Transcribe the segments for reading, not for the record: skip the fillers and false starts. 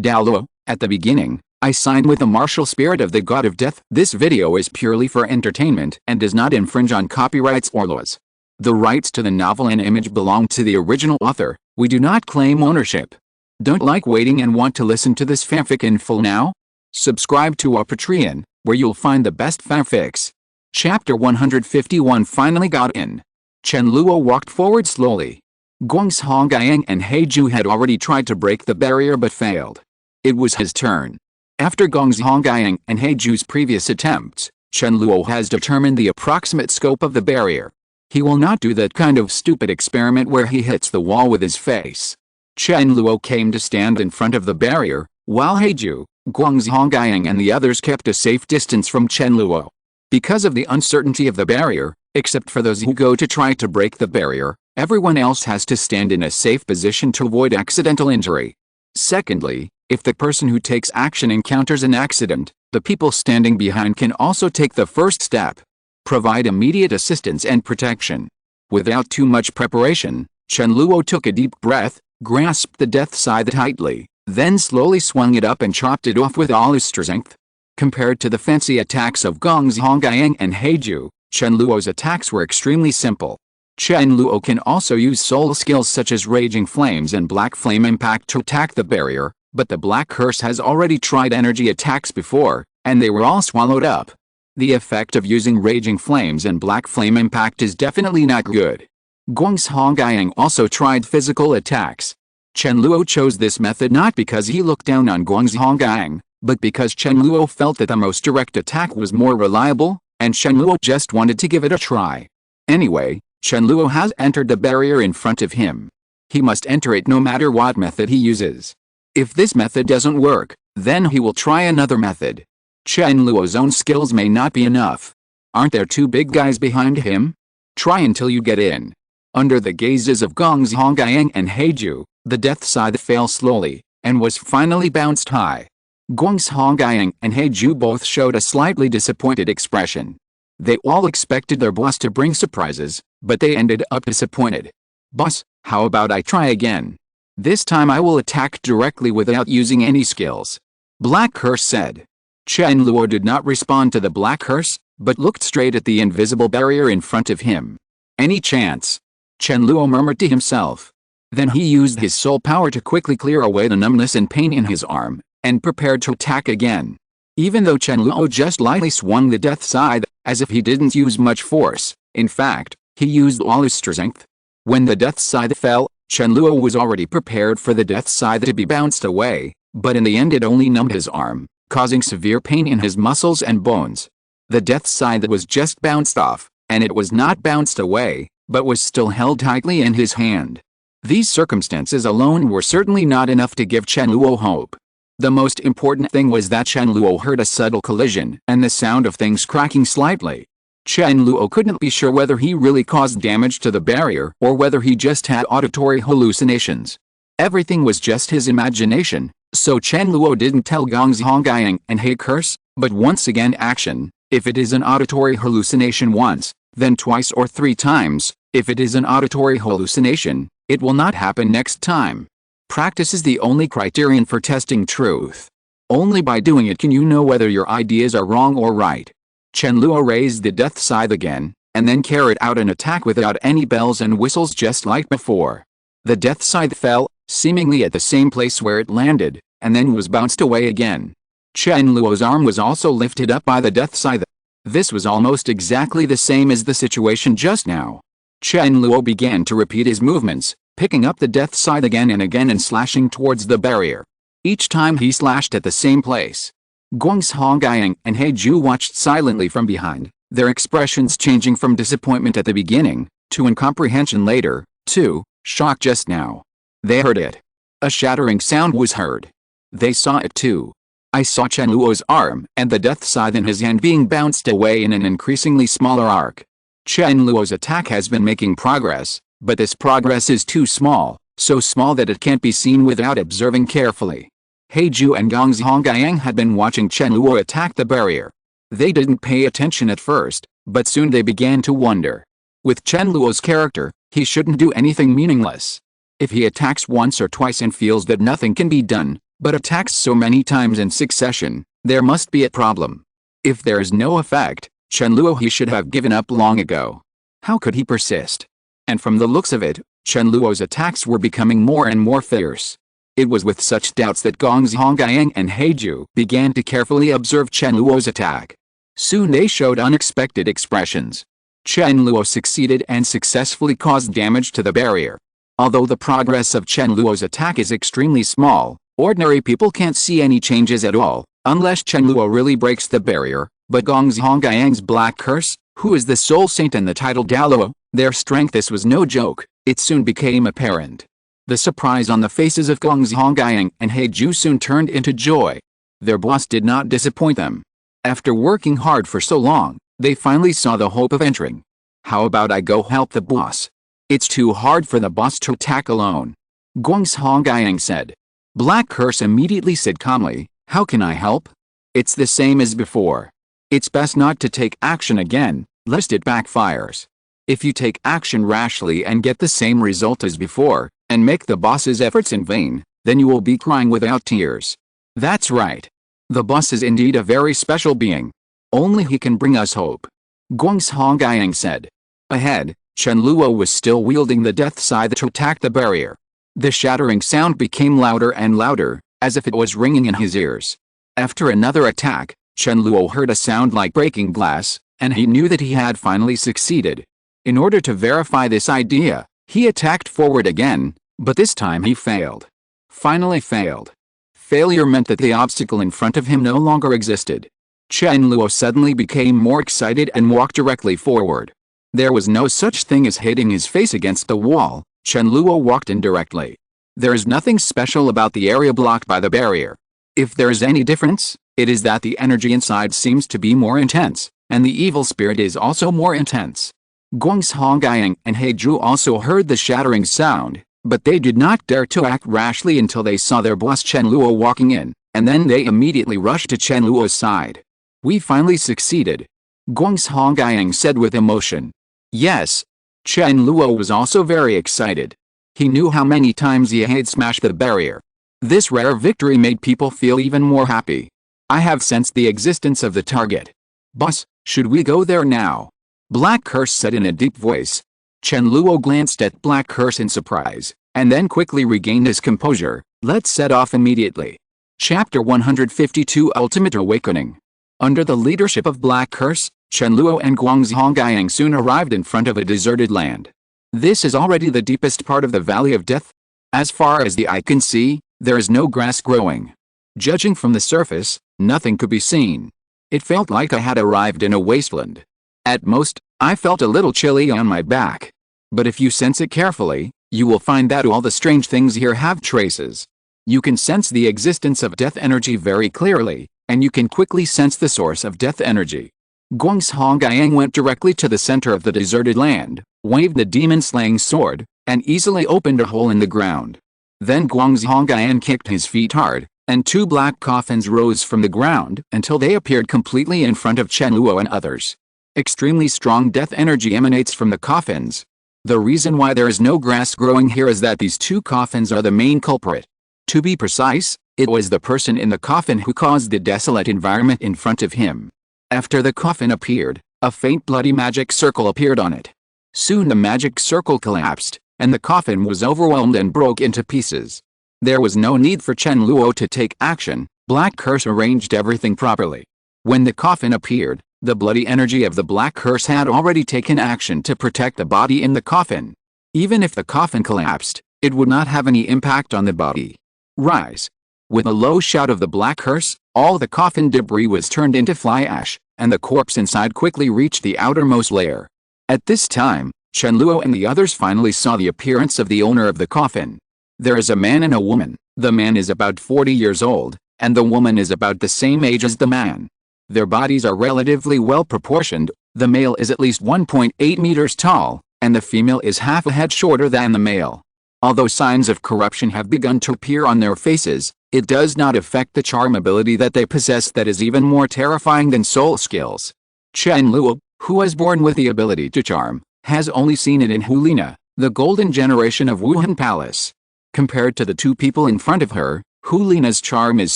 Douluo, at the beginning, I signed with the martial spirit of the god of death. This video is purely for entertainment and does not infringe on copyrights or laws. The rights to the novel and image belong to the original author. We do not claim ownership. Don't like waiting and want to listen to this fanfic in full now? Subscribe to our Patreon, where you'll find the best fanfics. Chapter 151 finally got in. Chen Luo walked forward slowly. Guang's Hongyang and Heiju had already tried to break the barrier but failed. It was his turn. After Gong's Hongyang and Heiju's previous attempts, Chen Luo has determined the approximate scope of the barrier. He will not do that kind of stupid experiment where he hits the wall with his face. Chen Luo came to stand in front of the barrier, while Heiju, Guang's Hongyang and the others kept a safe distance from Chen Luo. Because of the uncertainty of the barrier, except for those who go to try to break the barrier, everyone else has to stand in a safe position to avoid accidental injury. Secondly, if the person who takes action encounters an accident, the people standing behind can also take the first step. Provide immediate assistance and protection. Without too much preparation, Chen Luo took a deep breath, grasped the death scythe tightly, then slowly swung it up and chopped it off with all his strength. Compared to the fancy attacks of Gong's Hongyang and Heiju, Chen Luo's attacks were extremely simple. Chen Luo can also use soul skills such as Raging Flames and Black Flame Impact to attack the barrier, but the Black Curse has already tried energy attacks before, and they were all swallowed up. The effect of using Raging Flames and Black Flame Impact is definitely not good. Guang's Hongyang also tried physical attacks. Chen Luo chose this method not because he looked down on Guang's Hongyang, but because Chen Luo felt that the most direct attack was more reliable, and Chen Luo just wanted to give it a try. Anyway, Chen Luo has entered the barrier in front of him. He must enter it no matter what method he uses. If this method doesn't work, then he will try another method. Chen Luo's own skills may not be enough. Aren't there two big guys behind him? Try until you get in. Under the gazes of Gong's Hongyang and Heiju, the death scythe fell slowly, and was finally bounced high. Gong's Hongyang and Heiju both showed a slightly disappointed expression. They all expected their boss to bring surprises, but they ended up disappointed. Boss, how about I try again? This time I will attack directly without using any skills. Black Curse said. Chen Luo did not respond to the Black Curse, but looked straight at the invisible barrier in front of him. Any chance? Chen Luo murmured to himself. Then he used his soul power to quickly clear away the numbness and pain in his arm, and prepared to attack again. Even though Chen Luo just lightly swung the death scythe, as if he didn't use much force, in fact, he used all his strength. When the death scythe fell, Chen Luo was already prepared for the death scythe to be bounced away, but in the end it only numbed his arm, causing severe pain in his muscles and bones. The death scythe was just bounced off, and it was not bounced away, but was still held tightly in his hand. These circumstances alone were certainly not enough to give Chen Luo hope. The most important thing was that Chen Luo heard a subtle collision and the sound of things cracking slightly. Chen Luo couldn't be sure whether he really caused damage to the barrier or whether he just had auditory hallucinations. Everything was just his imagination, so Chen Luo didn't tell Gong's Hongyang and Heiju curse, but once again action. If it is an auditory hallucination once, then twice or three times. If it is an auditory hallucination, it will not happen next time. Practice is the only criterion for testing truth. Only by doing it can you know whether your ideas are wrong or right. Chen Luo raised the death scythe again, and then carried out an attack without any bells and whistles just like before. The death scythe fell, seemingly at the same place where it landed, and then was bounced away again. Chen Luo's arm was also lifted up by the death scythe. This was almost exactly the same as the situation just now. Chen Luo began to repeat his movements, picking up the death scythe again and slashing towards the barrier. Each time he slashed at the same place. Guang's Hongyang and Heiju watched silently from behind, their expressions changing from disappointment at the beginning, to incomprehension later, to shock just now. They heard it. A shattering sound was heard. They saw it too. I saw Chen Luo's arm and the death scythe in his hand being bounced away in an increasingly smaller arc. Chen Luo's attack has been making progress, but this progress is too small, so small that it can't be seen without observing carefully. Heiju and Gong's Hongyang had been watching Chen Luo attack the barrier. They didn't pay attention at first, but soon they began to wonder. With Chen Luo's character, he shouldn't do anything meaningless. If he attacks once or twice and feels that nothing can be done, but attacks so many times in succession, there must be a problem. If there is no effect, Chen Luo he should have given up long ago. How could he persist? And from the looks of it, Chen Luo's attacks were becoming more and more fierce. It was with such doubts that Gong Zhongyang and Heiju began to carefully observe Chen Luo's attack. Soon they showed unexpected expressions. Chen Luo succeeded and successfully caused damage to the barrier. Although the progress of Chen Luo's attack is extremely small, ordinary people can't see any changes at all, unless Chen Luo really breaks the barrier, but Gong Zhongyang's black curse, who is the soul saint and the title Douluo, their strength, this was no joke, it soon became apparent. The surprise on the faces of Gong Zhongyang and Heiju soon turned into joy. Their boss did not disappoint them. After working hard for so long, they finally saw the hope of entering. How about I go help the boss? It's too hard for the boss to attack alone. Gong Zhongyang said. Black Curse immediately said calmly, how can I help? It's the same as before. It's best not to take action again, lest it backfires. If you take action rashly and get the same result as before, and make the boss's efforts in vain, then you will be crying without tears. That's right. The boss is indeed a very special being. Only he can bring us hope. Gong Zhongyang said. Ahead, Chen Luo was still wielding the death scythe to attack the barrier. The shattering sound became louder and louder, as if it was ringing in his ears. After another attack, Chen Luo heard a sound like breaking glass, and he knew that he had finally succeeded. In order to verify this idea, he attacked forward again, but this time he failed. Finally failed. Failure meant that the obstacle in front of him no longer existed. Chen Luo suddenly became more excited and walked directly forward. There was no such thing as hitting his face against the wall. Chen Luo walked in directly. There is nothing special about the area blocked by the barrier. If there is any difference, it is that the energy inside seems to be more intense, and the evil spirit is also more intense. Gong Zhongyang and Heiju also heard the shattering sound, but they did not dare to act rashly until they saw their boss Chen Luo walking in, and then they immediately rushed to Chen Luo's side. We finally succeeded. Gong Zhongyang said with emotion. Yes. Chen Luo was also very excited. He knew how many times he had smashed the barrier. This rare victory made people feel even more happy. I have sensed the existence of the target. Boss, should we go there now? Black Curse said in a deep voice. Chen Luo glanced at Black Curse in surprise, and then quickly regained his composure. Let's set off immediately. Chapter 152 Ultimate Awakening. Under the leadership of Black Curse, Chen Luo and Gong Zhongyang soon arrived in front of a deserted land. This is already the deepest part of the Valley of Death. As far as the eye can see, there is no grass growing. Judging from the surface, nothing could be seen. It felt like I had arrived in a wasteland. At most, I felt a little chilly on my back. But if you sense it carefully, you will find that all the strange things here have traces. You can sense the existence of death energy very clearly, and you can quickly sense the source of death energy. Gong Zhongyang went directly to the center of the deserted land, waved the demon-slaying sword, and easily opened a hole in the ground. Then Gong Zhongyang kicked his feet hard, and two black coffins rose from the ground until they appeared completely in front of Chen Luo and others. Extremely strong death energy emanates from the coffins. The reason why there is no grass growing here is that these two coffins are the main culprit. To be precise, it was the person in the coffin who caused the desolate environment in front of him. After the coffin appeared, a faint bloody magic circle appeared on it. Soon the magic circle collapsed, and the coffin was overwhelmed and broke into pieces. There was no need for Chen Luo to take action. Black Curse arranged everything properly. When the coffin appeared, the bloody energy of the Black Curse had already taken action to protect the body in the coffin. Even if the coffin collapsed, it would not have any impact on the body. Rise. With a low shout of the Black Curse, all the coffin debris was turned into fly ash, and the corpse inside quickly reached the outermost layer. At this time, Chen Luo and the others finally saw the appearance of the owner of the coffin. There is a man and a woman. The man is about 40 years old, and the woman is about the same age as the man. Their bodies are relatively well proportioned. The male is at least 1.8 meters tall, and the female is half a head shorter than the male. Although signs of corruption have begun to appear on their faces, it does not affect the charm ability that they possess that is even more terrifying than soul skills. Chen Luo, who was born with the ability to charm, has only seen it in Hulina, the golden generation of Wuhan Palace. Compared to the two people in front of her, Hulina's charm is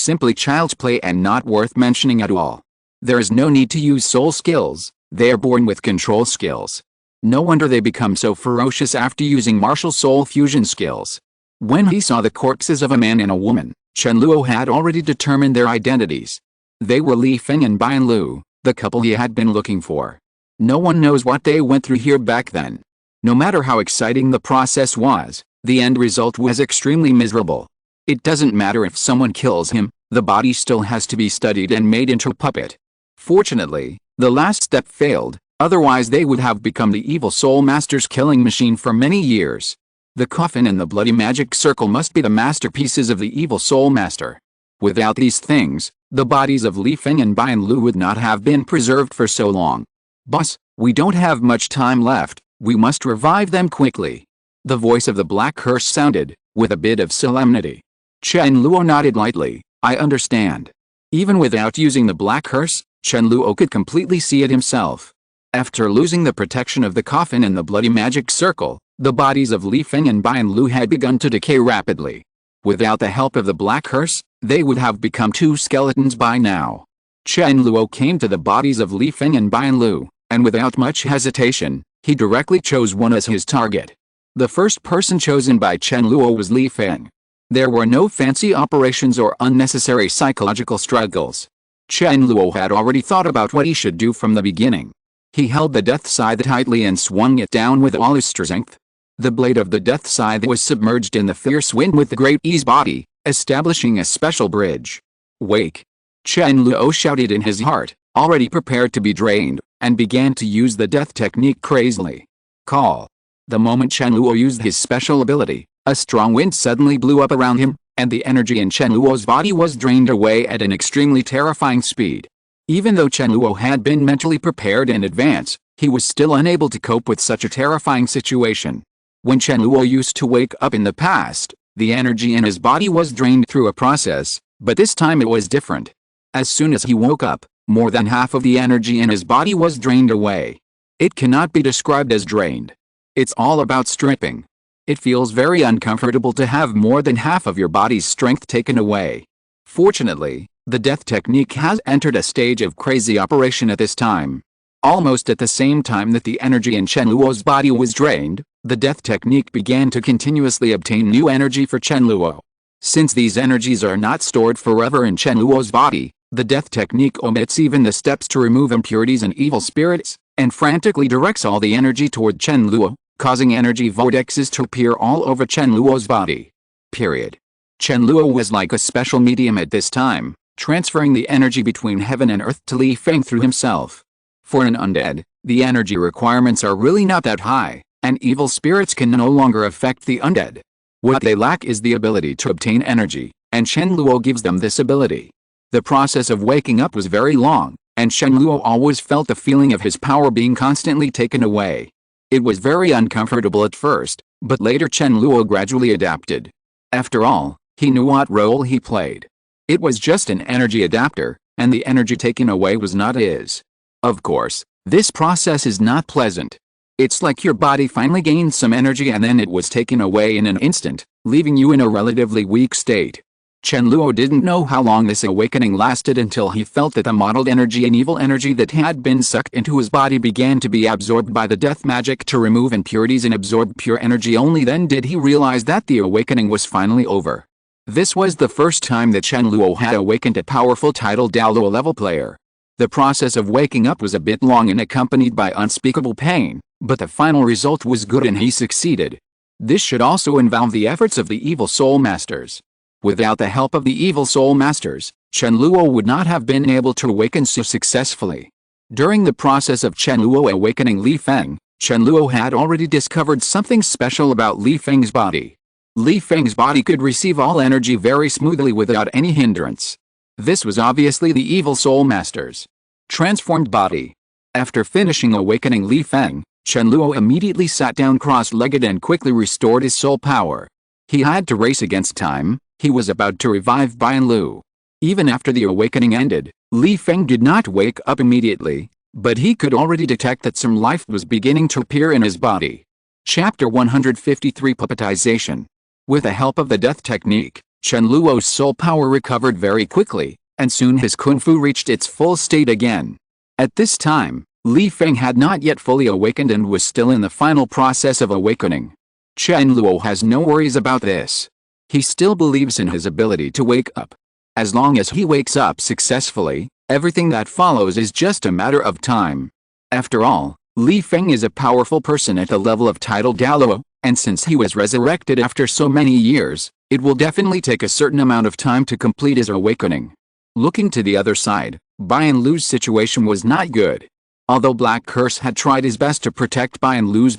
simply child's play and not worth mentioning at all. There is no need to use soul skills, they are born with control skills. No wonder they become so ferocious after using martial soul fusion skills. When he saw the corpses of a man and a woman, Chen Luo had already determined their identities. They were Li Feng and Bian Lu, the couple he had been looking for. No one knows what they went through here back then. No matter how exciting the process was, the end result was extremely miserable. It doesn't matter if someone kills him, the body still has to be studied and made into a puppet. Fortunately, the last step failed, otherwise they would have become the evil soul master's killing machine for many years. The coffin and the bloody magic circle must be the masterpieces of the evil soul master. Without these things, the bodies of Li Feng and Bian Lu would not have been preserved for so long. Boss, we don't have much time left, we must revive them quickly. The voice of the Black Curse sounded, with a bit of solemnity. Chen Luo nodded lightly, I understand. Even without using the Black Curse, Chen Luo could completely see it himself. After losing the protection of the coffin and the bloody magic circle, the bodies of Li Feng and Bian Lu had begun to decay rapidly. Without the help of the Black Curse, they would have become two skeletons by now. Chen Luo came to the bodies of Li Feng and Bian Lu, and without much hesitation, he directly chose one as his target. The first person chosen by Chen Luo was Li Feng. There were no fancy operations or unnecessary psychological struggles. Chen Luo had already thought about what he should do from the beginning. He held the death scythe tightly and swung it down with all his strength. The blade of the death scythe was submerged in the fierce wind with the great ease body, establishing a special bridge. Wake! Chen Luo shouted in his heart, already prepared to be drained, and began to use the death technique crazily. Call! The moment Chen Luo used his special ability, a strong wind suddenly blew up around him, and the energy in Chen Luo's body was drained away at an extremely terrifying speed. Even though Chen Luo had been mentally prepared in advance, he was still unable to cope with such a terrifying situation. When Chen Luo used to wake up in the past, the energy in his body was drained through a process, but this time it was different. As soon as he woke up, more than half of the energy in his body was drained away. It cannot be described as drained. It's all about stripping. It feels very uncomfortable to have more than half of your body's strength taken away. Fortunately, the death technique has entered a stage of crazy operation at this time. Almost at the same time that the energy in Chen Luo's body was drained, the death technique began to continuously obtain new energy for Chen Luo. Since these energies are not stored forever in Chen Luo's body, the death technique omits even the steps to remove impurities and evil spirits, and frantically directs all the energy toward Chen Luo, causing energy vortexes to appear all over Chen Luo's body. Period. Chen Luo was like a special medium at this time, transferring the energy between heaven and earth to Li Feng through himself. For an undead, the energy requirements are really not that high, and evil spirits can no longer affect the undead. What they lack is the ability to obtain energy, and Chen Luo gives them this ability. The process of waking up was very long, and Chen Luo always felt the feeling of his power being constantly taken away. It was very uncomfortable at first, but later Chen Luo gradually adapted. After all, he knew what role he played. It was just an energy adapter, and the energy taken away was not his. Of course, this process is not pleasant. It's like your body finally gained some energy and then it was taken away in an instant, leaving you in a relatively weak state. Chen Luo didn't know how long this awakening lasted until he felt that the mottled energy and evil energy that had been sucked into his body began to be absorbed by the death magic to remove impurities and absorb pure energy. Only then did he realize that the awakening was finally over. This was the first time that Chen Luo had awakened a powerful titled Douluo level player. The process of waking up was a bit long and accompanied by unspeakable pain, but the final result was good and he succeeded. This should also involve the efforts of the evil soul masters. Without the help of the evil soul masters, Chen Luo would not have been able to awaken so successfully. During the process of Chen Luo awakening Li Feng, Chen Luo had already discovered something special about Li Feng's body. Li Feng's body could receive all energy very smoothly without any hindrance. This was obviously the evil soul master's transformed body. After finishing awakening Li Feng, Chen Luo immediately sat down cross-legged and quickly restored his soul power. He had to race against time. He was about to revive Bian Lu. Even after the awakening ended, Li Feng did not wake up immediately, but he could already detect that some life was beginning to appear in his body. Chapter 153 Puppetization. With the help of the death technique, Chen Luo's soul power recovered very quickly, and soon his kung fu reached its full state again. At this time, Li Feng had not yet fully awakened and was still in the final process of awakening. Chen Luo has no worries about this. He still believes in his ability to wake up. As long as he wakes up successfully, everything that follows is just a matter of time. After all, Li Feng is a powerful person at the level of title Douluo, and since he was resurrected after so many years, it will definitely take a certain amount of time to complete his awakening. Looking to the other side, Bian Lu's situation was not good. Although Black Curse had tried his best to protect Bian Lu's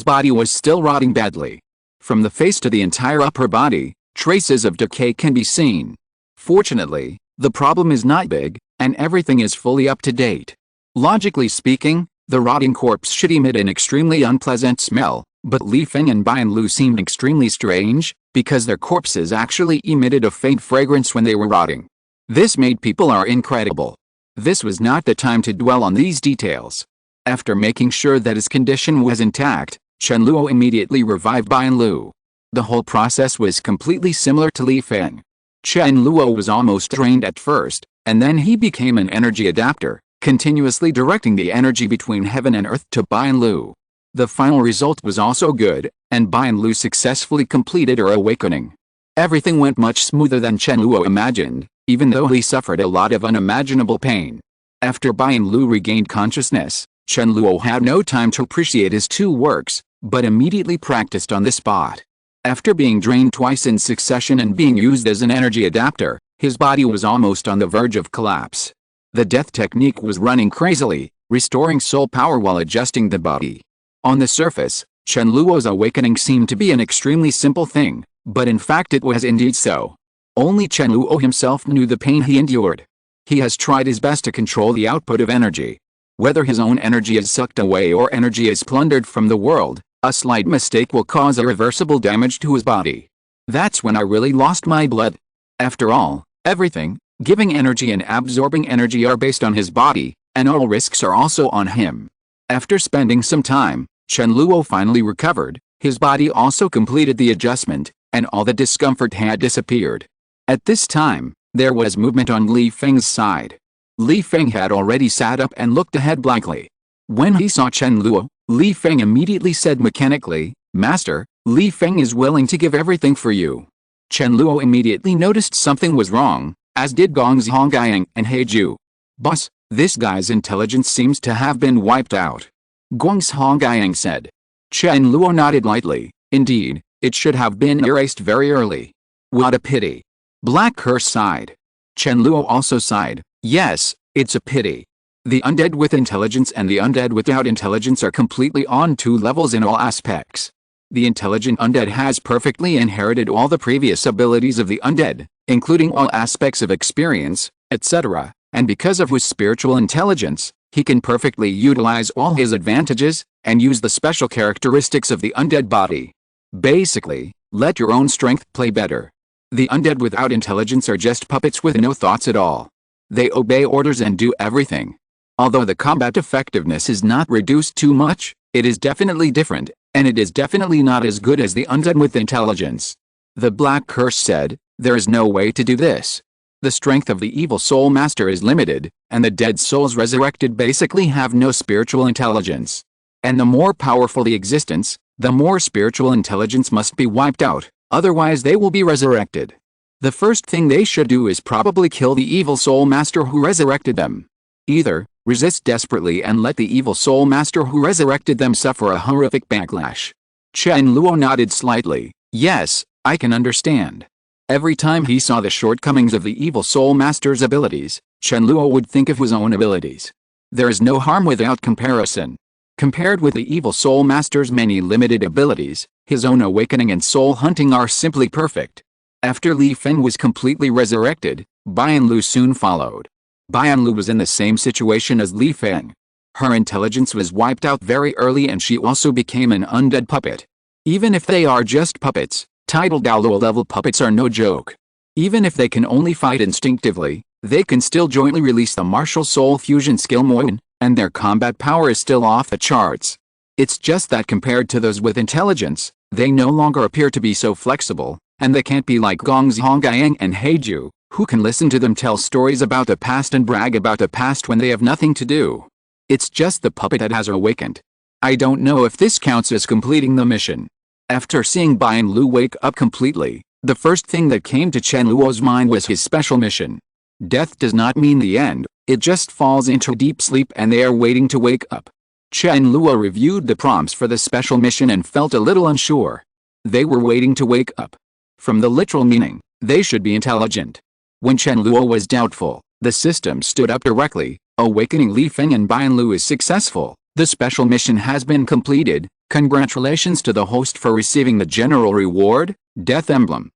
body was still rotting badly. From the face to the entire upper body, traces of decay can be seen. Fortunately, the problem is not big, and everything is fully up to date. Logically speaking, the rotting corpse should emit an extremely unpleasant smell, but Li Feng and Bian Lu seemed extremely strange, because their corpses actually emitted a faint fragrance when they were rotting. This made people are incredible. This was not the time to dwell on these details. After making sure that his condition was intact, Chen Luo immediately revived Bian Lu. The whole process was completely similar to Li Feng. Chen Luo was almost drained at first, and then he became an energy adapter, continuously directing the energy between heaven and earth to Bian Lu. The final result was also good, and Bian Lu successfully completed her awakening. Everything went much smoother than Chen Luo imagined, even though he suffered a lot of unimaginable pain. After Bian Lu regained consciousness, Chen Luo had no time to appreciate his two works, but immediately practiced on the spot. After being drained twice in succession and being used as an energy adapter, his body was almost on the verge of collapse. The death technique was running crazily, restoring soul power while adjusting the body. On the surface, Chen Luo's awakening seemed to be an extremely simple thing, but in fact it was indeed so. Only Chen Luo himself knew the pain he endured. He has tried his best to control the output of energy. Whether his own energy is sucked away or energy is plundered from the world, a slight mistake will cause irreversible damage to his body. That's when I really lost my blood. After all, everything, giving energy and absorbing energy, are based on his body, and all risks are also on him. After spending some time, Chen Luo finally recovered, his body also completed the adjustment, and all the discomfort had disappeared. At this time, there was movement on Li Feng's side. Li Feng had already sat up and looked ahead blankly. When he saw Chen Luo, Li Feng immediately said mechanically, "Master, Li Feng is willing to give everything for you." Chen Luo immediately noticed something was wrong, as did Gong's Hongyang and Heiju. "Boss, this guy's intelligence seems to have been wiped out," Gong's Hongyang said. Chen Luo nodded lightly. "Indeed, it should have been erased very early. What a pity." Black Curse sighed. Chen Luo also sighed. "Yes, it's a pity. The undead with intelligence and the undead without intelligence are completely on two levels in all aspects. The intelligent undead has perfectly inherited all the previous abilities of the undead, including all aspects of experience, etc., and because of his spiritual intelligence, he can perfectly utilize all his advantages, and use the special characteristics of the undead body. Basically, let your own strength play better. The undead without intelligence are just puppets with no thoughts at all. They obey orders and do everything. Although the combat effectiveness is not reduced too much, it is definitely different, and it is definitely not as good as the undead with intelligence." The Black Curse said, "There is no way to do this. The strength of the evil soul master is limited, and the dead souls resurrected basically have no spiritual intelligence. And the more powerful the existence, the more spiritual intelligence must be wiped out, otherwise they will be resurrected. The first thing they should do is probably kill the evil soul master who resurrected them. Either resist desperately and let the evil soul master who resurrected them suffer a horrific backlash." Chen Luo nodded slightly. "Yes, I can understand." Every time he saw the shortcomings of the evil soul master's abilities, Chen Luo would think of his own abilities. There is no harm without comparison. Compared with the evil soul master's many limited abilities, his own awakening and soul hunting are simply perfect. After Li Feng was completely resurrected, Bian Lu soon followed. Bian Lu was in the same situation as Li Feng. Her intelligence was wiped out very early and she also became an undead puppet. Even if they are just puppets, title Douluo level puppets are no joke. Even if they can only fight instinctively, they can still jointly release the martial soul fusion skill Moen, and their combat power is still off the charts. It's just that compared to those with intelligence, they no longer appear to be so flexible, And they can't be like Gongzhongyang and Heiju, who can listen to them tell stories about the past and brag about the past when they have nothing to do. It's just the puppet that has awakened. I don't know if this counts as completing the mission. After seeing Bian Lu wake up completely, the first thing that came to Chen Luo's mind was his special mission. Death does not mean the end, it just falls into deep sleep and they are waiting to wake up. Chen Luo reviewed the prompts for the special mission and felt a little unsure. They were waiting to wake up. From the literal meaning, they should be intelligent. When Chen Luo was doubtful, the system stood up directly. Awakening Li Feng and Bian Lu is successful. The special mission has been completed. Congratulations to the host for receiving the general reward, Death Emblem.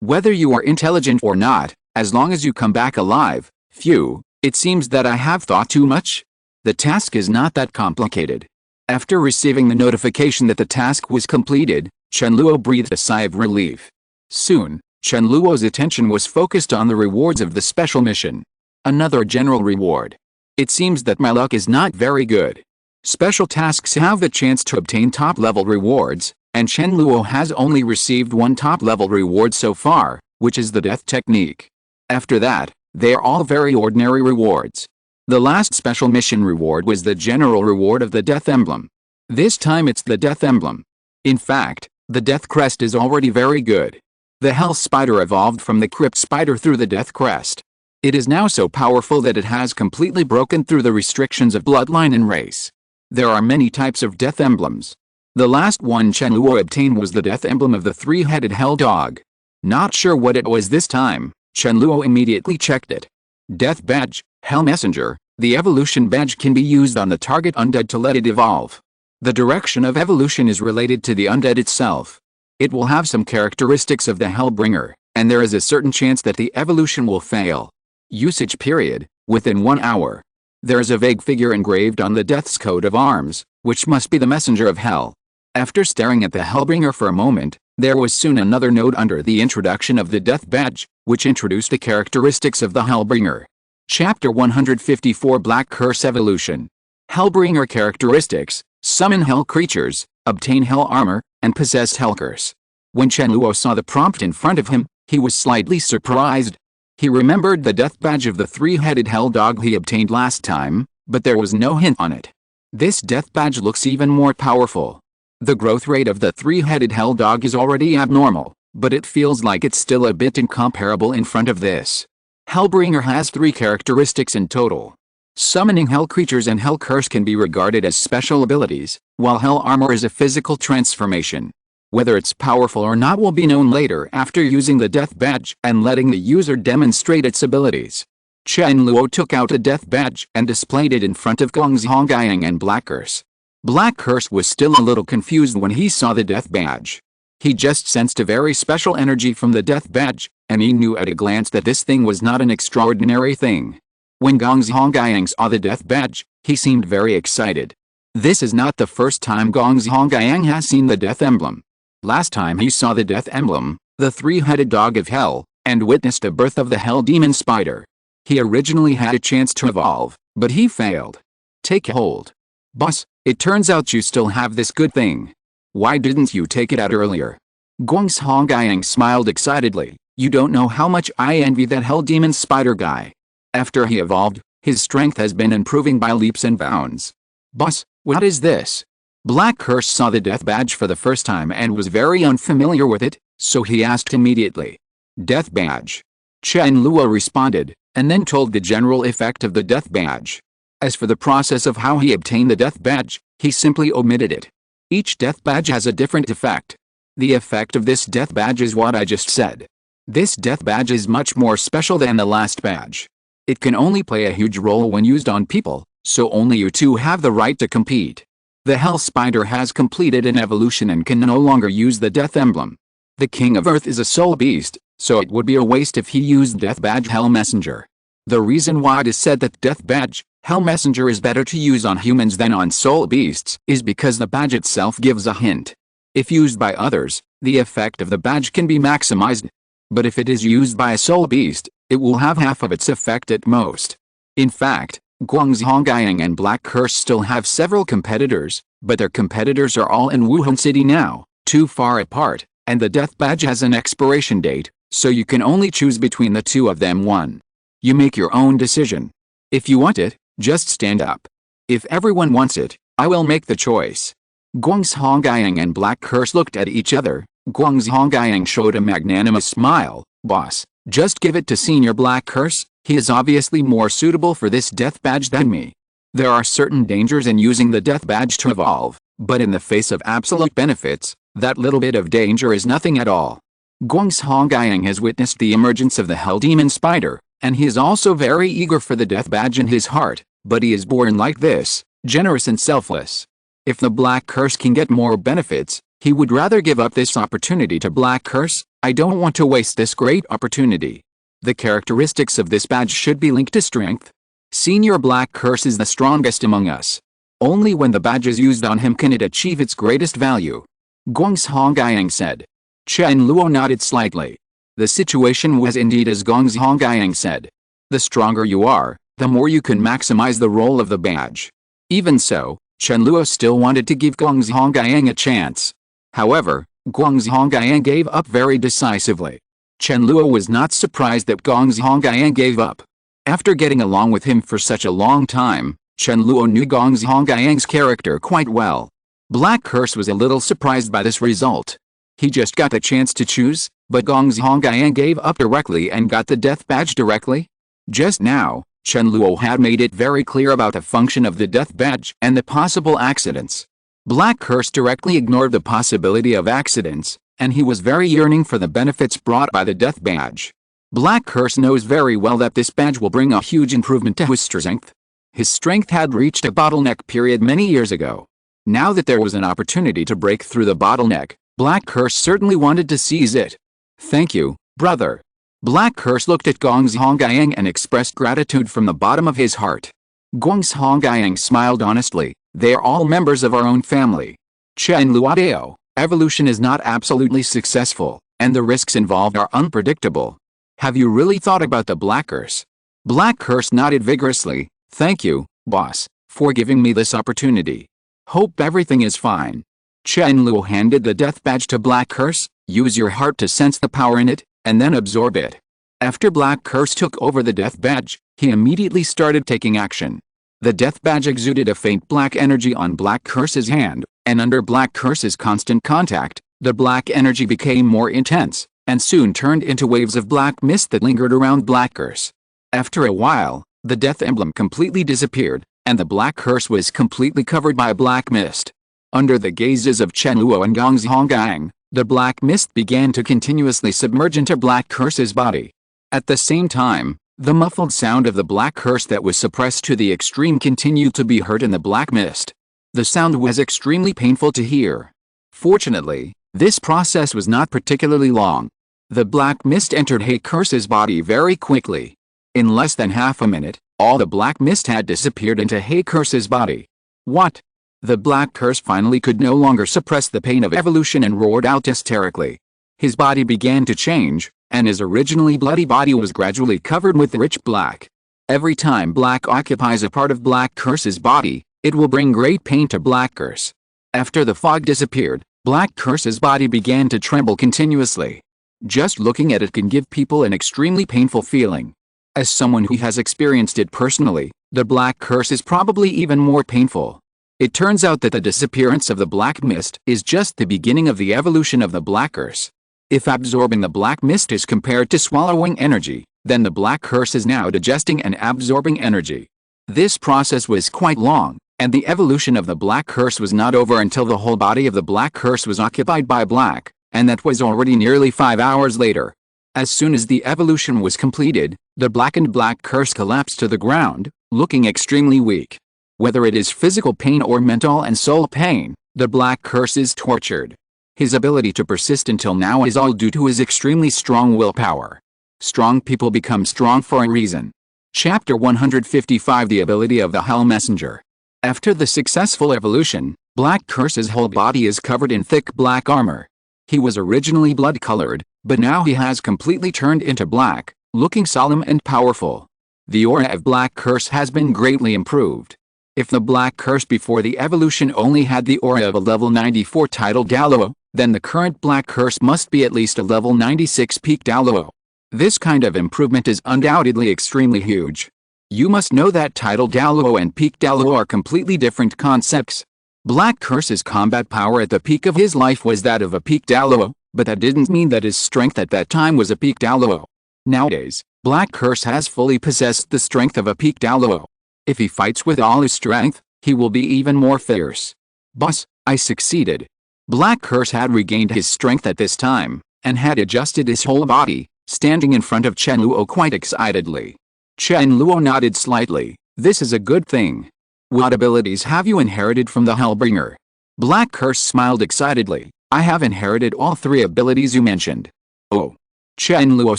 Whether you are intelligent or not, as long as you come back alive. Phew, it seems that I have thought too much. The task is not that complicated. After receiving the notification that the task was completed, Chen Luo breathed a sigh of relief. Soon, Chen Luo's attention was focused on the rewards of the special mission. Another general reward. It seems that my luck is not very good. Special tasks have the chance to obtain top-level rewards, and Chen Luo has only received one top-level reward so far, which is the death technique. After that, they are all very ordinary rewards. The last special mission reward was the general reward of the Death Emblem. This time it's the Death Emblem. In fact, the Death Crest is already very good. The Hell Spider evolved from the Crypt Spider through the Death Crest. It is now so powerful that it has completely broken through the restrictions of bloodline and race. There are many types of Death Emblems. The last one Chen Luo obtained was the Death Emblem of the three-headed Hell Dog. Not sure what it was this time, Chen Luo immediately checked it. Death Badge, Hell Messenger. The evolution badge can be used on the target undead to let it evolve. The direction of evolution is related to the undead itself. It will have some characteristics of the Hellbringer, and there is a certain chance that the evolution will fail. Usage period, within 1 hour. There is a vague figure engraved on the Death's coat of arms, which must be the messenger of Hell. After staring at the Hellbringer for a moment, there was soon another note under the introduction of the Death Badge, which introduced the characteristics of the Hellbringer. Chapter 154 Black Curse Evolution. Hellbringer characteristics: summon hell creatures, obtain hell armor, and possess hell curse. When Chen Luo saw the prompt in front of him, he was slightly surprised. He remembered the death badge of the three-headed hell dog he obtained last time, but there was no hint on it. This death badge looks even more powerful. The growth rate of the three-headed hell dog is already abnormal, but it feels like it's still a bit incomparable in front of this. Hellbringer has 3 characteristics in total. Summoning hell creatures and hell curse can be regarded as special abilities, while hell armor is a physical transformation. Whether it's powerful or not will be known later after using the death badge and letting the user demonstrate its abilities. Chen Luo took out a death badge and displayed it in front of Gongzhongyang and Black Curse. Black Curse was still a little confused when he saw the death badge. He just sensed a very special energy from the death badge, and he knew at a glance that this thing was not an extraordinary thing. When Gongzhongyang saw the death badge, he seemed very excited. This is not the first time Gongzhongyang has seen the death emblem. Last time he saw the death emblem, the three-headed dog of hell, and witnessed the birth of the hell demon spider. He originally had a chance to evolve, but he failed. Take hold. Boss, it turns out you still have this good thing. Why didn't you take it out earlier? Gongzhongyang smiled excitedly. You don't know how much I envy that hell demon spider guy. After he evolved, his strength has been improving by leaps and bounds. Boss, what is this? Black Curse saw the death badge for the first time and was very unfamiliar with it, so he asked immediately. Death badge. Chen Luo responded, and then told the general effect of the death badge. As for the process of how he obtained the death badge, he simply omitted it. Each death badge has a different effect. The effect of this death badge is what I just said. This death badge is much more special than the last badge. It can only play a huge role when used on people, so only you two have the right to compete. The Hell Spider has completed an evolution and can no longer use the Death Emblem. The King of Earth is a soul beast, so it would be a waste if he used Death Badge Hell Messenger. The reason why it is said that Death Badge, Hell Messenger is better to use on humans than on soul beasts is because the badge itself gives a hint. If used by others, the effect of the badge can be maximized. But if it is used by a soul beast, it will have half of its effect at most. In fact, Gongzhongyang and Black Curse still have several competitors, but their competitors are all in Wuhan City now, too far apart, And the death badge has an expiration date, so you can only choose between the two of them. 1. You make your own decision. If you want it, just stand up. If everyone wants it, I will make the choice. Guangzhongyang and Black Curse looked at each other. Guangzhongyang showed a magnanimous smile. Boss, just give it to Senior Black Curse, he is obviously more suitable for this death badge than me. There are certain dangers in using the death badge to evolve, but in the face of absolute benefits, that little bit of danger is nothing at all. Guangzhongyang has witnessed the emergence of the Hell Demon Spider, and he is also very eager for the death badge in his heart, but he is born like this, generous and selfless. If the Black Curse can get more benefits, he would rather give up this opportunity to Black Curse. I don't want to waste this great opportunity. The characteristics of this badge should be linked to strength. Senior Black Curse is the strongest among us. Only when the badge is used on him can it achieve its greatest value. Guangzhongyang said. Chen Luo nodded slightly. The situation was indeed as Guangzhongyang said. The stronger you are, the more you can maximize the role of the badge. Even so, Chen Luo still wanted to give Guangzhongyang a chance. However, Guangzhongyang gave up very decisively. Chen Luo was not surprised that Guangzhongyang gave up. After getting along with him for such a long time, Chen Luo knew Guangzhongyang's character quite well. Black Curse was a little surprised by this result. He just got the chance to choose, but Guangzhongyang gave up directly and got the death badge directly. Just now, Chen Luo had made it very clear about the function of the death badge and the possible accidents. Black Curse directly ignored the possibility of accidents, and he was very yearning for the benefits brought by the death badge. Black Curse knows very well that this badge will bring a huge improvement to his strength. His strength had reached a bottleneck period many years ago. Now that there was an opportunity to break through the bottleneck, Black Curse certainly wanted to seize it. Thank you, brother. Black Curse looked at Guangzhongyang and expressed gratitude from the bottom of his heart. Guangzhongyang smiled honestly. They are all members of our own family. Chen Luo, evolution is not absolutely successful, and the risks involved are unpredictable. Have you really thought about the Black Curse? Black Curse nodded vigorously. Thank you, boss, for giving me this opportunity. Hope everything is fine. Chen Luo handed the death badge to Black Curse. Use your heart to sense the power in it, and then absorb it. After Black Curse took over the death badge, he immediately started taking action. The death badge exuded a faint black energy on Black Curse's hand, and under Black Curse's constant contact, the black energy became more intense, and soon turned into waves of black mist that lingered around Black Curse. After a while, the death emblem completely disappeared, and the Black Curse was completely covered by black mist. Under the gazes of Chen Luo and Guangzhongyang, the black mist began to continuously submerge into Black Curse's body. At the same time, the muffled sound of the Black Curse that was suppressed to the extreme continued to be heard in the black mist. The sound was extremely painful to hear. Fortunately, this process was not particularly long. The black mist entered He Curse's body very quickly. In less than half a minute, all the black mist had disappeared into He Curse's body. What? The Black Curse finally could no longer suppress the pain of evolution and roared out hysterically. His body began to change, and his originally bloody body was gradually covered with rich black. Every time black occupies a part of Black Curse's body, it will bring great pain to Black Curse. After the fog disappeared, Black Curse's body began to tremble continuously. Just looking at it can give people an extremely painful feeling. As someone who has experienced it personally, the Black Curse is probably even more painful. It turns out that the disappearance of the black mist is just the beginning of the evolution of the Black Curse. If absorbing the black mist is compared to swallowing energy, then the Black Curse is now digesting and absorbing energy. This process was quite long, and the evolution of the Black Curse was not over until the whole body of the Black Curse was occupied by black, and that was already nearly 5 hours later. As soon as the evolution was completed, the blackened Black Curse collapsed to the ground, looking extremely weak. Whether it is physical pain or mental and soul pain, the Black Curse is tortured. His ability to persist until now is all due to his extremely strong willpower. Strong people become strong for a reason. Chapter 155 The Ability of the Hell Messenger. After the successful evolution, Black Curse's whole body is covered in thick black armor. He was originally blood-colored, but now he has completely turned into black, looking solemn and powerful. The aura of Black Curse has been greatly improved. If the Black Curse before the evolution only had the aura of a level 94 titled Douluo, then the current black curse must be at least a level 96 peak Douluo. This kind of improvement is undoubtedly extremely huge. You must know that title Douluo and peak Douluo are completely different concepts. Black Curse's combat power at the peak of his life was that of a peak Douluo, but that didn't mean that his strength at that time was a peak Douluo. Nowadays, Black Curse has fully possessed the strength of a peak Douluo. If he fights with all his strength, he will be even more fierce. Boss, I succeeded. Black Curse had regained his strength at this time, and had adjusted his whole body, standing in front of Chen Luo quite excitedly. Chen Luo nodded slightly. This is a good thing. What abilities have you inherited from the Hellbringer? Black Curse smiled excitedly. I have inherited all 3 abilities you mentioned. Oh. Chen Luo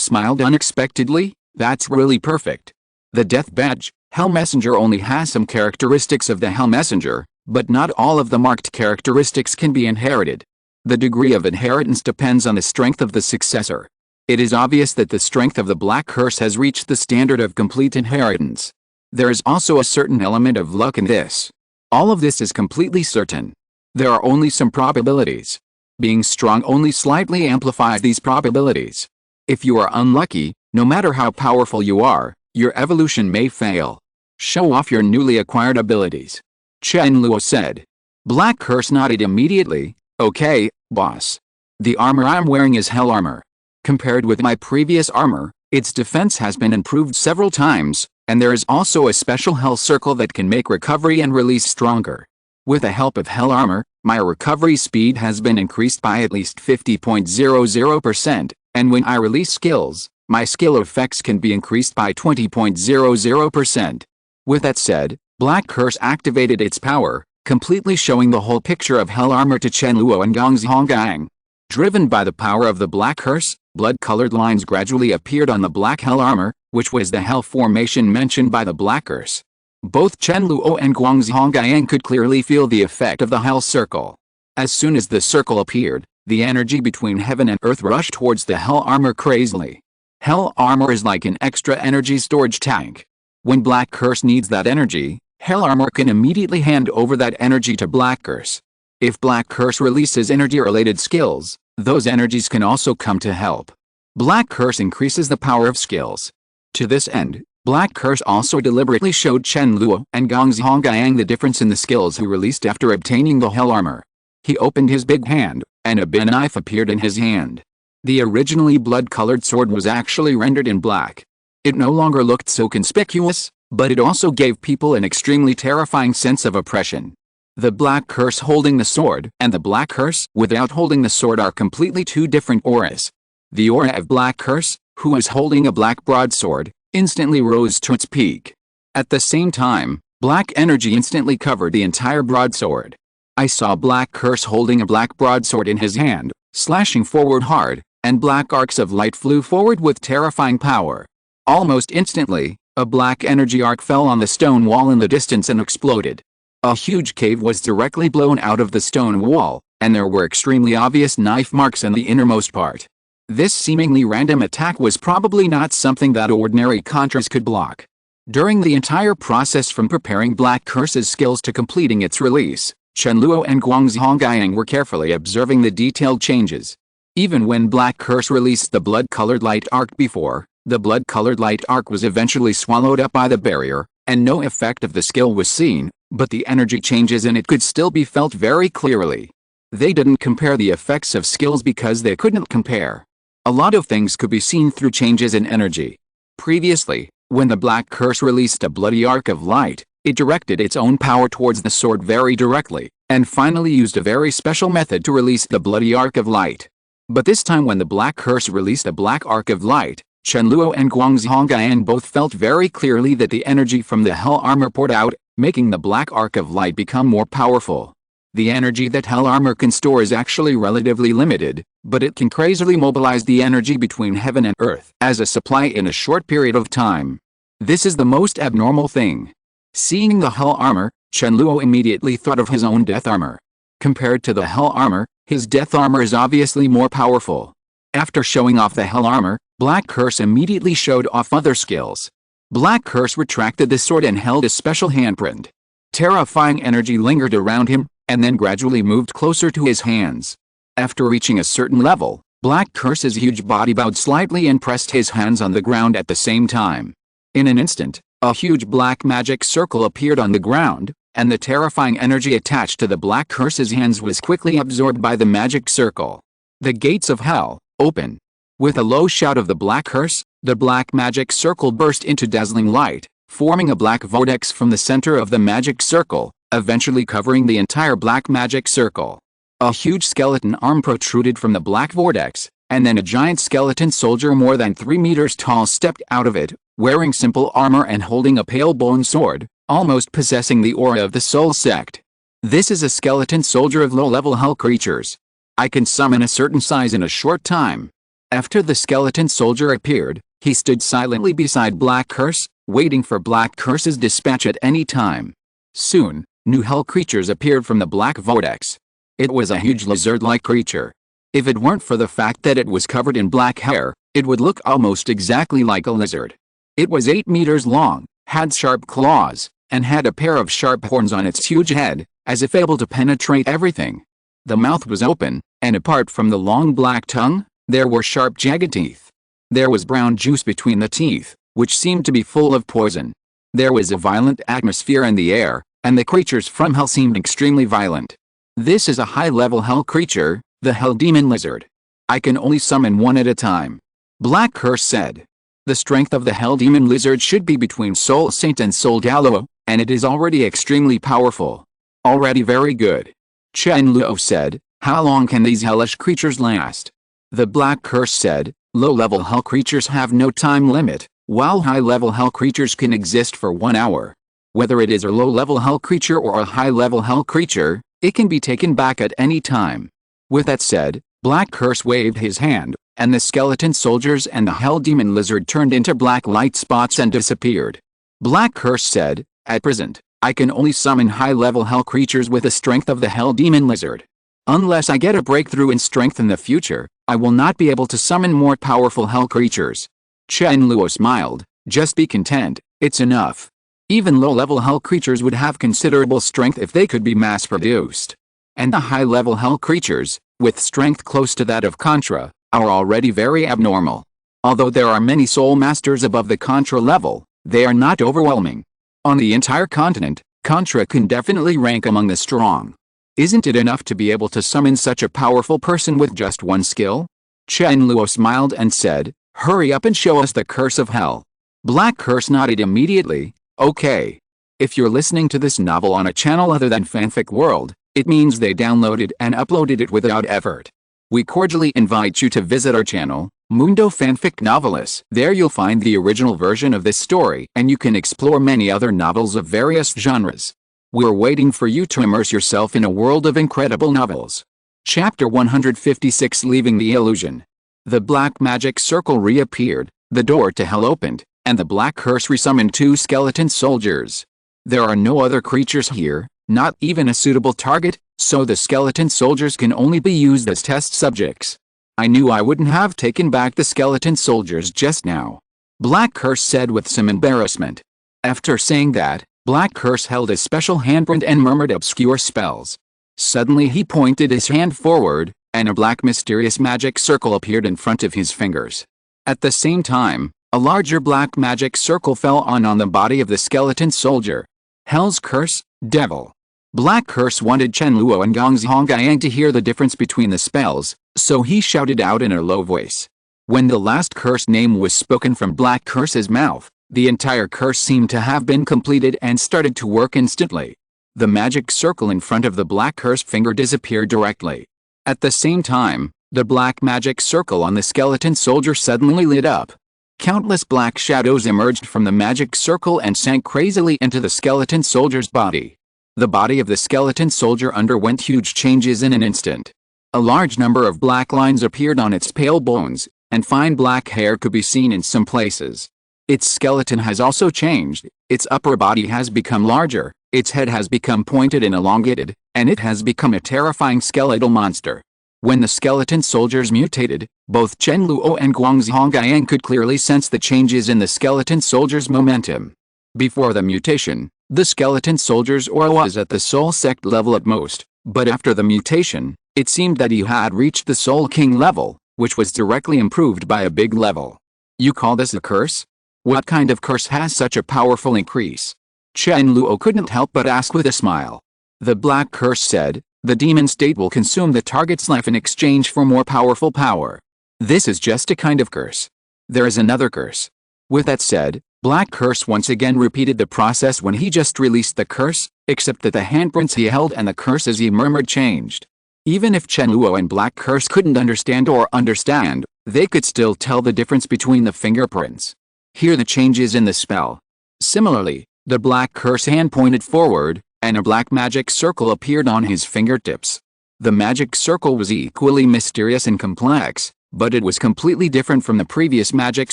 smiled unexpectedly. That's really perfect. The Death Badge, Hell Messenger only has some characteristics of the Hell Messenger, but not all of the marked characteristics can be inherited. The degree of inheritance depends on the strength of the successor. It is obvious that the strength of the Black Curse has reached the standard of complete inheritance. There is also a certain element of luck in this. All of this is completely certain. There are only some probabilities. Being strong only slightly amplifies these probabilities. If you are unlucky, no matter how powerful you are, your evolution may fail. Show off your newly acquired abilities. Chen Luo said. Black Curse nodded immediately. Okay, boss. The armor I'm wearing is Hell Armor. Compared with my previous armor, its defense has been improved several times, and there is also a special Hell Circle that can make recovery and release stronger. With the help of Hell Armor, my recovery speed has been increased by at least 50.00%, and when I release skills, my skill effects can be increased by 20.00%. With that said, Black Curse activated its power, completely showing the whole picture of Hell Armor to Chen Luo and Gongzhonggang. Driven by the power of the Black Curse, blood-colored lines gradually appeared on the Black Hell Armor, which was the Hell formation mentioned by the Black Curse. Both Chen Luo and Guangzhonggang could clearly feel the effect of the Hell Circle. As soon as the circle appeared, the energy between heaven and earth rushed towards the Hell Armor crazily. Hell Armor is like an extra energy storage tank. When Black Curse needs that energy, Hell Armor can immediately hand over that energy to Black Curse. If Black Curse releases energy-related skills, those energies can also come to help. Black Curse increases the power of skills. To this end, Black Curse also deliberately showed Chen Luo and Gongzhonggang the difference in the skills he released after obtaining the Hell Armor. He opened his big hand, and a big knife appeared in his hand. The originally blood-colored sword was actually rendered in black. It no longer looked so conspicuous, but it also gave people an extremely terrifying sense of oppression. The Black Curse holding the sword and the Black Curse without holding the sword are completely 2 different auras. The aura of Black Curse, who is holding a black broadsword, instantly rose to its peak. At the same time, black energy instantly covered the entire broadsword. I saw Black Curse holding a black broadsword in his hand, slashing forward hard, and black arcs of light flew forward with terrifying power. Almost instantly, a black energy arc fell on the stone wall in the distance and exploded. A huge cave was directly blown out of the stone wall, and there were extremely obvious knife marks in the innermost part. This seemingly random attack was probably not something that ordinary contras could block. During the entire process from preparing Black Curse's skills to completing its release, Chen Luo and Guangzhonggang were carefully observing the detailed changes. Even when Black Curse released the blood-colored light arc before, the blood-colored light arc was eventually swallowed up by the barrier, and no effect of the skill was seen, but the energy changes in it could still be felt very clearly. They didn't compare the effects of skills because they couldn't compare. A lot of things could be seen through changes in energy. Previously, when the Black Curse released a bloody arc of light, it directed its own power towards the sword very directly, and finally used a very special method to release the bloody arc of light. But this time when the Black Curse released a black arc of light, Chen Luo and Guangzhonggang both felt very clearly that the energy from the Hell Armor poured out, making the black arc of light become more powerful. The energy that Hell Armor can store is actually relatively limited, but it can crazily mobilize the energy between heaven and earth as a supply in a short period of time. This is the most abnormal thing. Seeing the Hell Armor, Chen Luo immediately thought of his own Death Armor. Compared to the Hell Armor, his Death Armor is obviously more powerful. After showing off the Hell Armor, Black Curse immediately showed off other skills. Black Curse retracted the sword and held a special handprint. Terrifying energy lingered around him, and then gradually moved closer to his hands. After reaching a certain level, Black Curse's huge body bowed slightly and pressed his hands on the ground at the same time. In an instant, a huge black magic circle appeared on the ground, and the terrifying energy attached to the Black Curse's hands was quickly absorbed by the magic circle. The gates of hell, open. With a low shout of the Black Curse, the black magic circle burst into dazzling light, forming a black vortex from the center of the magic circle, eventually covering the entire black magic circle. A huge skeleton arm protruded from the black vortex, and then a giant skeleton soldier more than 3 meters tall stepped out of it, wearing simple armor and holding a pale bone sword, almost possessing the aura of the Soul Sect. This is a skeleton soldier of low-level hell creatures. I can summon a certain size in a short time. After the skeleton soldier appeared, he stood silently beside Black Curse, waiting for Black Curse's dispatch at any time. Soon, new hell creatures appeared from the black vortex. It was a huge lizard-like creature. If it weren't for the fact that it was covered in black hair, it would look almost exactly like a lizard. It was 8 meters long, had sharp claws, and had a pair of sharp horns on its huge head, as if able to penetrate everything. The mouth was open, and apart from the long black tongue, there were sharp jagged teeth. There was brown juice between the teeth, which seemed to be full of poison. There was a violent atmosphere in the air, and the creatures from hell seemed extremely violent. This is a high-level hell creature, the Hell Demon Lizard. I can only summon one at a time. Black Curse said. The strength of the Hell Demon Lizard should be between Soul Saint and Soul Douluo, and it is already extremely powerful. Already very good. Chen Luo said, how long can these hellish creatures last? The Black Curse said, low-level hell creatures have no time limit, while high-level hell creatures can exist for 1 hour. Whether it is a low-level hell creature or a high-level hell creature, it can be taken back at any time. With that said, Black Curse waved his hand, and the skeleton soldiers and the Hell Demon Lizard turned into black light spots and disappeared. Black Curse said, at present, I can only summon high-level hell creatures with the strength of the Hell Demon Lizard. Unless I get a breakthrough in strength in the future, I will not be able to summon more powerful hell creatures. Chen Luo smiled, just be content, it's enough. Even low-level hell creatures would have considerable strength if they could be mass-produced. And the high-level hell creatures, with strength close to that of Contra, are already very abnormal. Although there are many soul masters above the Contra level, they are not overwhelming. On the entire continent, Contra can definitely rank among the strong. Isn't it enough to be able to summon such a powerful person with just one skill? Chen Luo smiled and said, hurry up and show us the curse of hell. Black Curse nodded immediately. Okay. If you're listening to this novel on a channel other than Fanfic World, it means they downloaded and uploaded it without effort. We cordially invite you to visit our channel, Mundo Fanfic Novelis. There you'll find the original version of this story, and you can explore many other novels of various genres. We're waiting for you to immerse yourself in a world of incredible novels. Chapter 156, Leaving the Illusion. The black magic circle reappeared, the door to hell opened, and the Black Curse resummoned 2 skeleton soldiers. There are no other creatures here, not even a suitable target, so the skeleton soldiers can only be used as test subjects. I knew I wouldn't have taken back the skeleton soldiers just now. Black Curse said with some embarrassment. After saying that, Black Curse held a special handprint and murmured obscure spells. Suddenly he pointed his hand forward, and a black mysterious magic circle appeared in front of his fingers. At the same time, a larger black magic circle fell on the body of the skeleton soldier. Hell's Curse, Devil. Black Curse wanted Chen Luo and Gongzhongyang to hear the difference between the spells, so he shouted out in a low voice. When the last curse name was spoken from Black Curse's mouth, the entire curse seemed to have been completed and started to work instantly. The magic circle in front of the Black Curse finger disappeared directly. At the same time, the black magic circle on the skeleton soldier suddenly lit up. Countless black shadows emerged from the magic circle and sank crazily into the skeleton soldier's body. The body of the skeleton soldier underwent huge changes in an instant. A large number of black lines appeared on its pale bones, and fine black hair could be seen in some places. Its skeleton has also changed, its upper body has become larger, its head has become pointed and elongated, and it has become a terrifying skeletal monster. When the skeleton soldiers mutated, both Chen Luo and Guangzhongyang could clearly sense the changes in the skeleton soldier's momentum. Before the mutation, the skeleton soldier's aura was at the soul sect level at most, but after the mutation, It seemed that he had reached the Soul King level, which was directly improved by a big level. You call this a curse? What kind of curse has such a powerful increase? Chen Luo couldn't help but ask with a smile. The black curse said, the demon state will consume the target's life in exchange for more powerful power. This is just a kind of curse. There is another curse. With that said, Black Curse once again repeated the process when he just released the curse, except that the handprints he held and the curse as he murmured changed. Even if Chen Luo and Black Curse couldn't understand, they could still tell the difference between the fingerprints. Hear the changes in the spell. Similarly, the Black Curse hand pointed forward, and a black magic circle appeared on his fingertips. The magic circle was equally mysterious and complex, but it was completely different from the previous magic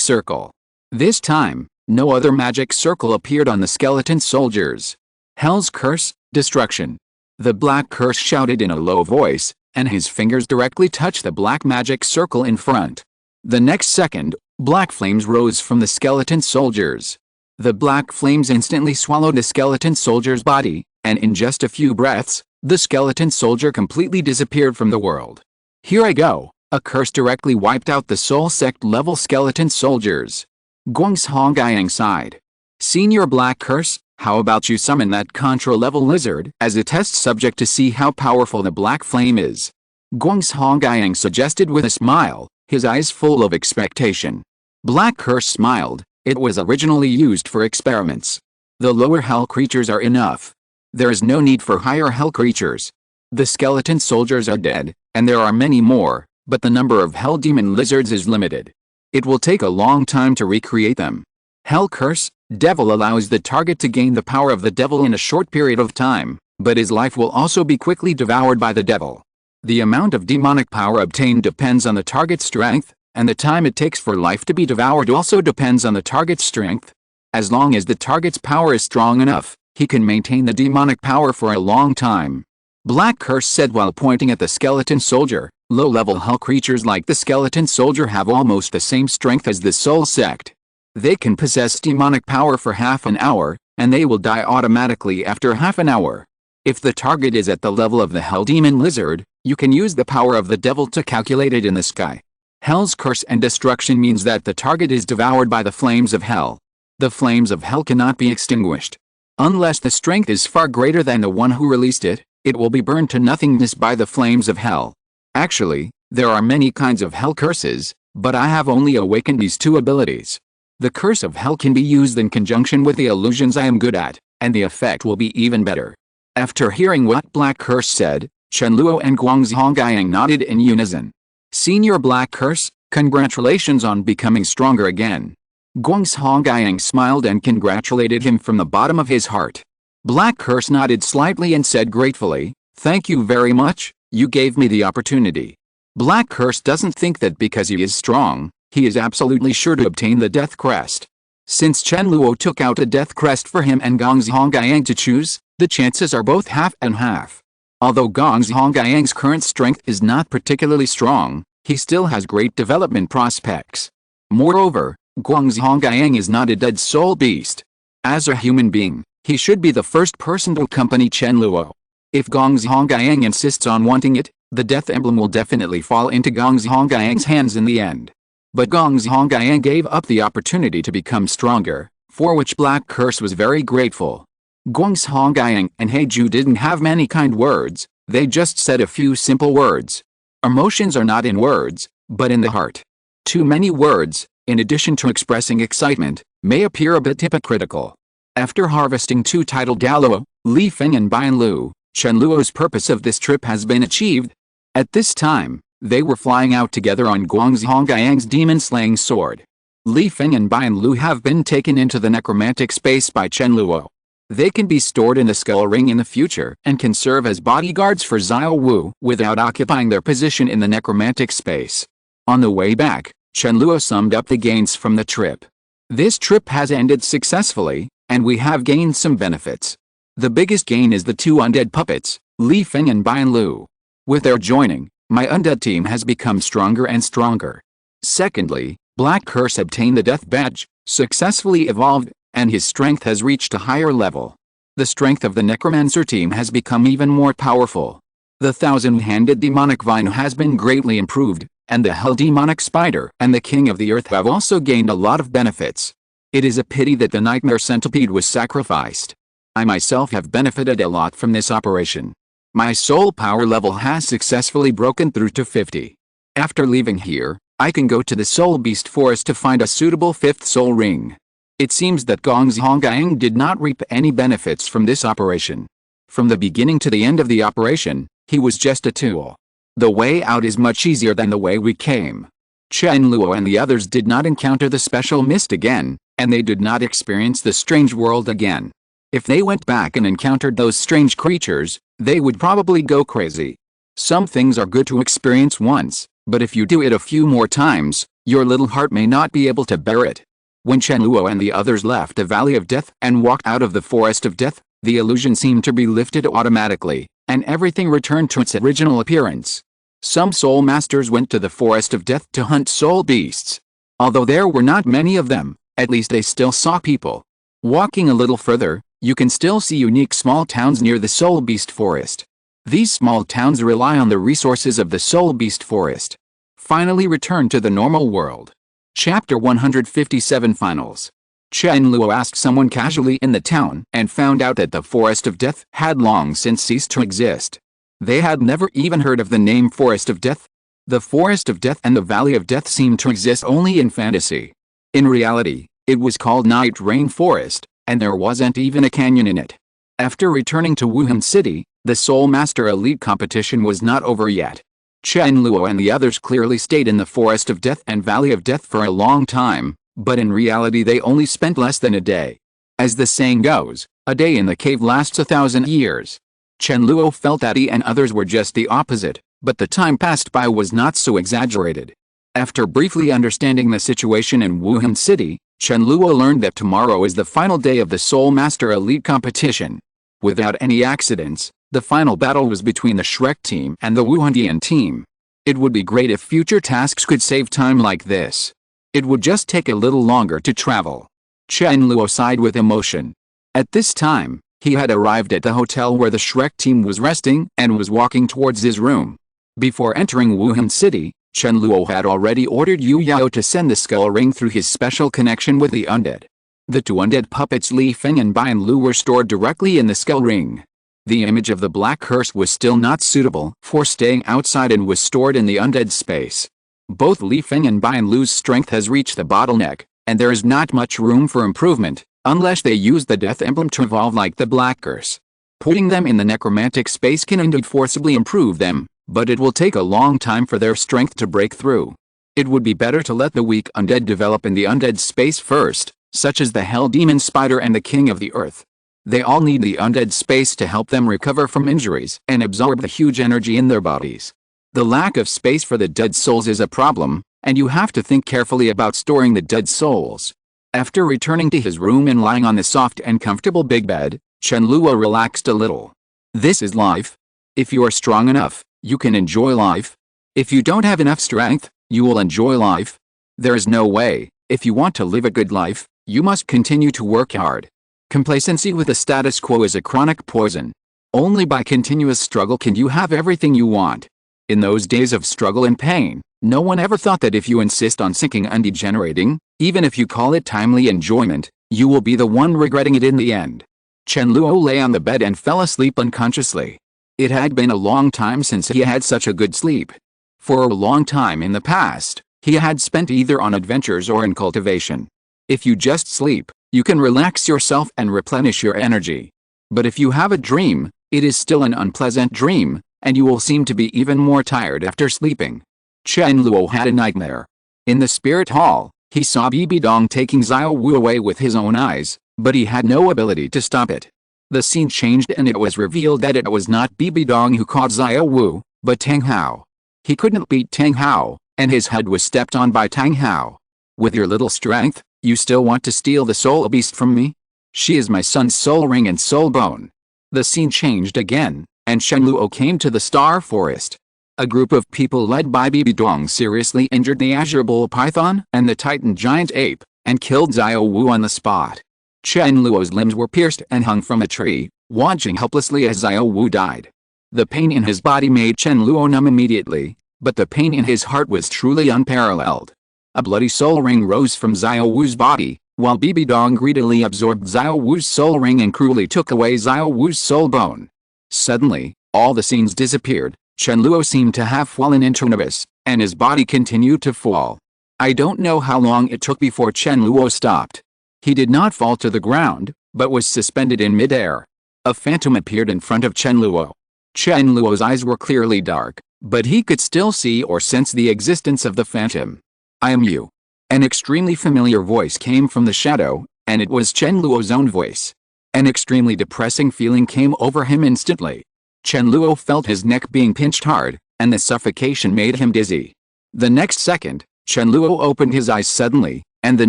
circle. This time, no other magic circle appeared on the skeleton soldiers. Hell's curse, destruction. The Black Curse shouted in a low voice, and his fingers directly touched the black magic circle in front. The next second, black flames rose from the skeleton soldiers. The black flames instantly swallowed the skeleton soldier's body, and in just a few breaths, the skeleton soldier completely disappeared from the world. Here I go, a curse directly wiped out the Soul Sect level skeleton soldiers. Guangzhongyang sighed. Senior Black Curse, how about you summon that Contra level lizard as a test subject to see how powerful the black flame is? Guangzhongyang suggested with a smile, his eyes full of expectation. Black Curse smiled. It was originally used for experiments. The lower hell creatures are enough. There is no need for higher hell creatures. The skeleton soldiers are dead, and there are many more, but the number of hell demon lizards is limited. It will take a long time to recreate them. Hell Curse, Devil allows the target to gain the power of the devil in a short period of time, but his life will also be quickly devoured by the devil. The amount of demonic power obtained depends on the target's strength, and the time it takes for life to be devoured also depends on the target's strength. As long as the target's power is strong enough, he can maintain the demonic power for a long time. Black Curse said while pointing at the skeleton soldier. Low-level hell creatures like the skeleton soldier have almost the same strength as the Soul Sect. They can possess demonic power for half an hour, and they will die automatically after half an hour. If the target is at the level of the hell demon lizard, you can use the power of the devil to calculate it in the sky. Hell's curse and destruction means that the target is devoured by the flames of hell. The flames of hell cannot be extinguished. Unless the strength is far greater than the one who released it, it will be burned to nothingness by the flames of hell. Actually, there are many kinds of hell curses, but I have only awakened these two abilities. The curse of hell can be used in conjunction with the illusions I am good at, and the effect will be even better. After hearing what Black Curse said, Chen Luo and Guangzhongyang nodded in unison. Senior Black Curse, congratulations on becoming stronger again. Guangzhongyang smiled and congratulated him from the bottom of his heart. Black Curse nodded slightly and said gratefully, thank you very much. You gave me the opportunity. Black Curse doesn't think that because he is strong, he is absolutely sure to obtain the Death Crest. Since Chen Luo took out a Death Crest for him and Guangzhongyang to choose, the chances are both half and half. Although Guangzhongyang's current strength is not particularly strong, he still has great development prospects. Moreover, Guangzhongyang is not a dead soul beast. As a human being, he should be the first person to accompany Chen Luo. If Guangzhongyang insists on wanting it, the death emblem will definitely fall into Guangzhongyang's hands in the end. But Guangzhongyang gave up the opportunity to become stronger, for which Black Curse was very grateful. Guangzhongyang and Heiju didn't have many kind words, they just said a few simple words. Emotions are not in words, but in the heart. Too many words, in addition to expressing excitement, may appear a bit hypocritical. After harvesting two titled Douluo, Li Feng and Bian Lu, Chen Luo's purpose of this trip has been achieved. At this time, they were flying out together on Guangzhongyang's demon-slaying sword. Li Feng and Bian Lu have been taken into the necromantic space by Chen Luo. They can be stored in the skull ring in the future and can serve as bodyguards for Xiao Wu without occupying their position in the necromantic space. On the way back, Chen Luo summed up the gains from the trip. This trip has ended successfully, and we have gained some benefits. The biggest gain is the two undead puppets, Li Feng and Bian Lu. With their joining, my undead team has become stronger and stronger. Secondly, Black Curse obtained the Death Badge, successfully evolved, and his strength has reached a higher level. The strength of the Necromancer team has become even more powerful. The thousand-handed demonic vine has been greatly improved, and the hell demonic spider and the king of the earth have also gained a lot of benefits. It is a pity that the nightmare centipede was sacrificed. I myself have benefited a lot from this operation. My soul power level has successfully broken through to 50. After leaving here, I can go to the Soul Beast Forest to find a suitable 5th soul ring. It seems that Gong's Honggang did not reap any benefits from this operation. From the beginning to the end of the operation, he was just a tool. The way out is much easier than the way we came. Chen Luo and the others did not encounter the special mist again, and they did not experience the strange world again. If they went back and encountered those strange creatures, they would probably go crazy. Some things are good to experience once, but if you do it a few more times, your little heart may not be able to bear it. When Chen Luo and the others left the Valley of Death and walked out of the Forest of Death, the illusion seemed to be lifted automatically, and everything returned to its original appearance. Some soul masters went to the Forest of Death to hunt soul beasts. Although there were not many of them, at least they still saw people. Walking a little further, you can still see unique small towns near the Soul Beast Forest. These small towns rely on the resources of the Soul Beast Forest. Finally return to the normal world. Chapter 157 Finals. Chen Luo asked someone casually in the town and found out that the Forest of Death had long since ceased to exist. They had never even heard of the name Forest of Death. The Forest of Death and the Valley of Death seemed to exist only in fantasy. In reality, it was called Night Rain Forest, and there wasn't even a canyon in it. After returning to Wuhan City, the Soul Master Elite competition was not over yet. Chen Luo and the others clearly stayed in the Forest of Death and Valley of Death for a long time, but in reality they only spent less than a day. As the saying goes, a day in the cave lasts 1,000 years. Chen Luo felt that he and others were just the opposite, but the time passed by was not so exaggerated. After briefly understanding the situation in Wuhan City, Chen Luo learned that tomorrow is the final day of the Soul Master Elite competition. Without any accidents, the final battle was between the Shrek team and the Wuhandian team. It would be great if future tasks could save time like this. It would just take a little longer to travel. Chen Luo sighed with emotion. At this time, he had arrived at the hotel where the Shrek team was resting and was walking towards his room. Before entering Wuhan City, Chen Luo had already ordered Yu Yao to send the skull ring through his special connection with the undead. The two undead puppets Li Feng and Bian Lu were stored directly in the skull ring. The image of the black curse was still not suitable for staying outside and was stored in the undead space. Both Li Feng and Bian Lu's strength has reached the bottleneck, and there is not much room for improvement, unless they use the death emblem to evolve like the black curse. Putting them in the necromantic space can indeed forcibly improve them, but it will take a long time for their strength to break through. It would be better to let the weak undead develop in the undead space first, such as the hell demon spider and the king of the earth. They all need the undead space to help them recover from injuries and absorb the huge energy in their bodies. The lack of space for the dead souls is a problem, and you have to think carefully about storing the dead souls. After returning to his room and lying on the soft and comfortable big bed, Chen Luo relaxed a little. This is life. If you are strong enough, you can enjoy life. If you don't have enough strength, you will enjoy life. There is no way. If you want to live a good life, you must continue to work hard. Complacency with the status quo is a chronic poison. Only by continuous struggle can you have everything you want. In those days of struggle and pain, no one ever thought that if you insist on sinking and degenerating, even if you call it timely enjoyment, you will be the one regretting it in the end. Chen Luo lay on the bed and fell asleep unconsciously. It had been a long time since he had such a good sleep. For a long time in the past, he had spent either on adventures or in cultivation. If you just sleep, you can relax yourself and replenish your energy. But if you have a dream, it is still an unpleasant dream, and you will seem to be even more tired after sleeping. Chen Luo had a nightmare. In the spirit hall, he saw Bibi Dong taking Xiao Wu away with his own eyes, but he had no ability to stop it. The scene changed and it was revealed that it was not Bibi Dong who caught Xiao Wu, but Tang Hao. He couldn't beat Tang Hao, and his head was stepped on by Tang Hao. With your little strength, you still want to steal the soul beast from me? She is my son's soul ring and soul bone. The scene changed again, and Chen Luo came to the Star Forest. A group of people led by Bibi Dong seriously injured the Azure Bull Python and the Titan Giant Ape, and killed Xiao Wu on the spot. Chen Luo's limbs were pierced and hung from a tree, watching helplessly as Xiao Wu died. The pain in his body made Chen Luo numb immediately, but the pain in his heart was truly unparalleled. A bloody soul ring rose from Xiao Wu's body, while Bibi Dong greedily absorbed Xiao Wu's soul ring and cruelly took away Xiao Wu's soul bone. Suddenly, all the scenes disappeared. Chen Luo seemed to have fallen into an abyss, and his body continued to fall. I don't know how long it took before Chen Luo stopped. He did not fall to the ground, but was suspended in midair. A phantom appeared in front of Chen Luo. Chen Luo's eyes were clearly dark, but he could still see or sense the existence of the phantom. I am you. An extremely familiar voice came from the shadow, and it was Chen Luo's own voice. An extremely depressing feeling came over him instantly. Chen Luo felt his neck being pinched hard, and the suffocation made him dizzy. The next second, Chen Luo opened his eyes suddenly, and the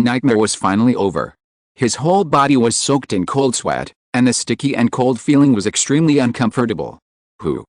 nightmare was finally over. His whole body was soaked in cold sweat, and the sticky and cold feeling was extremely uncomfortable. Who?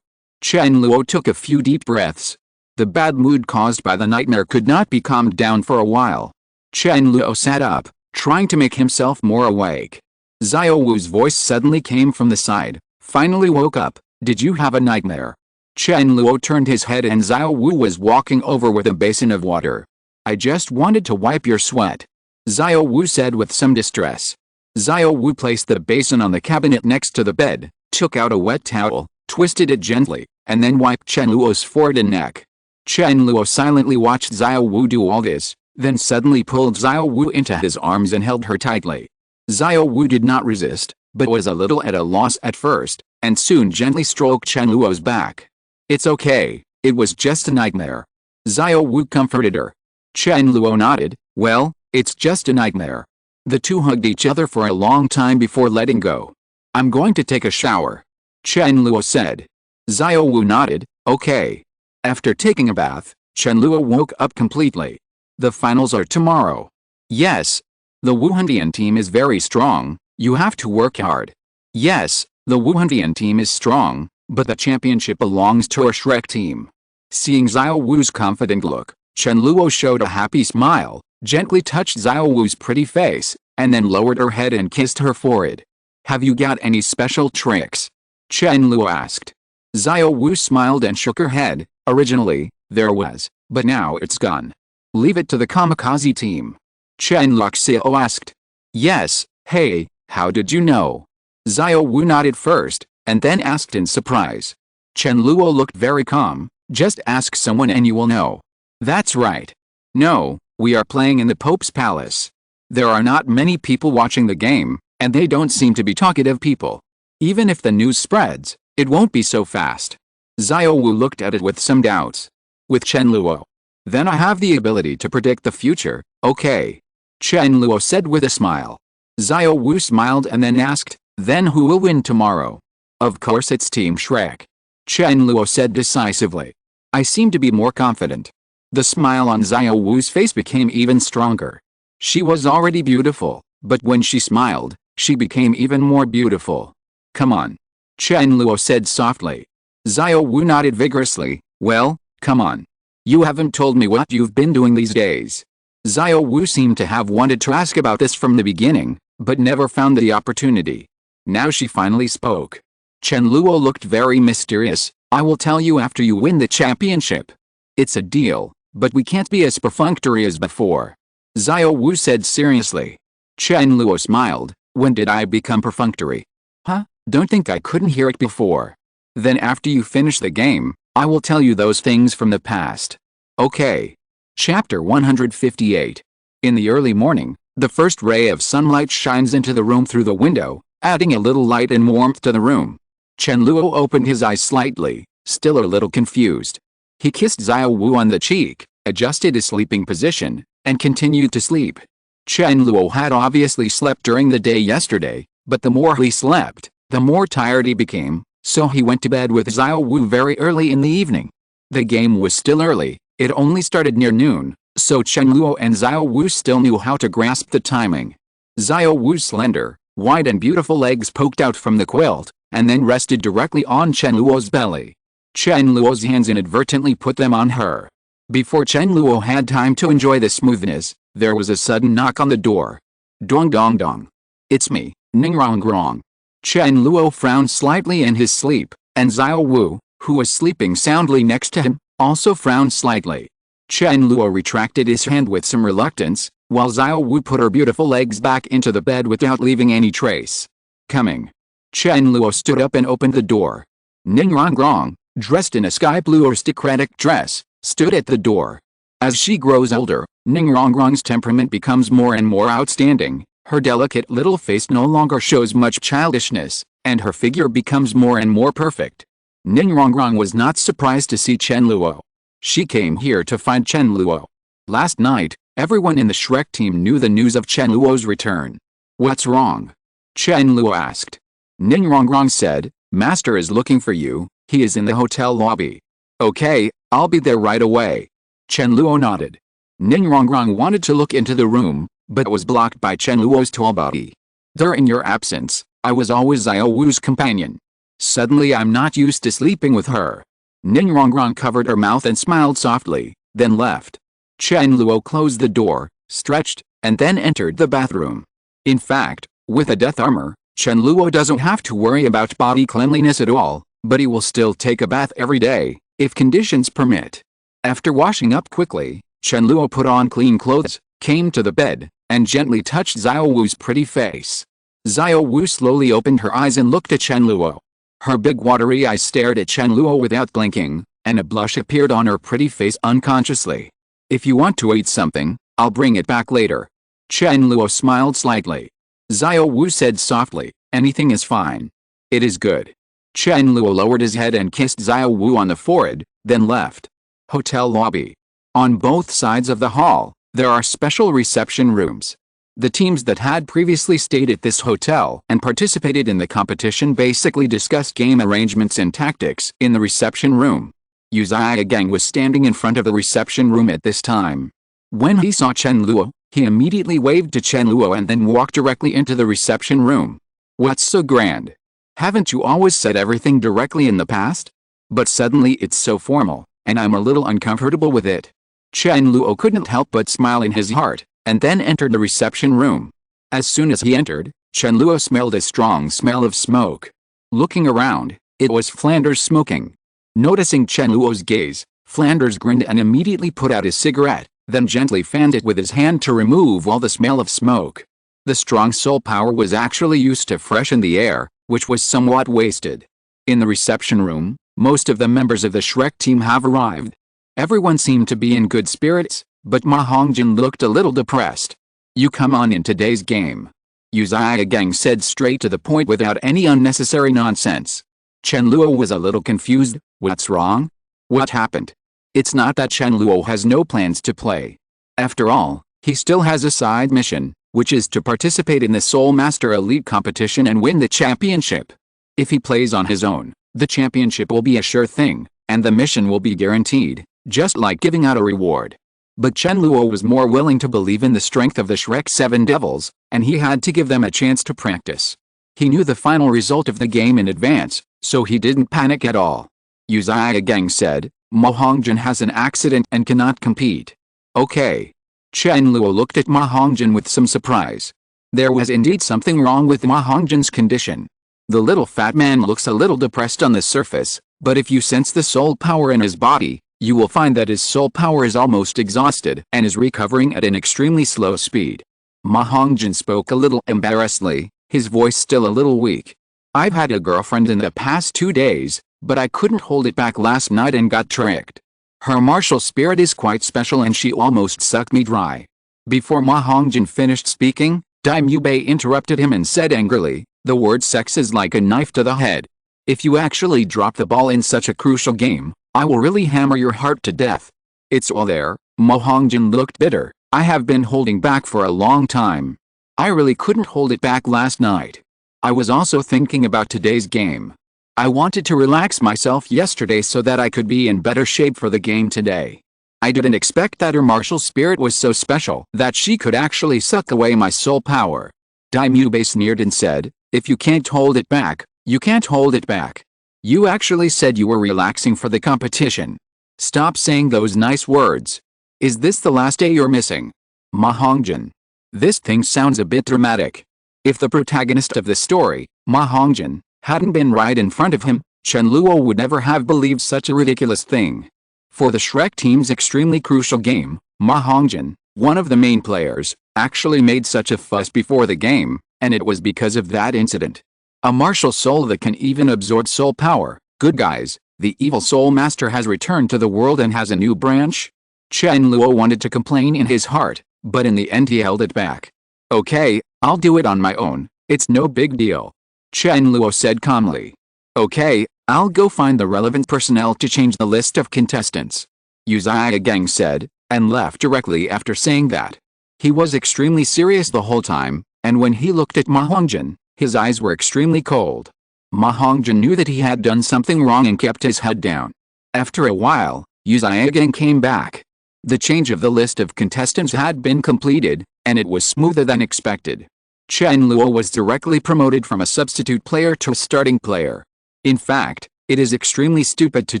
Chen Luo took a few deep breaths. The bad mood caused by the nightmare could not be calmed down for a while. Chen Luo sat up, trying to make himself more awake. Xiao Wu's voice suddenly came from the side. Finally woke up. Did you have a nightmare? Chen Luo turned his head and Xiao Wu was walking over with a basin of water. I just wanted to wipe your sweat, Xiao Wu said with some distress. Xiao Wu placed the basin on the cabinet next to the bed, took out a wet towel, twisted it gently, and then wiped Chen Luo's forehead and neck. Chen Luo silently watched Xiao Wu do all this, then suddenly pulled Xiao Wu into his arms and held her tightly. Xiao Wu did not resist, but was a little at a loss at first, and soon gently stroked Chen Luo's back. It's okay, it was just a nightmare. Xiao Wu comforted her. Chen Luo nodded, well, it's just a nightmare. The two hugged each other for a long time before letting go. I'm going to take a shower, Chen Luo said. Xiao Wu nodded, okay. After taking a bath, Chen Luo woke up completely. The finals are tomorrow. Yes. The Wuhandian team is very strong, you have to work hard. Yes, the Wuhandian team is strong, but the championship belongs to our Shrek team. Seeing Xiao Wu's confident look, Chen Luo showed a happy smile, gently touched Xiao Wu's pretty face, and then lowered her head and kissed her forehead. Have you got any special tricks? Chen Luo asked. Xiao Wu smiled and shook her head. Originally, there was, but now it's gone. Leave it to the kamikaze team. Chen Luo asked. Yes, hey, how did you know? Xiao Wu nodded first, and then asked in surprise. Chen Luo looked very calm, just ask someone and you will know. That's right. No, we are playing in the Pope's palace. There are not many people watching the game, and they don't seem to be talkative people. Even if the news spreads, it won't be so fast. Xiao Wu looked at it with some doubts. With Chen Luo. Then I have the ability to predict the future, okay. Chen Luo said with a smile. Xiao Wu smiled and then asked, then who will win tomorrow? Of course it's Team Shrek. Chen Luo said decisively. I seem to be more confident. The smile on Xiao Wu's face became even stronger. She was already beautiful, but when she smiled, she became even more beautiful. Come on. Chen Luo said softly. Xiao Wu nodded vigorously, well, come on. You haven't told me what you've been doing these days. Xiao Wu seemed to have wanted to ask about this from the beginning, but never found the opportunity. Now she finally spoke. Chen Luo looked very mysterious. I will tell you after you win the championship. It's a deal, but we can't be as perfunctory as before. Xiao Wu said seriously. Chen Luo smiled. When did I become perfunctory? Huh? Don't think I couldn't hear it before. Then after you finish the game, I will tell you those things from the past. Okay. Chapter 158. In the early morning, the first ray of sunlight shines into the room through the window, adding a little light and warmth to the room. Chen Luo opened his eyes slightly, still a little confused. He kissed Xiao Wu on the cheek, adjusted his sleeping position, and continued to sleep. Chen Luo had obviously slept during the day yesterday, but the more he slept, the more tired he became, so he went to bed with Xiao Wu very early in the evening. The game was still early, it only started near noon, so Chen Luo and Xiao Wu still knew how to grasp the timing. Xiao Wu's slender, wide and beautiful legs poked out from the quilt, and then rested directly on Chen Luo's belly. Chen Luo's hands inadvertently put them on her. Before Chen Luo had time to enjoy the smoothness, there was a sudden knock on the door. Dong dong dong. It's me, Ning Rong Rong. Chen Luo frowned slightly in his sleep, and Xiao Wu, who was sleeping soundly next to him, also frowned slightly. Chen Luo retracted his hand with some reluctance, while Xiao Wu put her beautiful legs back into the bed without leaving any trace. Coming. Chen Luo stood up and opened the door. Ning Rongrong, dressed in a sky blue aristocratic dress, stood at the door. As she grows older, Ning Rongrong's temperament becomes more and more outstanding. Her delicate little face no longer shows much childishness, and her figure becomes more and more perfect. Ning Rongrong was not surprised to see Chen Luo. She came here to find Chen Luo. Last night, everyone in the Shrek team knew the news of Chen Luo's return. What's wrong? Chen Luo asked. Ning Rongrong said, Master is looking for you, he is in the hotel lobby. Okay, I'll be there right away. Chen Luo nodded. Ning Rongrong wanted to look into the room, but was blocked by Chen Luo's tall body. During your absence, I was always Xiao Wu's companion. Suddenly I'm not used to sleeping with her. Ning Rongrong covered her mouth and smiled softly, then left. Chen Luo closed the door, stretched, and then entered the bathroom. In fact, with a death armor, Chen Luo doesn't have to worry about body cleanliness at all, but he will still take a bath every day, if conditions permit. After washing up quickly, Chen Luo put on clean clothes, came to the bed, and gently touched Xiao Wu's pretty face. Xiao Wu slowly opened her eyes and looked at Chen Luo. Her big watery eyes stared at Chen Luo without blinking, and a blush appeared on her pretty face unconsciously. If you want to eat something, I'll bring it back later. Chen Luo smiled slightly. Xiao Wu said softly, anything is fine. It is good. Chen Luo lowered his head and kissed Xiao Wu on the forehead, then left. Hotel lobby. On both sides of the hall, there are special reception rooms. The teams that had previously stayed at this hotel and participated in the competition basically discussed game arrangements and tactics in the reception room. Yu Xiaogang was standing in front of the reception room at this time. When he saw Chen Luo, he immediately waved to Chen Luo and then walked directly into the reception room. What's so grand? Haven't you always said everything directly in the past? But suddenly it's so formal, and I'm a little uncomfortable with it. Chen Luo couldn't help but smile in his heart, and then entered the reception room. As soon as he entered, Chen Luo smelled a strong smell of smoke. Looking around, it was Flanders smoking. Noticing Chen Luo's gaze, Flanders grinned and immediately put out his cigarette, then gently fanned it with his hand to remove all the smell of smoke. The strong soul power was actually used to freshen the air, which was somewhat wasted. In the reception room, most of the members of the Shrek team have arrived. Everyone seemed to be in good spirits, but Ma Hongjin looked a little depressed. You come on in today's game. Yu Xiaogang said straight to the point without any unnecessary nonsense. Chen Luo was a little confused. What's wrong? What happened? It's not that Chen Luo has no plans to play. After all, he still has a side mission, which is to participate in the Soul Master Elite competition and win the championship. If he plays on his own, the championship will be a sure thing, and the mission will be guaranteed, just like giving out a reward. But Chen Luo was more willing to believe in the strength of the Shrek 7 Devils, and he had to give them a chance to practice. He knew the final result of the game in advance, so he didn't panic at all. Yu Xiaogang said, Ma Hongjin has an accident and cannot compete. Okay. Chen Luo looked at Ma Hongjin with some surprise. There was indeed something wrong with Ma Hongjin's condition. The little fat man looks a little depressed on the surface, but if you sense the soul power in his body, you will find that his soul power is almost exhausted and is recovering at an extremely slow speed. Ma Hongjin spoke a little embarrassedly, his voice still a little weak. I've had a girlfriend in the past 2 days, but I couldn't hold it back last night and got tricked. Her martial spirit is quite special and she almost sucked me dry. Before Ma Hongjin finished speaking, Daimyo Bei interrupted him and said angrily, the word sex is like a knife to the head. If you actually drop the ball in such a crucial game, I will really hammer your heart to death. It's all there. Ma Hongjin looked bitter. I have been holding back for a long time. I really couldn't hold it back last night. I was also thinking about today's game. I wanted to relax myself yesterday so that I could be in better shape for the game today. I didn't expect that her martial spirit was so special that she could actually suck away my soul power. Daimyo Bei sneered and said, if you can't hold it back, you can't hold it back. You actually said you were relaxing for the competition. Stop saying those nice words. Is this the last day you're missing? Ma Hongjin. This thing sounds a bit dramatic. If the protagonist of the story, Ma Hongjin hadn't been right in front of him, Chen Luo would never have believed such a ridiculous thing. For the Shrek team's extremely crucial game, Ma Hongjin, one of the main players, actually made such a fuss before the game, and it was because of that incident. A martial soul that can even absorb soul power. Good guys, the evil soul master has returned to the world and has a new branch? Chen Luo wanted to complain in his heart, but in the end he held it back. Okay, I'll do it on my own, it's no big deal. Chen Luo said calmly. Okay, I'll go find the relevant personnel to change the list of contestants. Uzia Gang said, and left directly after saying that. He was extremely serious the whole time, and when he looked at Ma Hongjin, his eyes were extremely cold. Ma Hongjin knew that he had done something wrong and kept his head down. After a while, Uzia Gang came back. The change of the list of contestants had been completed, and it was smoother than expected. Chen Luo was directly promoted from a substitute player to a starting player. In fact, it is extremely stupid to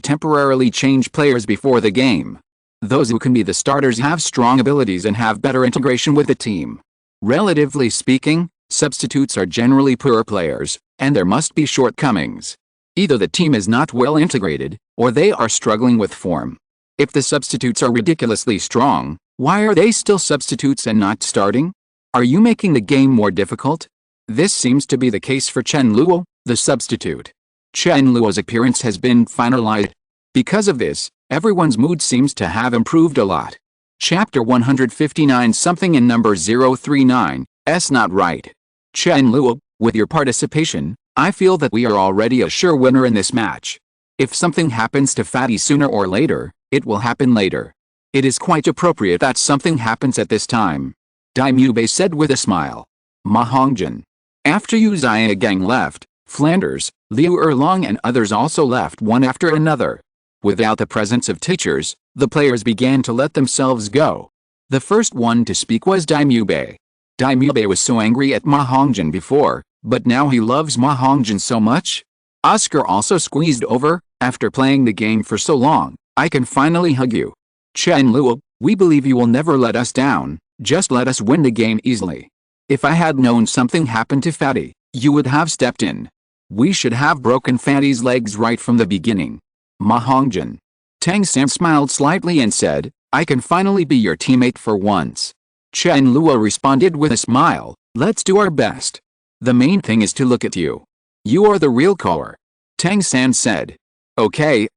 temporarily change players before the game. Those who can be the starters have strong abilities and have better integration with the team. Relatively speaking, substitutes are generally poor players, and there must be shortcomings. Either the team is not well integrated, or they are struggling with form. If the substitutes are ridiculously strong, why are they still substitutes and not starting? Are you making the game more difficult? This seems to be the case for Chen Luo, the substitute. Chen Luo's appearance has been finalized. Because of this, everyone's mood seems to have improved a lot. Chapter 159 something in number 039, S not right. Chen Luo, with your participation, I feel that we are already a sure winner in this match. If something happens to Fatty sooner or later, it will happen later. It is quite appropriate that something happens at this time. Daimube said with a smile. Ma Hongjin. After Uzia Gang left, Flanders, Liu Erlong and others also left one after another. Without the presence of teachers, the players began to let themselves go. The first one to speak was Daimube. Daimube was so angry at Ma Hongjin before, but now he loves Ma Hongjin so much. Oscar also squeezed over, after playing the game for so long, I can finally hug you. Chen Luo, we believe you will never let us down, just let us win the game easily. If I had known something happened to Fatty, you would have stepped in. We should have broken Fatty's legs right from the beginning. Ma Hongjin. Tang Sam smiled slightly and said, I can finally be your teammate for once. Chen Luo responded with a smile, let's do our best. The main thing is to look at you. You are the real core. Tang San said. Okay,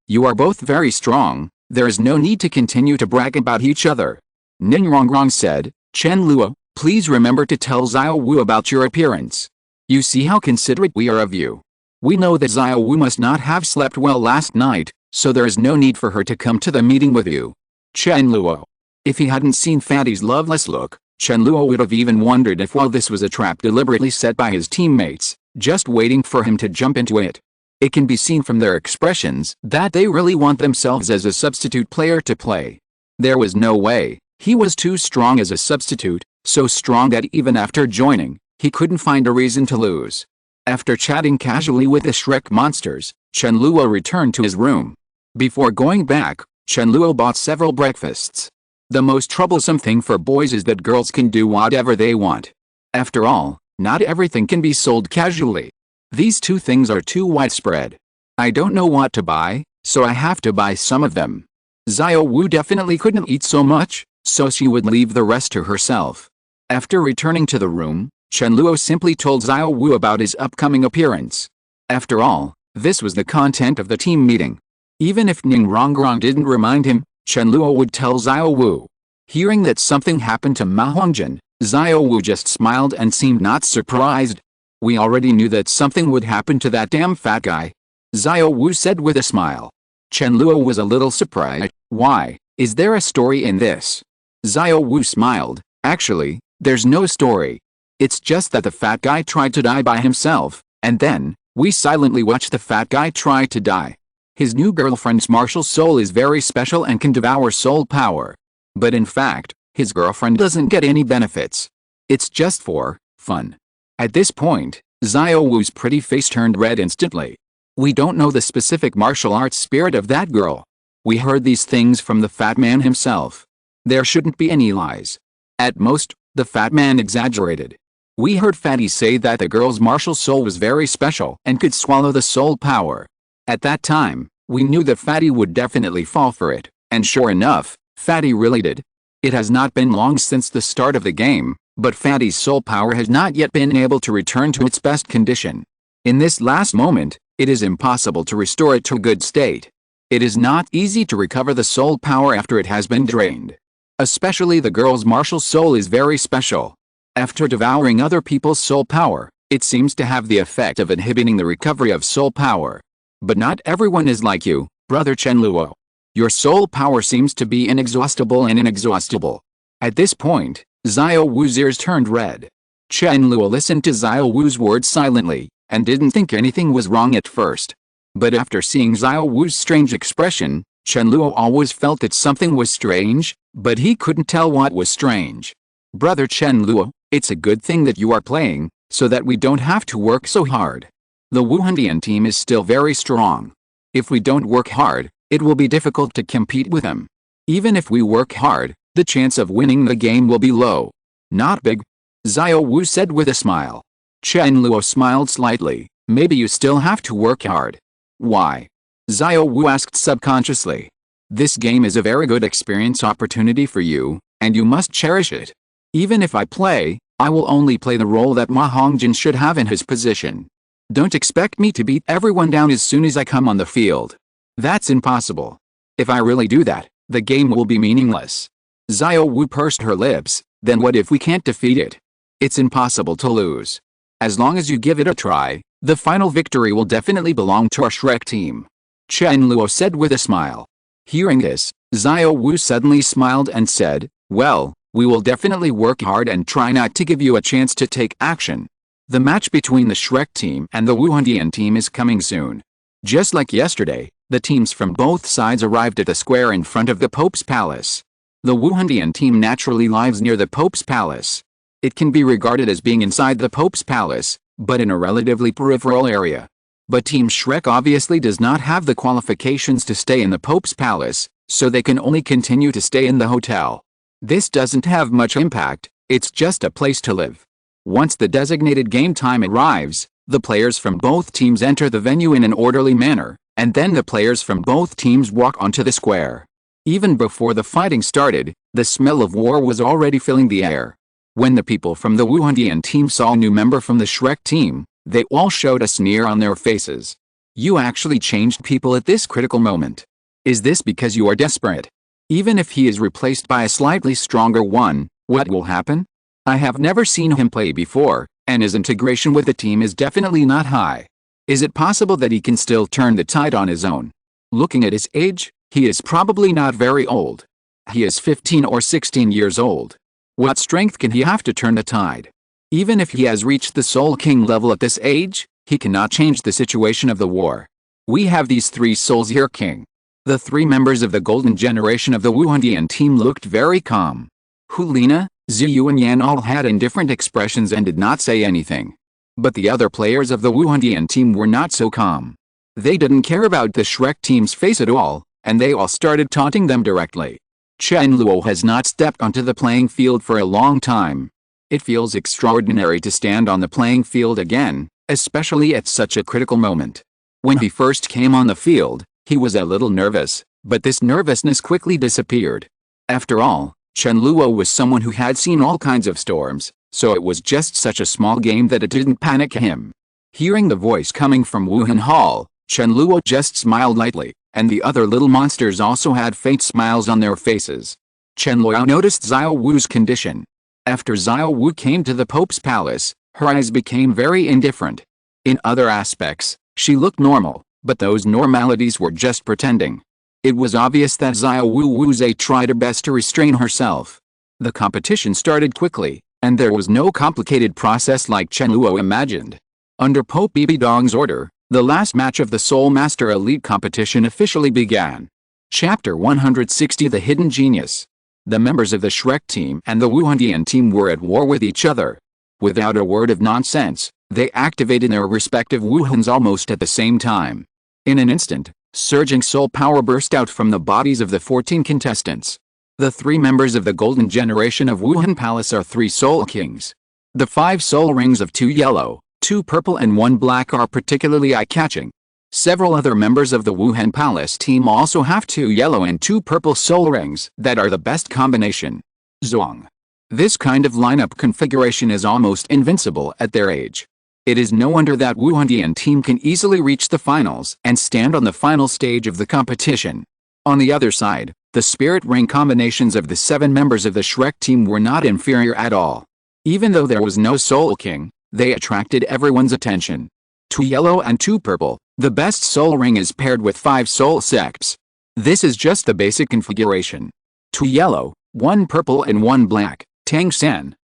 you are both very strong, there is no need to continue to brag about each other. Ninrongrong said, Chen Luo, please remember to tell Xiao Wu about your appearance. You see how considerate we are of you. We know that Xiao Wu must not have slept well last night, so there is no need for her to come to the meeting with you. Chen Luo. If he hadn't seen Fatty's loveless look, Chen Luo would have even wondered if all this was a trap deliberately set by his teammates, just waiting for him to jump into it. It can be seen from their expressions that they really want themselves as a substitute player to play. There was no way, he was too strong as a substitute, so strong that even after joining, he couldn't find a reason to lose. After chatting casually with the Shrek monsters, Chen Luo returned to his room. Before going back, Chen Luo bought several breakfasts. The most troublesome thing for boys is that girls can do whatever they want. After all, not everything can be sold casually. These two things are too widespread. I don't know what to buy, so I have to buy some of them. Xiao Wu definitely couldn't eat so much, so she would leave the rest to herself. After returning to the room, Chen Luo simply told Xiao Wu about his upcoming appearance. After all, this was the content of the team meeting. Even if Ninrongrong didn't remind him, Chen Luo would tell Xiao Wu. Hearing that something happened to Ma Hongjin, Xiao Wu just smiled and seemed not surprised. We already knew that something would happen to that damn fat guy. Xiao Wu said with a smile. Chen Luo was a little surprised. Why, is there a story in this? Xiao Wu smiled. Actually, there's no story. It's just that the fat guy tried to die by himself, and then, we silently watched the fat guy try to die. His new girlfriend's martial soul is very special and can devour soul power. But in fact, his girlfriend doesn't get any benefits. It's just for fun. At this point, Xiao Wu's pretty face turned red instantly. We don't know the specific martial arts spirit of that girl. We heard these things from the fat man himself. There shouldn't be any lies. At most, the fat man exaggerated. We heard Fatty say that the girl's martial soul was very special and could swallow the soul power. At that time, we knew that Fatty would definitely fall for it, and sure enough, Fatty really did. It has not been long since the start of the game, but Fatty's soul power has not yet been able to return to its best condition. In this last moment, it is impossible to restore it to a good state. It is not easy to recover the soul power after it has been drained. Especially the girl's martial soul is very special. After devouring other people's soul power, it seems to have the effect of inhibiting the recovery of soul power. But not everyone is like you, brother Chen Luo. Your soul power seems to be inexhaustible and inexhaustible. At this point, Xiao Wu's ears turned red. Chen Luo listened to Xiao Wu's words silently, and didn't think anything was wrong at first. But after seeing Xiao Wu's strange expression, Chen Luo always felt that something was strange, but he couldn't tell what was strange. Brother Chen Luo, it's a good thing that you are playing, so that we don't have to work so hard. The Wuhandian team is still very strong. If we don't work hard, it will be difficult to compete with them. Even if we work hard, the chance of winning the game will be low. Not big. Xiao Wu said with a smile. Chen Luo smiled slightly. Maybe you still have to work hard. Why? Xiao Wu asked subconsciously. This game is a very good experience opportunity for you, and you must cherish it. Even if I play, I will only play the role that Ma Hongjin should have in his position. Don't expect me to beat everyone down as soon as I come on the field. That's impossible. If I really do that, the game will be meaningless. Xiao Wu pursed her lips. Then what if we can't defeat it? It's impossible to lose. As long as you give it a try, the final victory will definitely belong to our Shrek team. Chen Luo said with a smile. Hearing this, Xiao Wu suddenly smiled and said, well, we will definitely work hard and try not to give you a chance to take action. The match between the Shrek team and the Wuhandian team is coming soon. Just like yesterday, the teams from both sides arrived at the square in front of the Pope's palace. The Wuhandian team naturally lives near the Pope's palace. It can be regarded as being inside the Pope's palace, but in a relatively peripheral area. But Team Shrek obviously does not have the qualifications to stay in the Pope's palace, so they can only continue to stay in the hotel. This doesn't have much impact, it's just a place to live. Once the designated game time arrives, the players from both teams enter the venue in an orderly manner, and then the players from both teams walk onto the square. Even before the fighting started, the smell of war was already filling the air. When the people from the Wuhandian team saw a new member from the Shrek team, they all showed a sneer on their faces. You actually changed people at this critical moment. Is this because you are desperate? Even if he is replaced by a slightly stronger one, what will happen? I have never seen him play before, and his integration with the team is definitely not high. Is it possible that he can still turn the tide on his own? Looking at his age, he is probably not very old. He is 15 or 16 years old. What strength can he have to turn the tide? Even if he has reached the Soul King level at this age, he cannot change the situation of the war. We have these three souls here, King. The three members of the golden generation of the Wuhandian team looked very calm. Hulina, Ziyu and Yan all had indifferent expressions and did not say anything. But the other players of the Wuhandian team were not so calm. They didn't care about the Shrek team's face at all, and they all started taunting them directly. Chen Luo has not stepped onto the playing field for a long time. It feels extraordinary to stand on the playing field again, especially at such a critical moment. When he first came on the field, he was a little nervous, but this nervousness quickly disappeared. After all, Chen Luo was someone who had seen all kinds of storms, so it was just such a small game that it didn't panic him. Hearing the voice coming from Wuhan Hall, Chen Luo just smiled lightly, and the other little monsters also had faint smiles on their faces. Chen Luo noticed Xiao Wu's condition. After Xiao Wu came to the Pope's palace, her eyes became very indifferent. In other aspects, she looked normal, but those normalities were just pretending. It was obvious that Xiao Wuze tried her best to restrain herself. The competition started quickly, and there was no complicated process like Chen Luo imagined. Under Pope Bibidong's order, the last match of the Soul Master Elite competition officially began. Chapter 160 The Hidden Genius. The members of the Shrek team and the Wuhandian team were at war with each other. Without a word of nonsense, they activated their respective Wuhans almost at the same time. In an instant, surging soul power burst out from the bodies of the 14 contestants. The three members of the golden generation of Wuhan Palace are three soul kings. The 5 soul rings of 2 yellow, 2 purple and 1 black are particularly eye-catching. Several other members of the Wuhan Palace team also have 2 yellow and 2 purple soul rings that are the best combination. Zhuang. This kind of lineup configuration is almost invincible at their age. It is no wonder that Wuhandian team can easily reach the finals and stand on the final stage of the competition. On the other side, the spirit ring combinations of the 7 members of the Shrek team were not inferior at all. Even though there was no Soul King, they attracted everyone's attention. 2 yellow and 2 purple, the best soul ring is paired with 5 soul sects. This is just the basic configuration. 2 yellow, 1 purple and 1 black, Tang,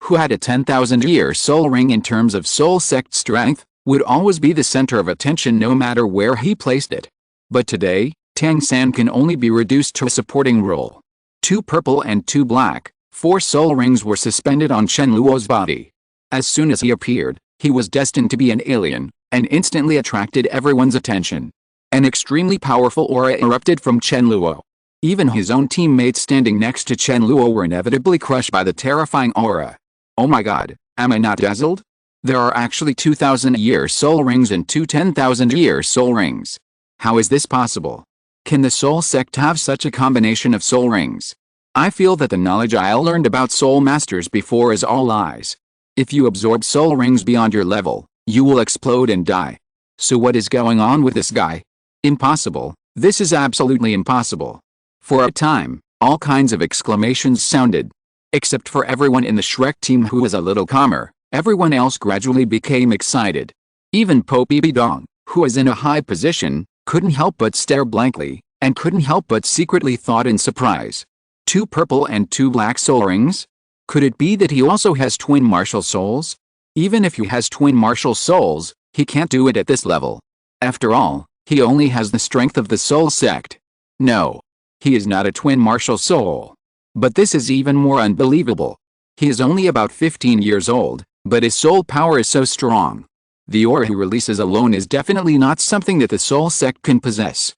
who had a 10,000-year soul ring in terms of soul sect strength, would always be the center of attention no matter where he placed it. But today, Tang can only be reduced to a supporting role. 2 purple and 2 black, 4 soul rings were suspended on Chen Luo's body. As soon as he appeared, he was destined to be an alien, and instantly attracted everyone's attention. An extremely powerful aura erupted from Chen Luo. Even his own teammates standing next to Chen Luo were inevitably crushed by the terrifying aura. Oh my god, am I not dazzled? There are actually 2,000-year soul rings and 2 10,000-year soul rings. How is this possible? Can the soul sect have such a combination of soul rings? I feel that the knowledge I learned about soul masters before is all lies. If you absorb soul rings beyond your level, you will explode and die. So what is going on with this guy? Impossible, this is absolutely impossible. For a time, all kinds of exclamations sounded. Except for everyone in the Shrek team who was a little calmer, everyone else gradually became excited. Even Po Bibidong, who was in a high position, couldn't help but stare blankly, and couldn't help but secretly thought in surprise. 2 purple and 2 black soul rings? Could it be that he also has twin martial souls? Even if he has twin martial souls, he can't do it at this level. After all, he only has the strength of the soul sect. No. He is not a twin martial soul. But this is even more unbelievable. He is only about 15 years old, but his soul power is so strong. The aura he releases alone is definitely not something that the soul sect can possess.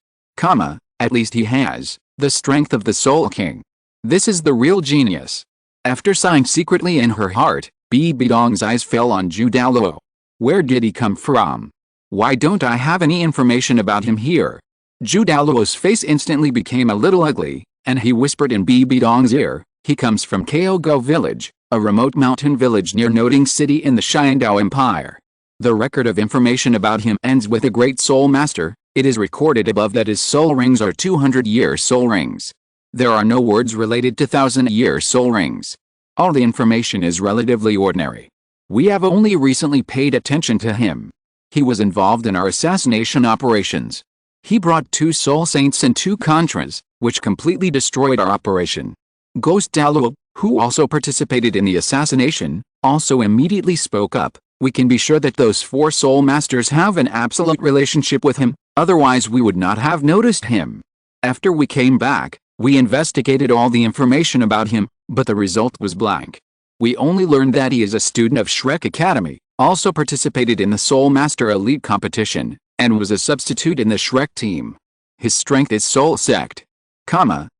At least he has the strength of the Soul King. This is the real genius. After sighing secretly in her heart, Bidong's eyes fell on Douluo. Where did he come from? Why don't I have any information about him here? Douluo's face instantly became a little ugly, and he whispered in Bidong's ear, he comes from Kaogo village, a remote mountain village near Noting City in the Xiandao Empire. The record of information about him ends with a great soul master. It is recorded above that his soul rings are 200-year soul rings. There are no words related to 1,000-year soul rings. All the information is relatively ordinary. We have only recently paid attention to him. He was involved in our assassination operations. He brought 2 soul saints and 2 contras, which completely destroyed our operation. Ghost Douluo, who also participated in the assassination, also immediately spoke up. We can be sure that those 4 soul masters have an absolute relationship with him, otherwise we would not have noticed him. After we came back, we investigated all the information about him, but the result was blank. We only learned that he is a student of Shrek Academy, also participated in the Soul Master Elite competition, and was a substitute in the Shrek team. His strength is Soul Sect.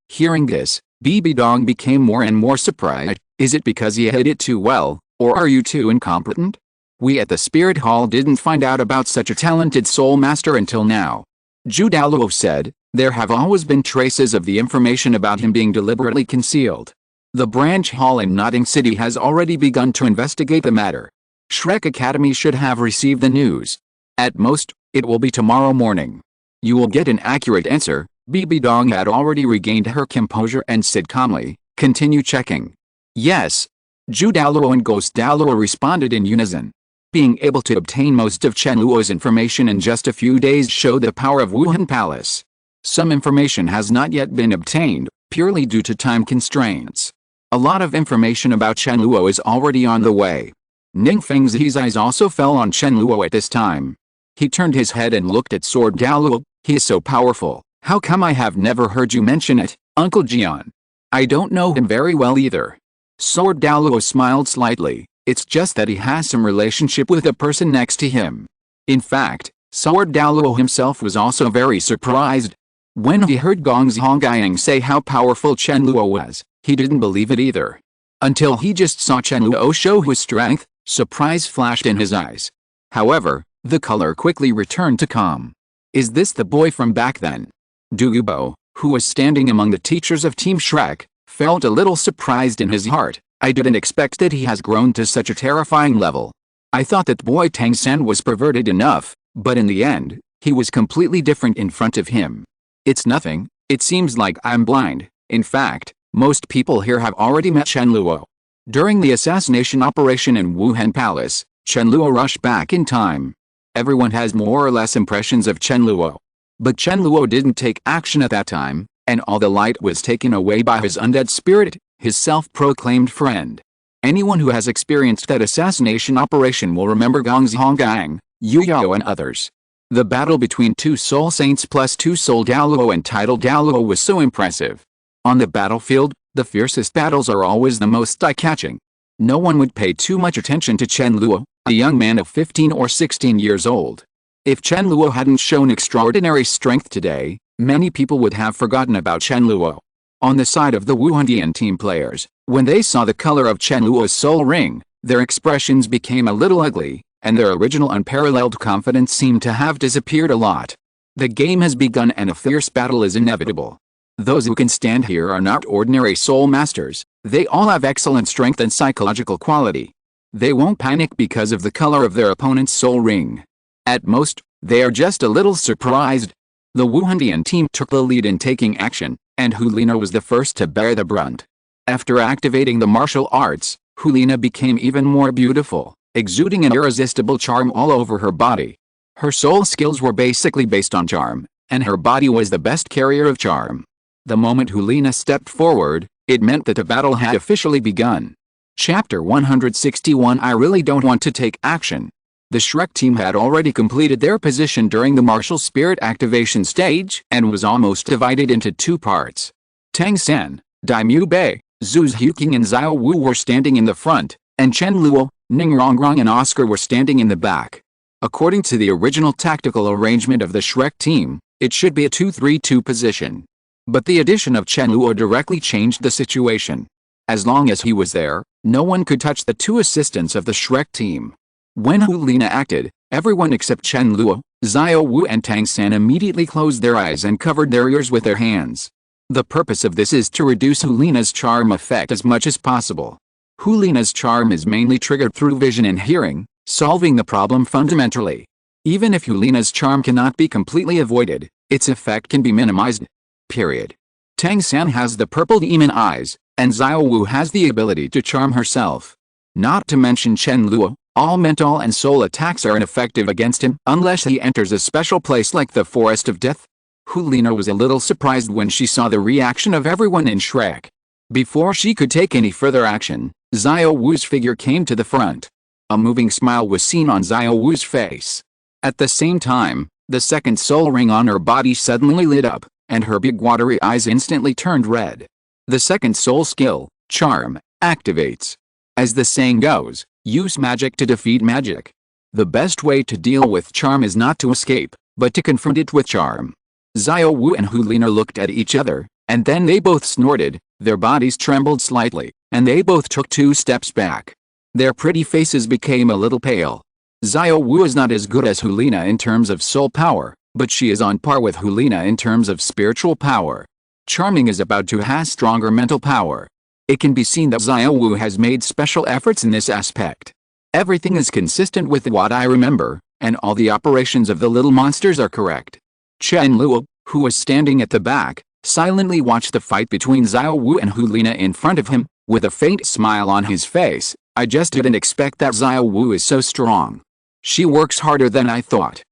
Hearing this, Bidong became more and more surprised. Is it because he hid it too well, or are you too incompetent? We at the Spirit Hall didn't find out about such a talented Soul Master until now. Douluo said, there have always been traces of the information about him being deliberately concealed. The branch hall in Noting City has already begun to investigate the matter. Shrek Academy should have received the news. At most, it will be tomorrow morning. You will get an accurate answer. Bidong had already regained her composure and said calmly, continue checking. Yes. Douluo and Ghost Douluo responded in unison. Being able to obtain most of Chen Luo's information in just a few days showed the power of Wuhan Palace. Some information has not yet been obtained, purely due to time constraints. A lot of information about Chen Luo is already on the way. Ning Fengzi's eyes also fell on Chen Luo at this time. He turned his head and looked at Sword Douluo. He is so powerful. How come I have never heard you mention it, Uncle Jian? I don't know him very well either. Sword Douluo smiled slightly. It's just that he has some relationship with the person next to him. In fact, Sword Douluo himself was also very surprised. When he heard Gong's Hongyang say how powerful Chen Luo was, he didn't believe it either. Until he just saw Chen Luo show his strength, Surprise flashed in his eyes. However, the color quickly returned to calm. Is this the boy from back then? Douluo, who was standing among the teachers of Team Shrek, felt a little surprised in his heart. I didn't expect that he has grown to such a terrifying level. I thought that boy Tang-san was perverted enough, but in the end, he was completely different in front of him. It's nothing, it seems like I'm blind. In fact, most people here have already met Chen Luo. During the assassination operation in Wuhan Palace, Chen Luo rushed back in time. Everyone has more or less impressions of Chen Luo. But Chen Luo didn't take action at that time, and all the light was taken away by his undead spirit, his self-proclaimed friend. Anyone who has experienced that assassination operation will remember Gong's Honggang, Xiao and others. The battle between two soul saints plus two soul Douluo and title Douluo was so impressive. On the battlefield, the fiercest battles are always the most eye-catching. No one would pay too much attention to Chen Luo, a young man of 15 or 16 years old. If Chen Luo hadn't shown extraordinary strength today, many people would have forgotten about Chen Luo. On the side of the Wuhandian team players, when they saw the color of Chen Luo's soul ring, their expressions became a little ugly, and their original unparalleled confidence seemed to have disappeared a lot. The game has begun and a fierce battle is inevitable. Those who can stand here are not ordinary soul masters, they all have excellent strength and psychological quality. They won't panic because of the color of their opponent's soul ring. At most, they are just a little surprised. The Wuhandian team took the lead in taking action, and Hulina was the first to bear the brunt. After activating the martial arts, Hulina became even more beautiful, exuding an irresistible charm all over her body. Her soul skills were basically based on charm, and her body was the best carrier of charm. The moment Hulina stepped forward, it meant that the battle had officially begun. Chapter 161 I really don't want to take action. The Shrek team had already completed their position during the martial spirit activation stage and was almost divided into two parts. Tang San, Daimyu Bei, Zhu Huqing and Xiao Wu were standing in the front, and Chen Luo, Ning Rongrong and Oscar were standing in the back. According to the original tactical arrangement of the Shrek team, it should be a 2-3-2 position. But the addition of Chen Luo directly changed the situation. As long as he was there, no one could touch the two assistants of the Shrek team. When Hulina acted, everyone except Chen Luo, Xiao Wu and Tang San immediately closed their eyes and covered their ears with their hands. The purpose of this is to reduce Hulina's charm effect as much as possible. Hulina's charm is mainly triggered through vision and hearing, solving the problem fundamentally. Even if Hulina's charm cannot be completely avoided, its effect can be minimized. Period. Tang San has the purple demon eyes, and Xiao Wu has the ability to charm herself. Not to mention Chen Luo, all mental and soul attacks are ineffective against him unless he enters a special place like the Forest of Death. Hulina was a little surprised when she saw the reaction of everyone in Shrek. Before she could take any further action, Xiao Wu's figure came to the front. A moving smile was seen on Xiao Wu's face. At the same time, the second soul ring on her body suddenly lit up, and her big watery eyes instantly turned red. The second soul skill, Charm, activates. As the saying goes, use magic to defeat magic. The best way to deal with charm is not to escape, but to confront it with charm. Xiao Wu and Hulina looked at each other, and then they both snorted, their bodies trembled slightly, and they both took 2 steps back. Their pretty faces became a little pale. Xiao Wu is not as good as Hulina in terms of soul power, but she is on par with Hulina in terms of spiritual power. Charming is about to have stronger mental power. It can be seen that Xiao Wu has made special efforts in this aspect. Everything is consistent with what I remember, and all the operations of the little monsters are correct. Chen Luo, who was standing at the back, silently watched the fight between Xiao Wu and Hulina in front of him, with a faint smile on his face. I just didn't expect that Xiao Wu is so strong. She works harder than I thought.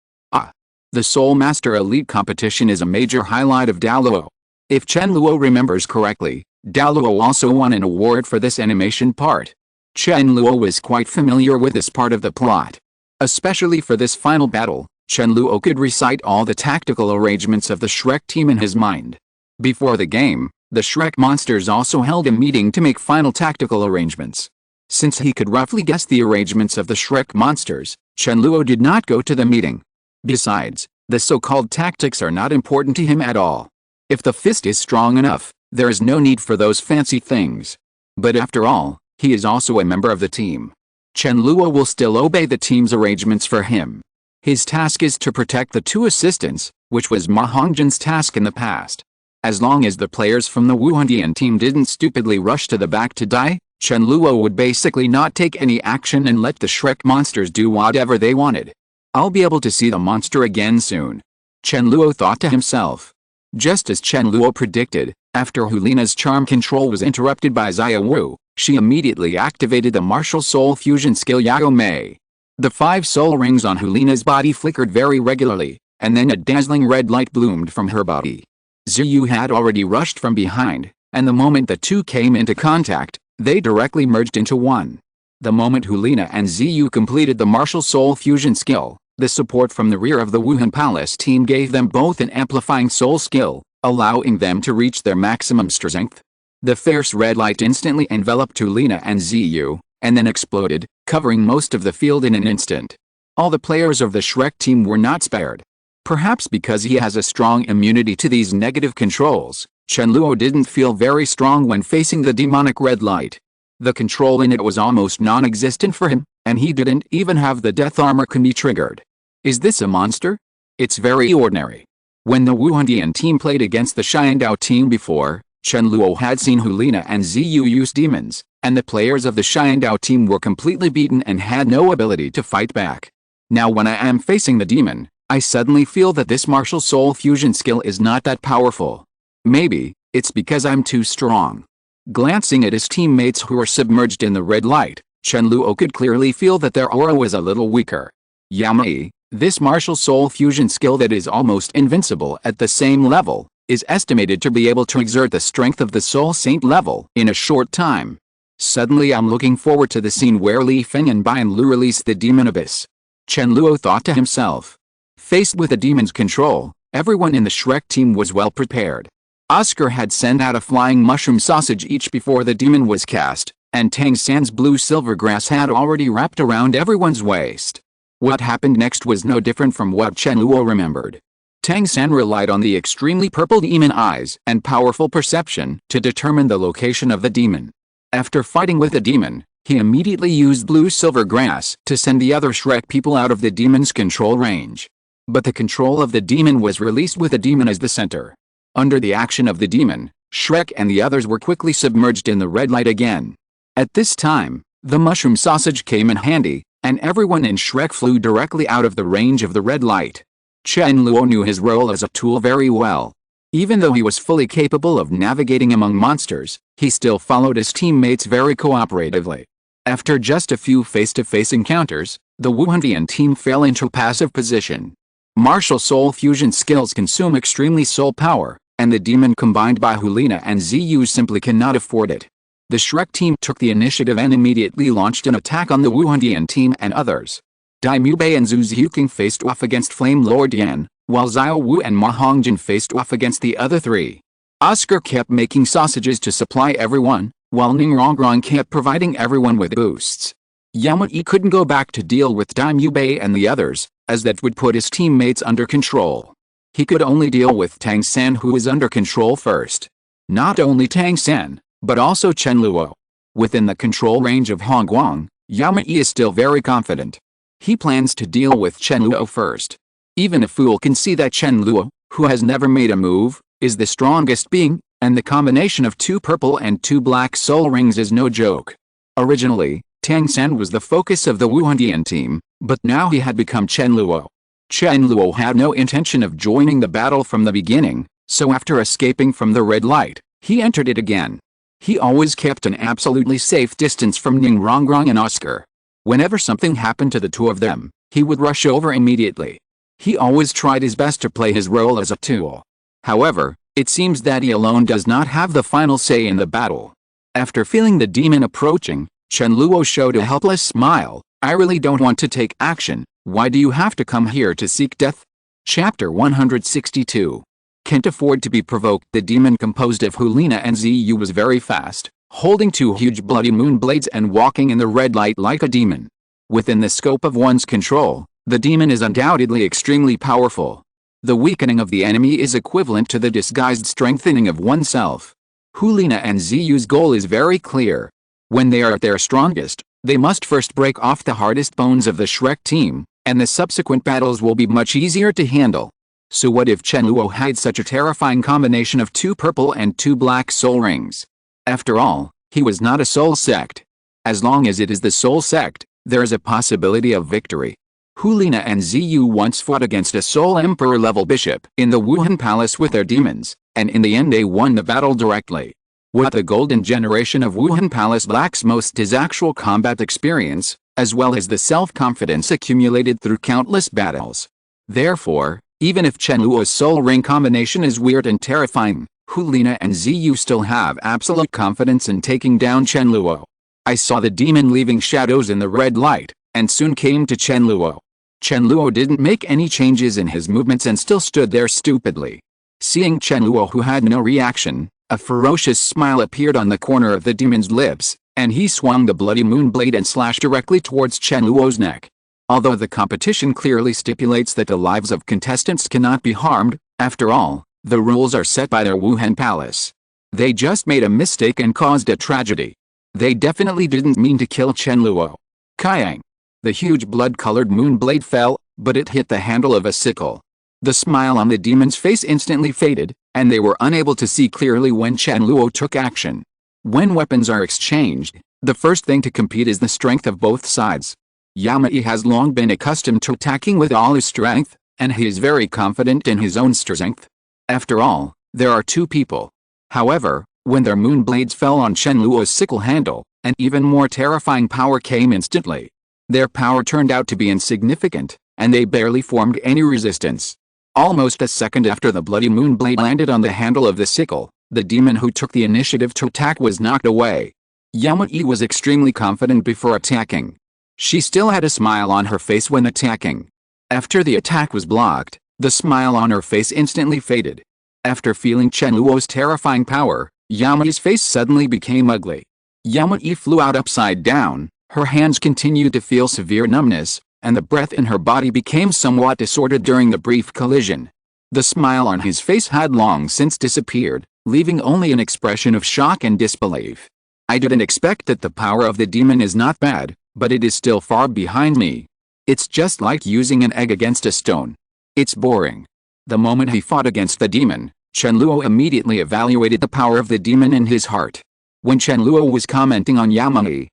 The Soul Master Elite competition is a major highlight of Douluo. If Chen Luo remembers correctly, Douluo also won an award for this animation part. Chen Luo was quite familiar with this part of the plot. Especially for this final battle, Chen Luo could recite all the tactical arrangements of the Shrek team in his mind. Before the game, the Shrek monsters also held a meeting to make final tactical arrangements. Since he could roughly guess the arrangements of the Shrek monsters, Chen Luo did not go to the meeting. Besides, the so-called tactics are not important to him at all. If the fist is strong enough, there is no need for those fancy things. But after all, he is also a member of the team. Chen Luo will still obey the team's arrangements for him. His task is to protect the two assistants, which was Ma Hongjin's task in the past. As long as the players from the Wuhandian team didn't stupidly rush to the back to die, Chen Luo would basically not take any action and let the Shrek monsters do whatever they wanted. I'll be able to see the monster again soon, Chen Luo thought to himself. Just as Chen Luo predicted, after Hulina's charm control was interrupted by Xiao Wu, she immediately activated the martial soul fusion skill Yao Mei. The 5 soul rings on Hulina's body flickered very regularly, and then a dazzling red light bloomed from her body. Ziyu had already rushed from behind, and the moment the two came into contact, they directly merged into one. The moment Hulina and Ziyu completed the martial soul fusion skill, the support from the rear of the Wuhan Palace team gave them both an amplifying soul skill, allowing them to reach their maximum strength. The fierce red light instantly enveloped Hulina and Ziyu, and then exploded, covering most of the field in an instant. All the players of the Shrek team were not spared. Perhaps because he has a strong immunity to these negative controls, Chen Luo didn't feel very strong when facing the demonic red light. The control in it was almost non-existent for him, and he didn't even have the death armor can be triggered. Is this a monster? It's very ordinary. When the Wuhandian team played against the Xiandao team before, Chen Luo had seen Hulina and Ziyu use demons, and the players of the Xiandao team were completely beaten and had no ability to fight back. Now when I am facing the demon, I suddenly feel that this martial soul fusion skill is not that powerful. Maybe it's because I'm too strong. Glancing at his teammates who were submerged in the red light, Chen Luo could clearly feel that their aura was a little weaker. Yao Mei, this martial soul fusion skill that is almost invincible at the same level, is estimated to be able to exert the strength of the Soul Saint level in a short time. Suddenly I'm looking forward to the scene where Li Feng and Bai Lu release the demon abyss. Chen Luo thought to himself. Faced with the demon's control, everyone in the Shrek team was well prepared. Oscar had sent out a flying mushroom sausage each before the demon was cast, and Tang San's blue silver grass had already wrapped around everyone's waist. What happened next was no different from what Chen Luo remembered. Tang San relied on the extremely purple demon eyes and powerful perception to determine the location of the demon. After fighting with the demon, he immediately used blue silver grass to send the other Shrek people out of the demon's control range. But the control of the demon was released with the demon as the center. Under the action of the demon, Shrek and the others were quickly submerged in the red light again. At this time, the mushroom sausage came in handy, and everyone in Shrek flew directly out of the range of the red light. Chen Luo knew his role as a tool very well. Even though he was fully capable of navigating among monsters, he still followed his teammates very cooperatively. After just a few face-to-face encounters, the Wuhandian team fell into passive position. Martial soul fusion skills consume extremely soul power, and the demon combined by Hulina and Ziyu simply cannot afford it. The Shrek team took the initiative and immediately launched an attack on the Wuhandian team and others. Daimyo Bei and Zhu Xiuqing faced off against Flame Lord Yan, while Xiao Wu and Ma Hongjin faced off against the other three. Oscar kept making sausages to supply everyone, while Ning Rongrong kept providing everyone with boosts. Yao Mei couldn't go back to deal with Daimyo Bei and the others, as that would put his teammates under control. He could only deal with Tang San, who was under control first. Not only Tang San, but also Chen Luo. Within the control range of Hongguang, Yao Mei is still very confident. He plans to deal with Chen Luo first. Even a fool can see that Chen Luo, who has never made a move, is the strongest being, and the combination of 2 purple and 2 black soul rings is no joke. Originally, Tang San was the focus of the Wuhandian team, but now he had become Chen Luo. Chen Luo had no intention of joining the battle from the beginning, so after escaping from the red light, he entered it again. He always kept an absolutely safe distance from Ning Rongrong and Oscar. Whenever something happened to the two of them, he would rush over immediately. He always tried his best to play his role as a tool. However, it seems that he alone does not have the final say in the battle. After feeling the demon approaching, Chen Luo showed a helpless smile. I really don't want to take action. Why do you have to come here to seek death? Chapter 162. Can't afford to be provoked. The demon composed of Hulina and Ziyu was very fast, holding 2 huge bloody moon blades and walking in the red light like a demon. Within the scope of one's control, the demon is undoubtedly extremely powerful. The weakening of the enemy is equivalent to the disguised strengthening of oneself. Hulina and Ziyu's goal is very clear. When they are at their strongest, They must first break off the hardest bones of the Shrek team, and the subsequent battles will be much easier to handle. So what if Chen Luo had such a terrifying combination of 2 purple and 2 black soul rings? After all, he was not a soul sect. As long as it is the soul sect, there is a possibility of victory. Hulina and Ziyu once fought against a Soul Emperor-level bishop in the Wuhan Palace with their demons, and in the end they won the battle directly. What the golden generation of Wuhan Palace lacks most is actual combat experience, as well as the self-confidence accumulated through countless battles. Therefore, even if Chen Luo's soul ring combination is weird and terrifying, Hulina and Ziyu still have absolute confidence in taking down Chen Luo. I saw the demon leaving shadows in the red light, and soon came to Chen Luo. Chen Luo didn't make any changes in his movements and still stood there stupidly. Seeing Chen Luo, who had no reaction, a ferocious smile appeared on the corner of the demon's lips, and he swung the bloody moon blade and slashed directly towards Chen Luo's neck. Although the competition clearly stipulates that the lives of contestants cannot be harmed, after all, the rules are set by their Wuhan Palace. They just made a mistake and caused a tragedy. They definitely didn't mean to kill Chen Luo. Kyang. The huge blood-colored moon blade fell, but it hit the handle of a sickle. The smile on the demon's face instantly faded, and they were unable to see clearly when Chen Luo took action. When weapons are exchanged, the first thing to compete is the strength of both sides. Yamai has long been accustomed to attacking with all his strength, and he is very confident in his own strength. After all, there are 2 people. However, when their moon blades fell on Chen Luo's sickle handle, an even more terrifying power came instantly. Their power turned out to be insignificant, and they barely formed any resistance. Almost a second after the bloody moon blade landed on the handle of the sickle, the demon who took the initiative to attack was knocked away. Yamai was extremely confident before attacking. She still had a smile on her face when attacking. After the attack was blocked, the smile on her face instantly faded. After feeling Chen Luo's terrifying power, Yamai's face suddenly became ugly. Yamai flew out upside down. Her hands continued to feel severe numbness, and the breath in her body became somewhat disordered during the brief collision. The smile on his face had long since disappeared, leaving only an expression of shock and disbelief. I didn't expect that the power of the demon is not bad, but it is still far behind me. It's just like using an egg against a stone. It's boring. The moment he fought against the demon, Chen Luo immediately evaluated the power of the demon in his heart. When Chen Luo was commenting on Yamai,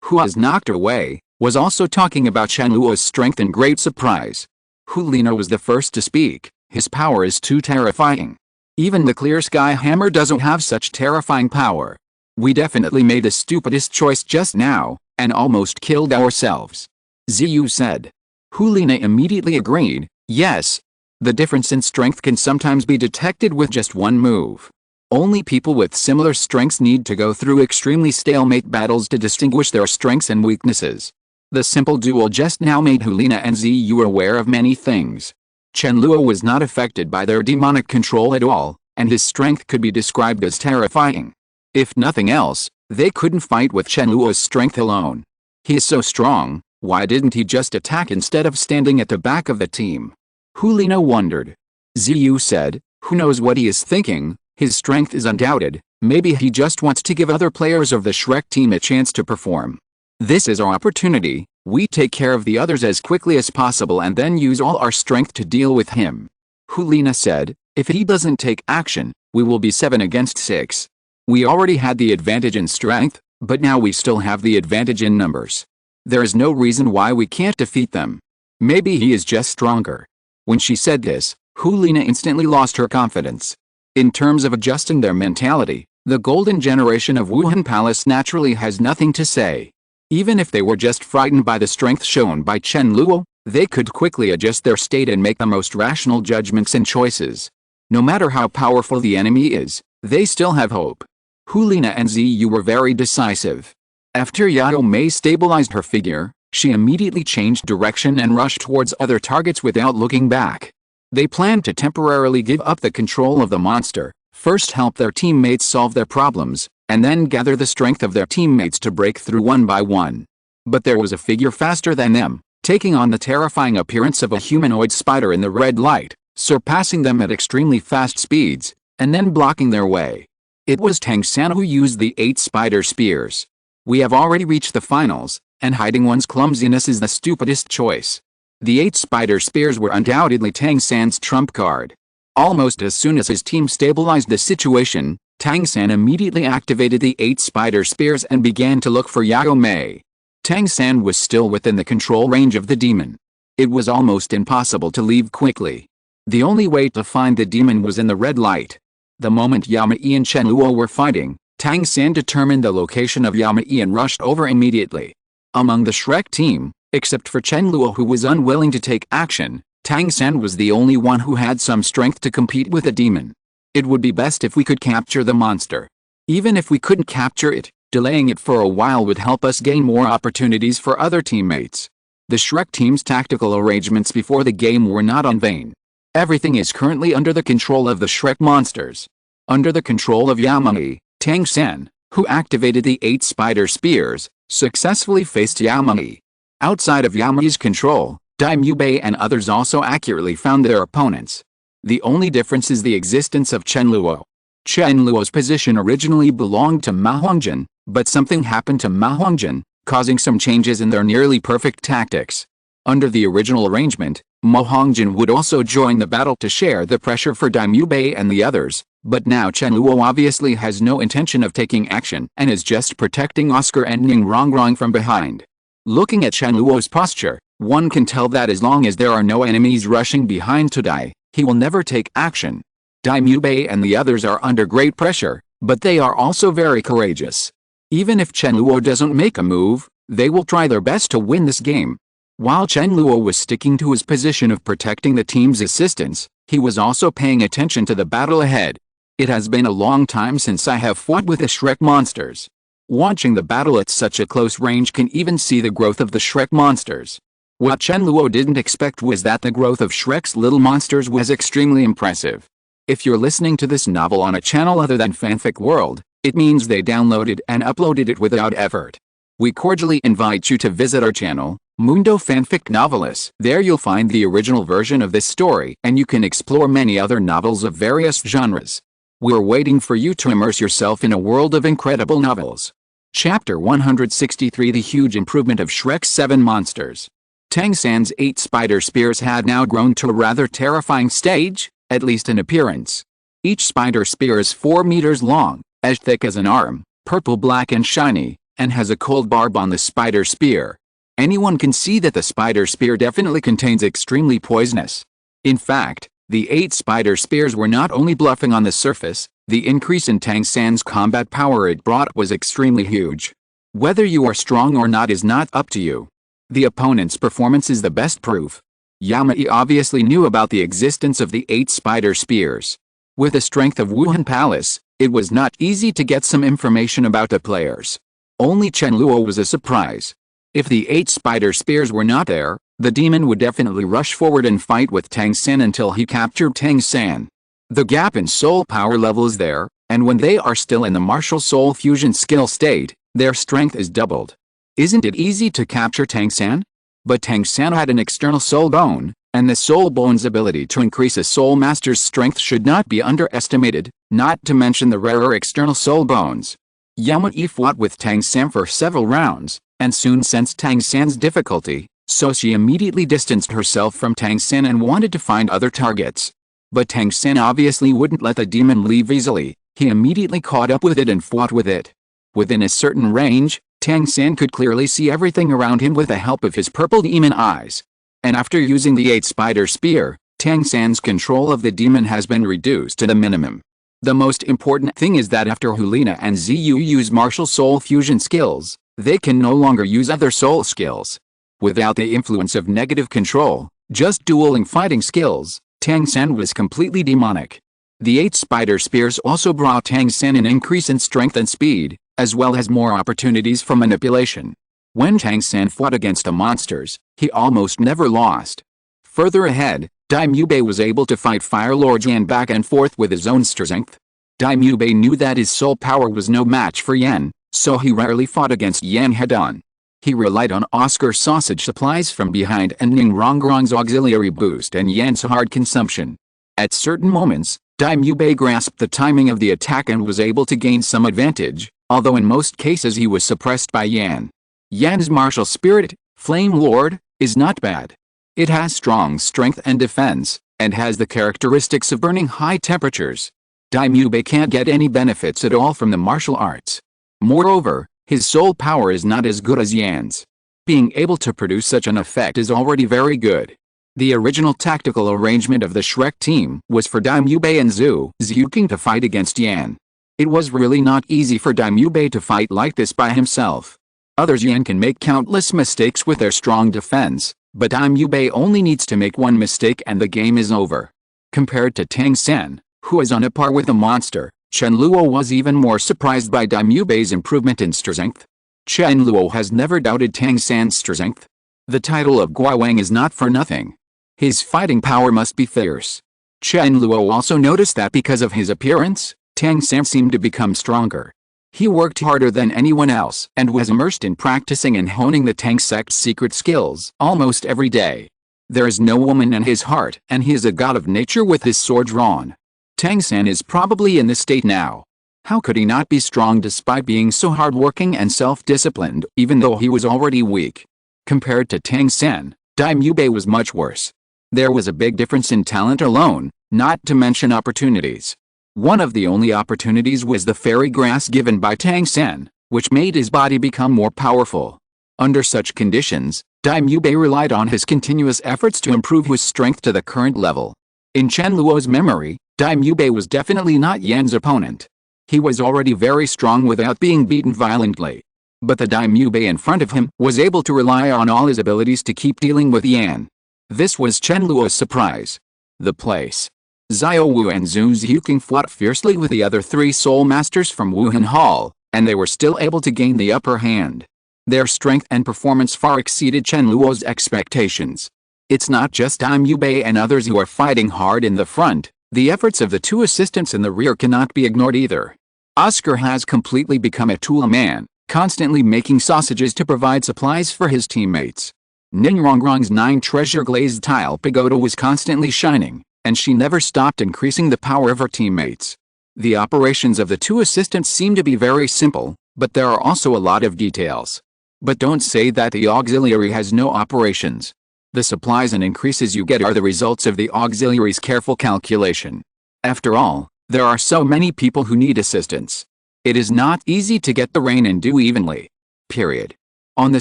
who was knocked away, was also talking about Chen Luo's strength in great surprise. Hulina was the first to speak. His power is too terrifying. Even the clear sky hammer doesn't have such terrifying power. We definitely made the stupidest choice just now, and almost killed ourselves. Ziyu said. Hulina immediately agreed, yes. The difference in strength can sometimes be detected with just one move. Only people with similar strengths need to go through extremely stalemate battles to distinguish their strengths and weaknesses. The simple duel just now made Hulina and Ziyu aware of many things. Chen Luo was not affected by their demonic control at all, and his strength could be described as terrifying. If nothing else, they couldn't fight with Chen Luo's strength alone. He is so strong, why didn't he just attack instead of standing at the back of the team? Hulina wondered. Ziyu said, who knows what he is thinking? His strength is undoubted, maybe he just wants to give other players of the Shrek team a chance to perform. This is our opportunity, we take care of the others as quickly as possible and then use all our strength to deal with him. Hulina said, if he doesn't take action, we will be 7 against 6. We already had the advantage in strength, but now we still have the advantage in numbers. There is no reason why we can't defeat them. Maybe he is just stronger. When she said this, Hulina instantly lost her confidence. In terms of adjusting their mentality, the golden generation of Wuhan Palace naturally has nothing to say. Even if they were just frightened by the strength shown by Chen Luo, they could quickly adjust their state and make the most rational judgments and choices. No matter how powerful the enemy is, they still have hope. Hulina and Ziyu were very decisive. After Yao Mei stabilized her figure, she immediately changed direction and rushed towards other targets without looking back. They planned to temporarily give up the control of the monster, first help their teammates solve their problems, and then gather the strength of their teammates to break through one by one. But there was a figure faster than them, taking on the terrifying appearance of a humanoid spider in the red light, surpassing them at extremely fast speeds, and then blocking their way. It was Tang San who used the 8 spider spears. We have already reached the finals, and hiding one's clumsiness is the stupidest choice. The 8 spider spears were undoubtedly Tang San's trump card. Almost as soon as his team stabilized the situation, Tang San immediately activated the 8 spider spears and began to look for Yao Mei. Tang San was still within the control range of the demon. It was almost impossible to leave quickly. The only way to find the demon was in the red light. The moment Yao Mei and Chen Luo were fighting, Tang San determined the location of Yao Mei and rushed over immediately. Among the Shrek team, except for Chen Luo who was unwilling to take action, Tang San was the only one who had some strength to compete with the demon. It would be best if we could capture the monster. Even if we couldn't capture it, delaying it for a while would help us gain more opportunities for other teammates. The Shrek team's tactical arrangements before the game were not in vain. Everything is currently under the control of the Shrek monsters. Under the control of Yao Mei, Tang San, who activated the 8 spider spears, successfully faced Yao Mei. Outside of Yao Mei's control, Dai Mubei and others also accurately found their opponents. The only difference is the existence of Chen Luo. Chen Luo's position originally belonged to Ma Hongjin, but something happened to Ma Hongjin, causing some changes in their nearly perfect tactics. Under the original arrangement, Ma Hongjin would also join the battle to share the pressure for Dai Mubei and the others, but now Chen Luo obviously has no intention of taking action and is just protecting Oscar and Ning Rongrong from behind. Looking at Chen Luo's posture, one can tell that as long as there are no enemies rushing behind to die, he will never take action. Dai Mubei and the others are under great pressure, but they are also very courageous. Even if Chen Luo doesn't make a move, they will try their best to win this game. While Chen Luo was sticking to his position of protecting the team's assistance, he was also paying attention to the battle ahead. It has been a long time since I have fought with the Shrek monsters. Watching the battle at such a close range can even see the growth of the Shrek monsters. What Chen Luo didn't expect was that the growth of Shrek's little monsters was extremely impressive. If you're listening to this novel on a channel other than Fanfic World, it means they downloaded and uploaded it without effort. We cordially invite you to visit our channel, Mundo Fanfic Novelis. There you'll find the original version of this story and you can explore many other novels of various genres. We're waiting for you to immerse yourself in a world of incredible novels. Chapter 163 The Huge Improvement of Shrek's 7 Monsters. Tang San's 8 spider spears had now grown to a rather terrifying stage, at least in appearance. Each spider spear is 4 meters long, as thick as an arm, purple-black and shiny, and has a cold barb on the spider spear. Anyone can see that the spider spear definitely contains extremely poisonous. In fact, the 8 spider spears were not only bluffing on the surface, the increase in Tang San's combat power it brought was extremely huge. Whether you are strong or not is not up to you. The opponent's performance is the best proof. Yao Mei obviously knew about the existence of the 8 spider spears. With the strength of Wuhan Palace, it was not easy to get some information about the players. Only Chen Luo was a surprise. If the 8 spider spears were not there, the demon would definitely rush forward and fight with Tang San until he captured Tang San. The gap in soul power level is there, and when they are still in the martial soul fusion skill state, their strength is doubled. Isn't it easy to capture Tang San? But Tang San had an external soul bone, and the soul bone's ability to increase a soul master's strength should not be underestimated, not to mention the rarer external soul bones. Yao Mei fought with Tang San for several rounds, and soon sensed Tang San's difficulty, so she immediately distanced herself from Tang San and wanted to find other targets. But Tang San obviously wouldn't let the demon leave easily. He immediately caught up with it and fought with it. Within a certain range, Tang San could clearly see everything around him with the help of his purple demon eyes. And after using the 8 spider spear, Tang San's control of the demon has been reduced to the minimum. The most important thing is that after Hulina and Ziyu use martial soul fusion skills, they can no longer use other soul skills. Without the influence of negative control, just dueling fighting skills, Tang San was completely demonic. The 8 spider spears also brought Tang San an increase in strength and speed, as well as more opportunities for manipulation. When Tang San fought against the monsters, he almost never lost. Further ahead, Dai Mubei was able to fight Fire Lord Yan back and forth with his own strength. Dai Mubei knew that his soul power was no match for Yan, so he rarely fought against Yan head-on. He relied on Oscar's sausage supplies from behind and Ning Rongrong's auxiliary boost and Yan's hard consumption. At certain moments, Dai Mubei grasped the timing of the attack and was able to gain some advantage, although in most cases he was suppressed by Yan. Yan's martial spirit, Flame Lord, is not bad. It has strong strength and defense, and has the characteristics of burning high temperatures. Daimyubei can't get any benefits at all from the martial arts. Moreover, his soul power is not as good as Yan's. Being able to produce such an effect is already very good. The original tactical arrangement of the Shrek team was for Daimyubei and Zhu Xiuqing to fight against Yan. It was really not easy for Daimyubei to fight like this by himself. Others Yan can make countless mistakes with their strong defense, but Daimyubei only needs to make one mistake and the game is over. Compared to Tang Sen, who is on a par with the monster, Chen Luo was even more surprised by Daimyubei's improvement in strength. Chen Luo has never doubted Tang Sen's strength. The title of Guowang is not for nothing. His fighting power must be fierce. Chen Luo also noticed that because of his appearance, Tang Sen seemed to become stronger. He worked harder than anyone else and was immersed in practicing and honing the Tang sect's secret skills almost every day. There is no woman in his heart and he is a god of nature with his sword drawn. Tang Sen is probably in this state now. How could he not be strong despite being so hardworking and self-disciplined, even though he was already weak? Compared to Tang Sen, Daimyubei was much worse. There was a big difference in talent alone, not to mention opportunities. One of the only opportunities was the fairy grass given by Tang Sen, which made his body become more powerful. Under such conditions, Daimyubei relied on his continuous efforts to improve his strength to the current level. In Chen Luo's memory, Daimyubei was definitely not Yan's opponent. He was already very strong without being beaten violently. But the Daimyubei in front of him was able to rely on all his abilities to keep dealing with Yan. This was Chen Luo's surprise. The place. Xiao Wu and Zhu Xiuqing fought fiercely with the other three soul masters from Wuhan Hall, and they were still able to gain the upper hand. Their strength and performance far exceeded Chen Luo's expectations. It's not just Daimyubei and others who are fighting hard in the front, the efforts of the two assistants in the rear cannot be ignored either. Oscar has completely become a tool man, constantly making sausages to provide supplies for his teammates. Ningrongrong's 9-treasure glazed tile pagoda was constantly shining, and she never stopped increasing the power of her teammates. The operations of the two assistants seem to be very simple, but there are also a lot of details. But don't say that the auxiliary has no operations. The supplies and increases you get are the results of the auxiliary's careful calculation. After all, there are so many people who need assistance. It is not easy to get the rain and dew evenly. Period. On the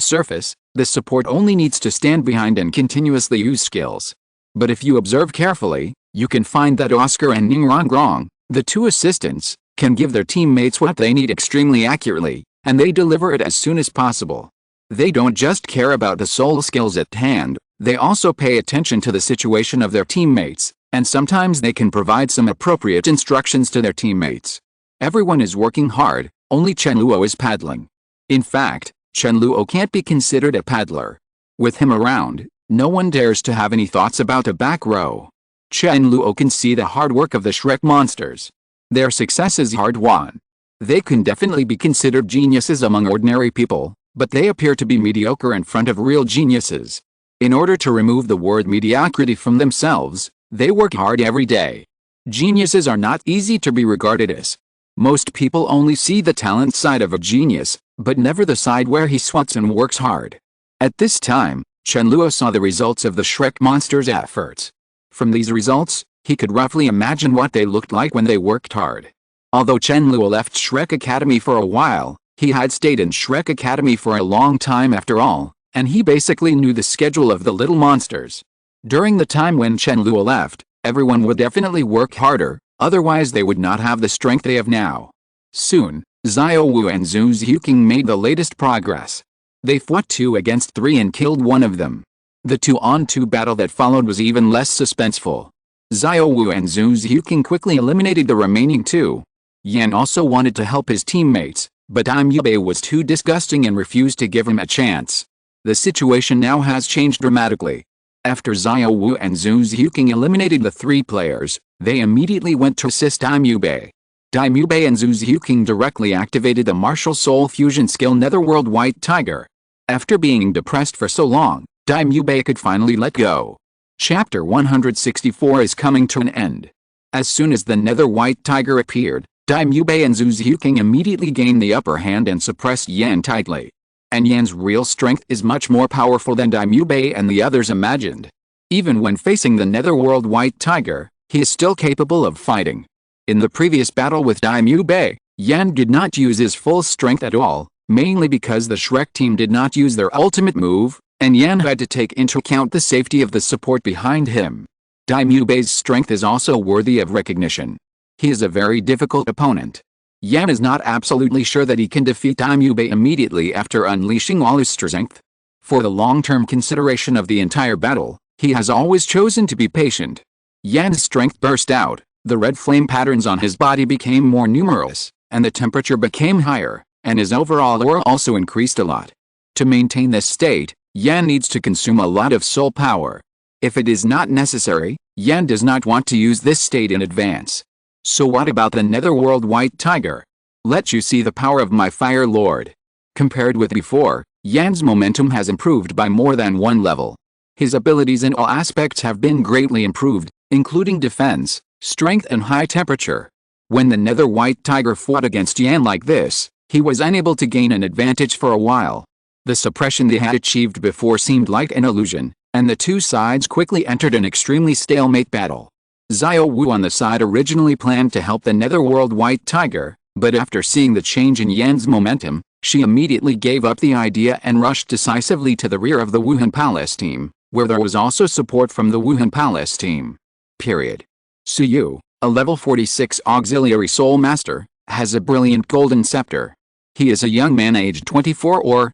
surface, the support only needs to stand behind and continuously use skills. But if you observe carefully, you can find that Oscar and Ningrongrong, the two assistants, can give their teammates what they need extremely accurately, and they deliver it as soon as possible. They don't just care about the soul skills at hand, they also pay attention to the situation of their teammates, and sometimes they can provide some appropriate instructions to their teammates. Everyone is working hard, only Chen Luo is paddling. In fact, Chen Luo can't be considered a paddler. With him around, no one dares to have any thoughts about a back row. Chen Luo can see the hard work of the Shrek monsters. Their success is hard-won. They can definitely be considered geniuses among ordinary people, but they appear to be mediocre in front of real geniuses. In order to remove the word mediocrity from themselves, they work hard every day. Geniuses are not easy to be regarded as. Most people only see the talent side of a genius, but never the side where he sweats and works hard. At this time, Chen Luo saw the results of the Shrek monsters' efforts. From these results, he could roughly imagine what they looked like when they worked hard. Although Chen Luo left Shrek Academy for a while, he had stayed in Shrek Academy for a long time after all, and he basically knew the schedule of the little monsters. During the time when Chen Luo left, everyone would definitely work harder, otherwise they would not have the strength they have now. Soon, Xiao Wu and Zhu Xiuqing made the latest progress. They fought 2 against 3 and killed one of them. The 2-on-2 battle that followed was even less suspenseful. Xiao Wu and Zhu Xiuqing quickly eliminated the remaining 2. Yan also wanted to help his teammates, but Daimyubei was too disgusting and refused to give him a chance. The situation now has changed dramatically. After Xiao Wu and Zhu Xiuqing eliminated the 3 players, they immediately went to assist Daimyubei. Daimyubei and Zhu Xiuqing directly activated the martial soul fusion skill Netherworld White Tiger. After being depressed for so long, Daimyubei could finally let go. Chapter 164 is coming to an end. As soon as the Nether White Tiger appeared, Daimubei and Zhu Zhuking immediately gained the upper hand and suppressed Yan tightly. And Yan's real strength is much more powerful than Daimubei and the others imagined. Even when facing the Netherworld White Tiger, he is still capable of fighting. In the previous battle with Daimubei, Yan did not use his full strength at all, mainly because the Shrek team did not use their ultimate move, and Yan had to take into account the safety of the support behind him. Daimubei's strength is also worthy of recognition. He is a very difficult opponent. Yan is not absolutely sure that he can defeat Daimubei immediately after unleashing all his strength. For the long-term consideration of the entire battle, he has always chosen to be patient. Yan's strength burst out, the red flame patterns on his body became more numerous, and the temperature became higher, and his overall aura also increased a lot. To maintain this state, Yan needs to consume a lot of soul power. If it is not necessary, Yan does not want to use this state in advance. So what about the Netherworld White Tiger? Let you see the power of my Fire Lord. Compared with before, Yan's momentum has improved by more than one level. His abilities in all aspects have been greatly improved, including defense, strength and high temperature. When the Nether White Tiger fought against Yan like this, he was unable to gain an advantage for a while. The suppression they had achieved before seemed like an illusion, and the two sides quickly entered an extremely stalemate battle. Xiao Wu on the side originally planned to help the Netherworld White Tiger, but after seeing the change in Yan's momentum, she immediately gave up the idea and rushed decisively to the rear of the Wuhan Palace team, where there was also support from the Wuhan Palace team. Suyu, a level 46 auxiliary soul master, has a brilliant golden scepter. He is a young man aged 24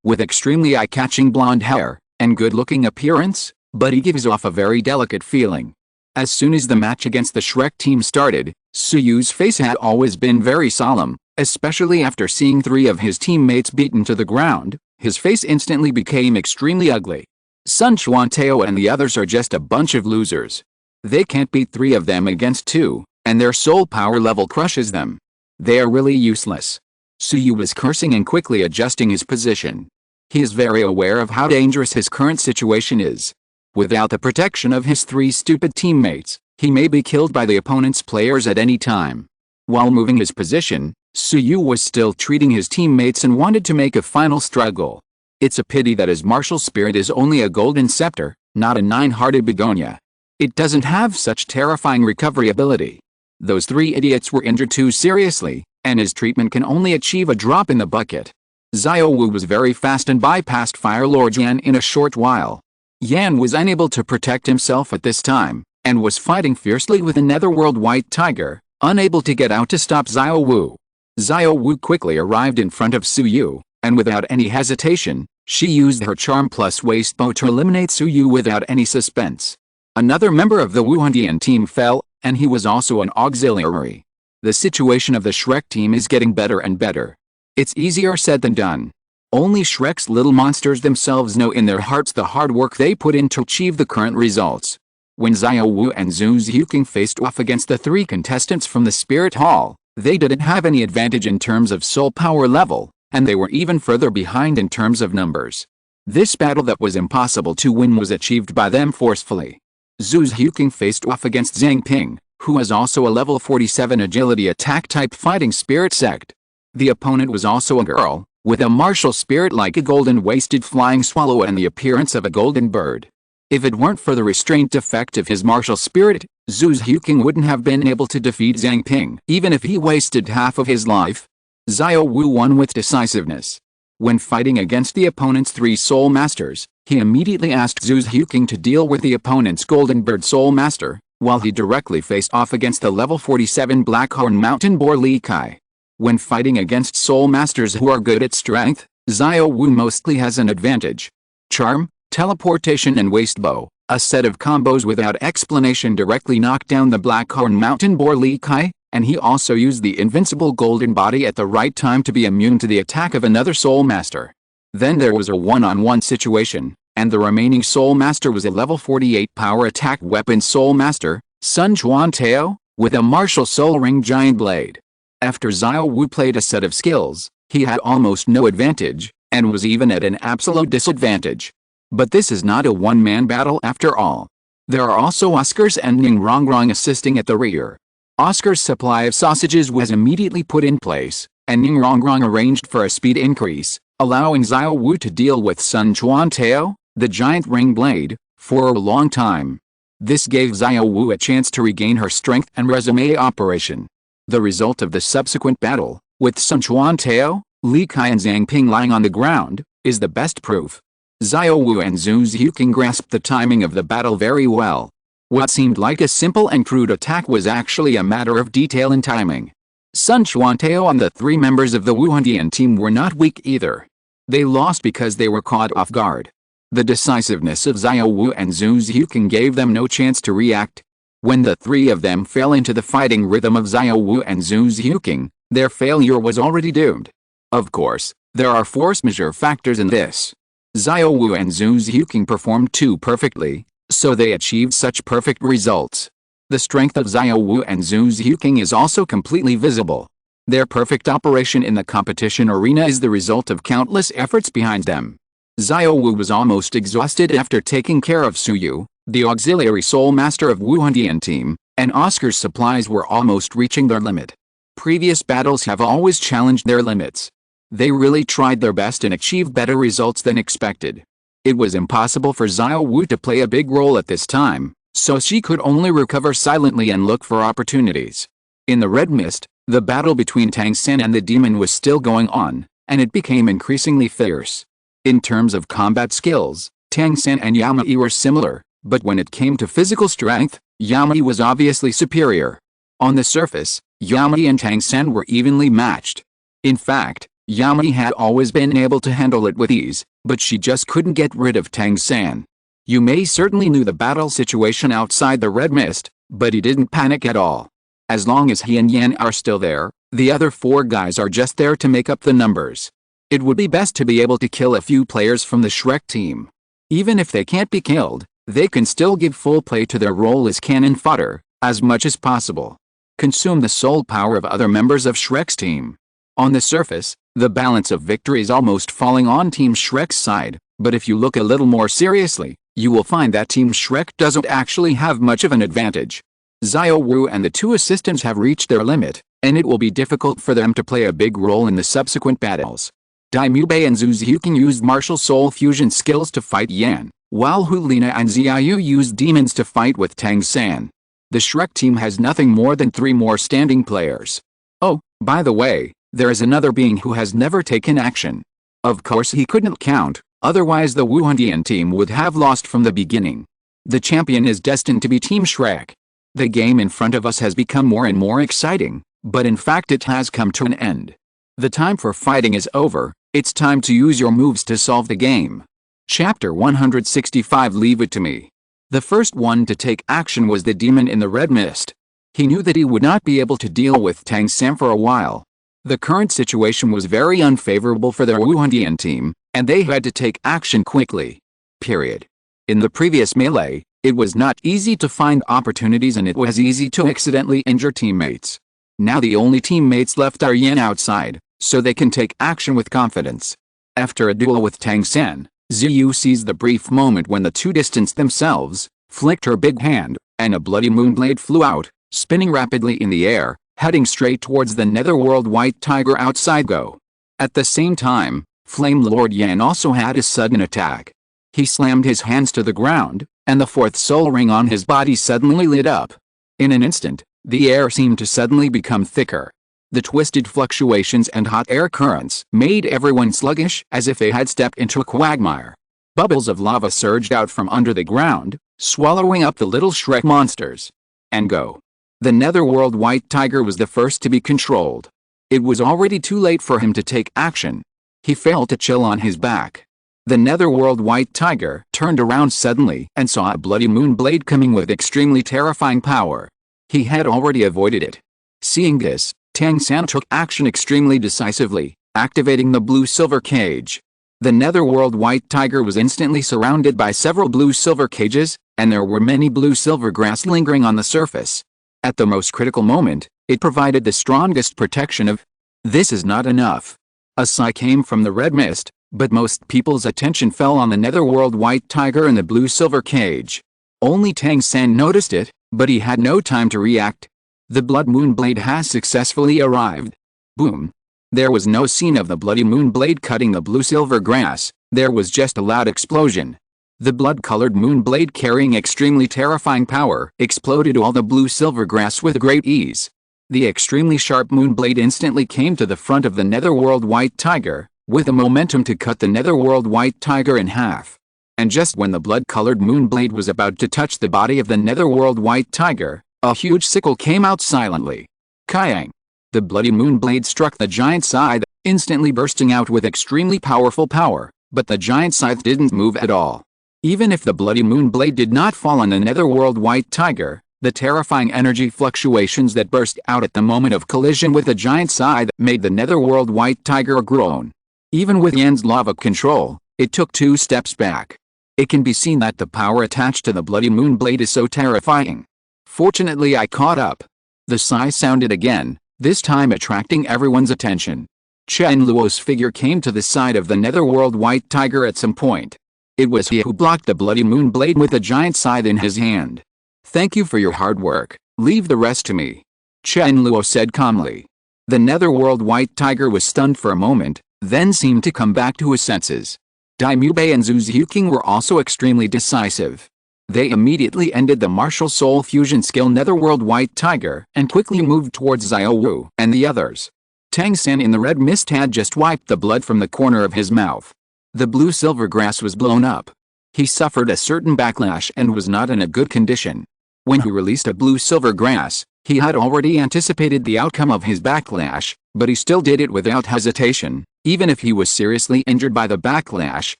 with extremely eye-catching blonde hair, and good-looking appearance, but he gives off a very delicate feeling. As soon as the match against the Shrek team started, Suyu's face had always been very solemn, especially after seeing 3 of his teammates beaten to the ground. His face instantly became extremely ugly. Sun Xuantao and the others are just a bunch of losers. They can't beat 3 of them against 2, and their soul power level crushes them. They are really useless. Suyu was cursing and quickly adjusting his position. He is very aware of how dangerous his current situation is. Without the protection of his 3 stupid teammates, he may be killed by the opponent's players at any time. While moving his position, Suyu was still treating his teammates and wanted to make a final struggle. It's a pity that his martial spirit is only a golden scepter, not a 9-hearted begonia. It doesn't have such terrifying recovery ability. Those 3 idiots were injured too seriously, and his treatment can only achieve a drop in the bucket. Xiao Wu was very fast and bypassed Fire Lord Yan in a short while. Yan was unable to protect himself at this time, and was fighting fiercely with the Netherworld White Tiger, unable to get out to stop Xiao Wu. Xiao Wu quickly arrived in front of Suyu, and without any hesitation, she used her charm plus waist bow to eliminate Suyu without any suspense. Another member of the Wuhandian team fell, and he was also an auxiliary. The situation of the Shrek team is getting better and better. It's easier said than done. Only Shrek's little monsters themselves know in their hearts the hard work they put in to achieve the current results. When Xiao Wu and Zhu Zhuking faced off against the 3 contestants from the Spirit Hall, they didn't have any advantage in terms of soul power level, and they were even further behind in terms of numbers. This battle that was impossible to win was achieved by them forcefully. Zhu Zhuking faced off against Zhang Ping, who is also a level 47 agility attack type fighting spirit sect. The opponent was also a girl, with a martial spirit like a golden-waisted flying swallow and the appearance of a golden bird. If it weren't for the restraint effect of his martial spirit, Zhu Zhuking wouldn't have been able to defeat Zhang Ping even if he wasted half of his life. Xiao Wu won with decisiveness. When fighting against the opponent's 3 soul masters, he immediately asked Zhu Zhuking to deal with the opponent's golden bird soul master, while he directly faced off against the level 47 Blackhorn Mountain Boar Li Kai. When fighting against soul masters who are good at strength, Xiao Wu mostly has an advantage. Charm, teleportation and waist bow, a set of combos without explanation directly knocked down the Blackhorn Mountain Boar Li Kai, and he also used the invincible golden body at the right time to be immune to the attack of another soul master. Then there was a one-on-one situation, and the remaining soul master was a level 48 power attack weapon soul master, Sun Xuantao, with a martial soul ring giant blade. After Xiao Wu played a set of skills, he had almost no advantage, and was even at an absolute disadvantage. But this is not a one-man battle after all. There are also Oscars and Ning Rongrong assisting at the rear. Oscar's supply of sausages was immediately put in place, and Ning Rongrong arranged for a speed increase, allowing Xiao Wu to deal with Sun Chuantao, the giant ring blade, for a long time. This gave Xiao Wu a chance to regain her strength and resume operation. The result of the subsequent battle, with Sun Chuantao, Li Kai and Zhang Ping lying on the ground, is the best proof. Xiao Wu and Zhu Ziuqing grasped the timing of the battle very well. What seemed like a simple and crude attack was actually a matter of detail and timing. Sun Chuantao and the three members of the Wuhandian team were not weak either. They lost because they were caught off guard. The decisiveness of Xiao Wu and Zhu Ziuqing gave them no chance to react. When the three of them fell into the fighting rhythm of Xiao Wu and Zhu Ziuqing, their failure was already doomed. Of course, there are force majeure factors in this. Xiao Wu and Zhu Ziuqing performed too perfectly, so they achieved such perfect results. The strength of Xiao Wu and Zhu Ziuqing is also completely visible. Their perfect operation in the competition arena is the result of countless efforts behind them. Xiao Wu was almost exhausted after taking care of Su Yu, the auxiliary soul master of Wuhandian team, and Oscar's supplies were almost reaching their limit. Previous battles have always challenged their limits. They really tried their best and achieved better results than expected. It was impossible for Xiao Wu to play a big role at this time, so she could only recover silently and look for opportunities. In the Red Mist, the battle between Tang San and the demon was still going on, and it became increasingly fierce. In terms of combat skills, Tang San and Yamai were similar, but when it came to physical strength, Yamai was obviously superior. On the surface, Yamai and Tang San were evenly matched. In fact, Yamai had always been able to handle it with ease, but she just couldn't get rid of Tang San. Yumei certainly knew the battle situation outside the Red Mist, but he didn't panic at all. As long as he and Yan are still there, the other four guys are just there to make up the numbers. It would be best to be able to kill a few players from the Shrek team. Even if they can't be killed, they can still give full play to their role as cannon fodder, as much as possible. Consume the soul power of other members of Shrek's team. On the surface, the balance of victory is almost falling on Team Shrek's side, but if you look a little more seriously, you will find that Team Shrek doesn't actually have much of an advantage. Xiao Wu and the two assistants have reached their limit, and it will be difficult for them to play a big role in the subsequent battles. Dai Mubei and Zhu Ziuqing used martial soul fusion skills to fight Yan, while Hu Lina and Xiaoyu used demons to fight with Tang San. The Shrek team has nothing more than 3 more standing players. Oh, by the way, there is another being who has never taken action. Of course he couldn't count, otherwise the Wuhandian team would have lost from the beginning. The champion is destined to be Team Shrek. The game in front of us has become more and more exciting, but in fact it has come to an end. The time for fighting is over, it's time to use your moves to solve the game. Chapter 165 Leave it to me. The first one to take action was the demon in the Red Mist. He knew that he would not be able to deal with Tang San for a while. The current situation was very unfavorable for their Wuhandian team, and they had to take action quickly. Period. In the previous melee, it was not easy to find opportunities and it was easy to accidentally injure teammates. Now the only teammates left are Yan outside, so they can take action with confidence. After a duel with Tang San, Ziyu seized the brief moment when the two distanced themselves, flicked her big hand, and a bloody moonblade flew out, spinning rapidly in the air, heading straight towards the netherworld white tiger outside Go. At the same time, Flame Lord Yan also had a sudden attack. He slammed his hands to the ground, and the 4th soul ring on his body suddenly lit up. In an instant, the air seemed to suddenly become thicker. The twisted fluctuations and hot air currents made everyone sluggish as if they had stepped into a quagmire. Bubbles of lava surged out from under the ground, swallowing up the little Shrek monsters. And Go. The netherworld white tiger was the first to be controlled. It was already too late for him to take action. He felt a chill on his back. The netherworld white tiger turned around suddenly and saw a bloody moonblade coming with extremely terrifying power. He had already avoided it. Seeing this, Tang San took action extremely decisively, activating the blue-silver cage. The netherworld white tiger was instantly surrounded by several blue-silver cages, and there were many blue-silver grass lingering on the surface. At the most critical moment, it provided the strongest protection of. This is not enough. A sigh came from the Red Mist, but most people's attention fell on the netherworld white tiger and the blue-silver cage. Only Tang San noticed it, but he had no time to react. The blood moon blade has successfully arrived. Boom. There was no scene of the bloody moon blade cutting the blue-silver grass, there was just a loud explosion. The blood-colored moon blade, carrying extremely terrifying power, exploded all the blue-silver grass with great ease. The extremely sharp moon blade instantly came to the front of the netherworld white tiger, with the momentum to cut the netherworld white tiger in half. And just when the blood-colored moon blade was about to touch the body of the netherworld white tiger, a huge sickle came out silently. Kyang! The bloody moon blade struck the giant scythe, instantly bursting out with extremely powerful power, but the giant scythe didn't move at all. Even if the bloody moon blade did not fall on the netherworld white tiger, the terrifying energy fluctuations that burst out at the moment of collision with the giant scythe made the netherworld white tiger groan. Even with Yan's lava control, it took 2 steps back. It can be seen that the power attached to the bloody moon blade is so terrifying. Fortunately, I caught up. The sigh sounded again, this time attracting everyone's attention. Chen Luo's figure came to the side of the netherworld white tiger at some point. It was he who blocked the bloody moon blade with a giant scythe in his hand. "Thank you for your hard work, leave the rest to me," Chen Luo said calmly. The netherworld white tiger was stunned for a moment, then seemed to come back to his senses. Daimyo and Zhu Xiuqing were also extremely decisive. They immediately ended the martial soul fusion skill netherworld white tiger and quickly moved towards Xiao Wu and the others. Tang San in the red mist had just wiped the blood from the corner of his mouth. The blue-silver grass was blown up. He suffered a certain backlash and was not in a good condition. When he released a blue-silver grass, he had already anticipated the outcome of his backlash, but he still did it without hesitation. Even if he was seriously injured by the backlash,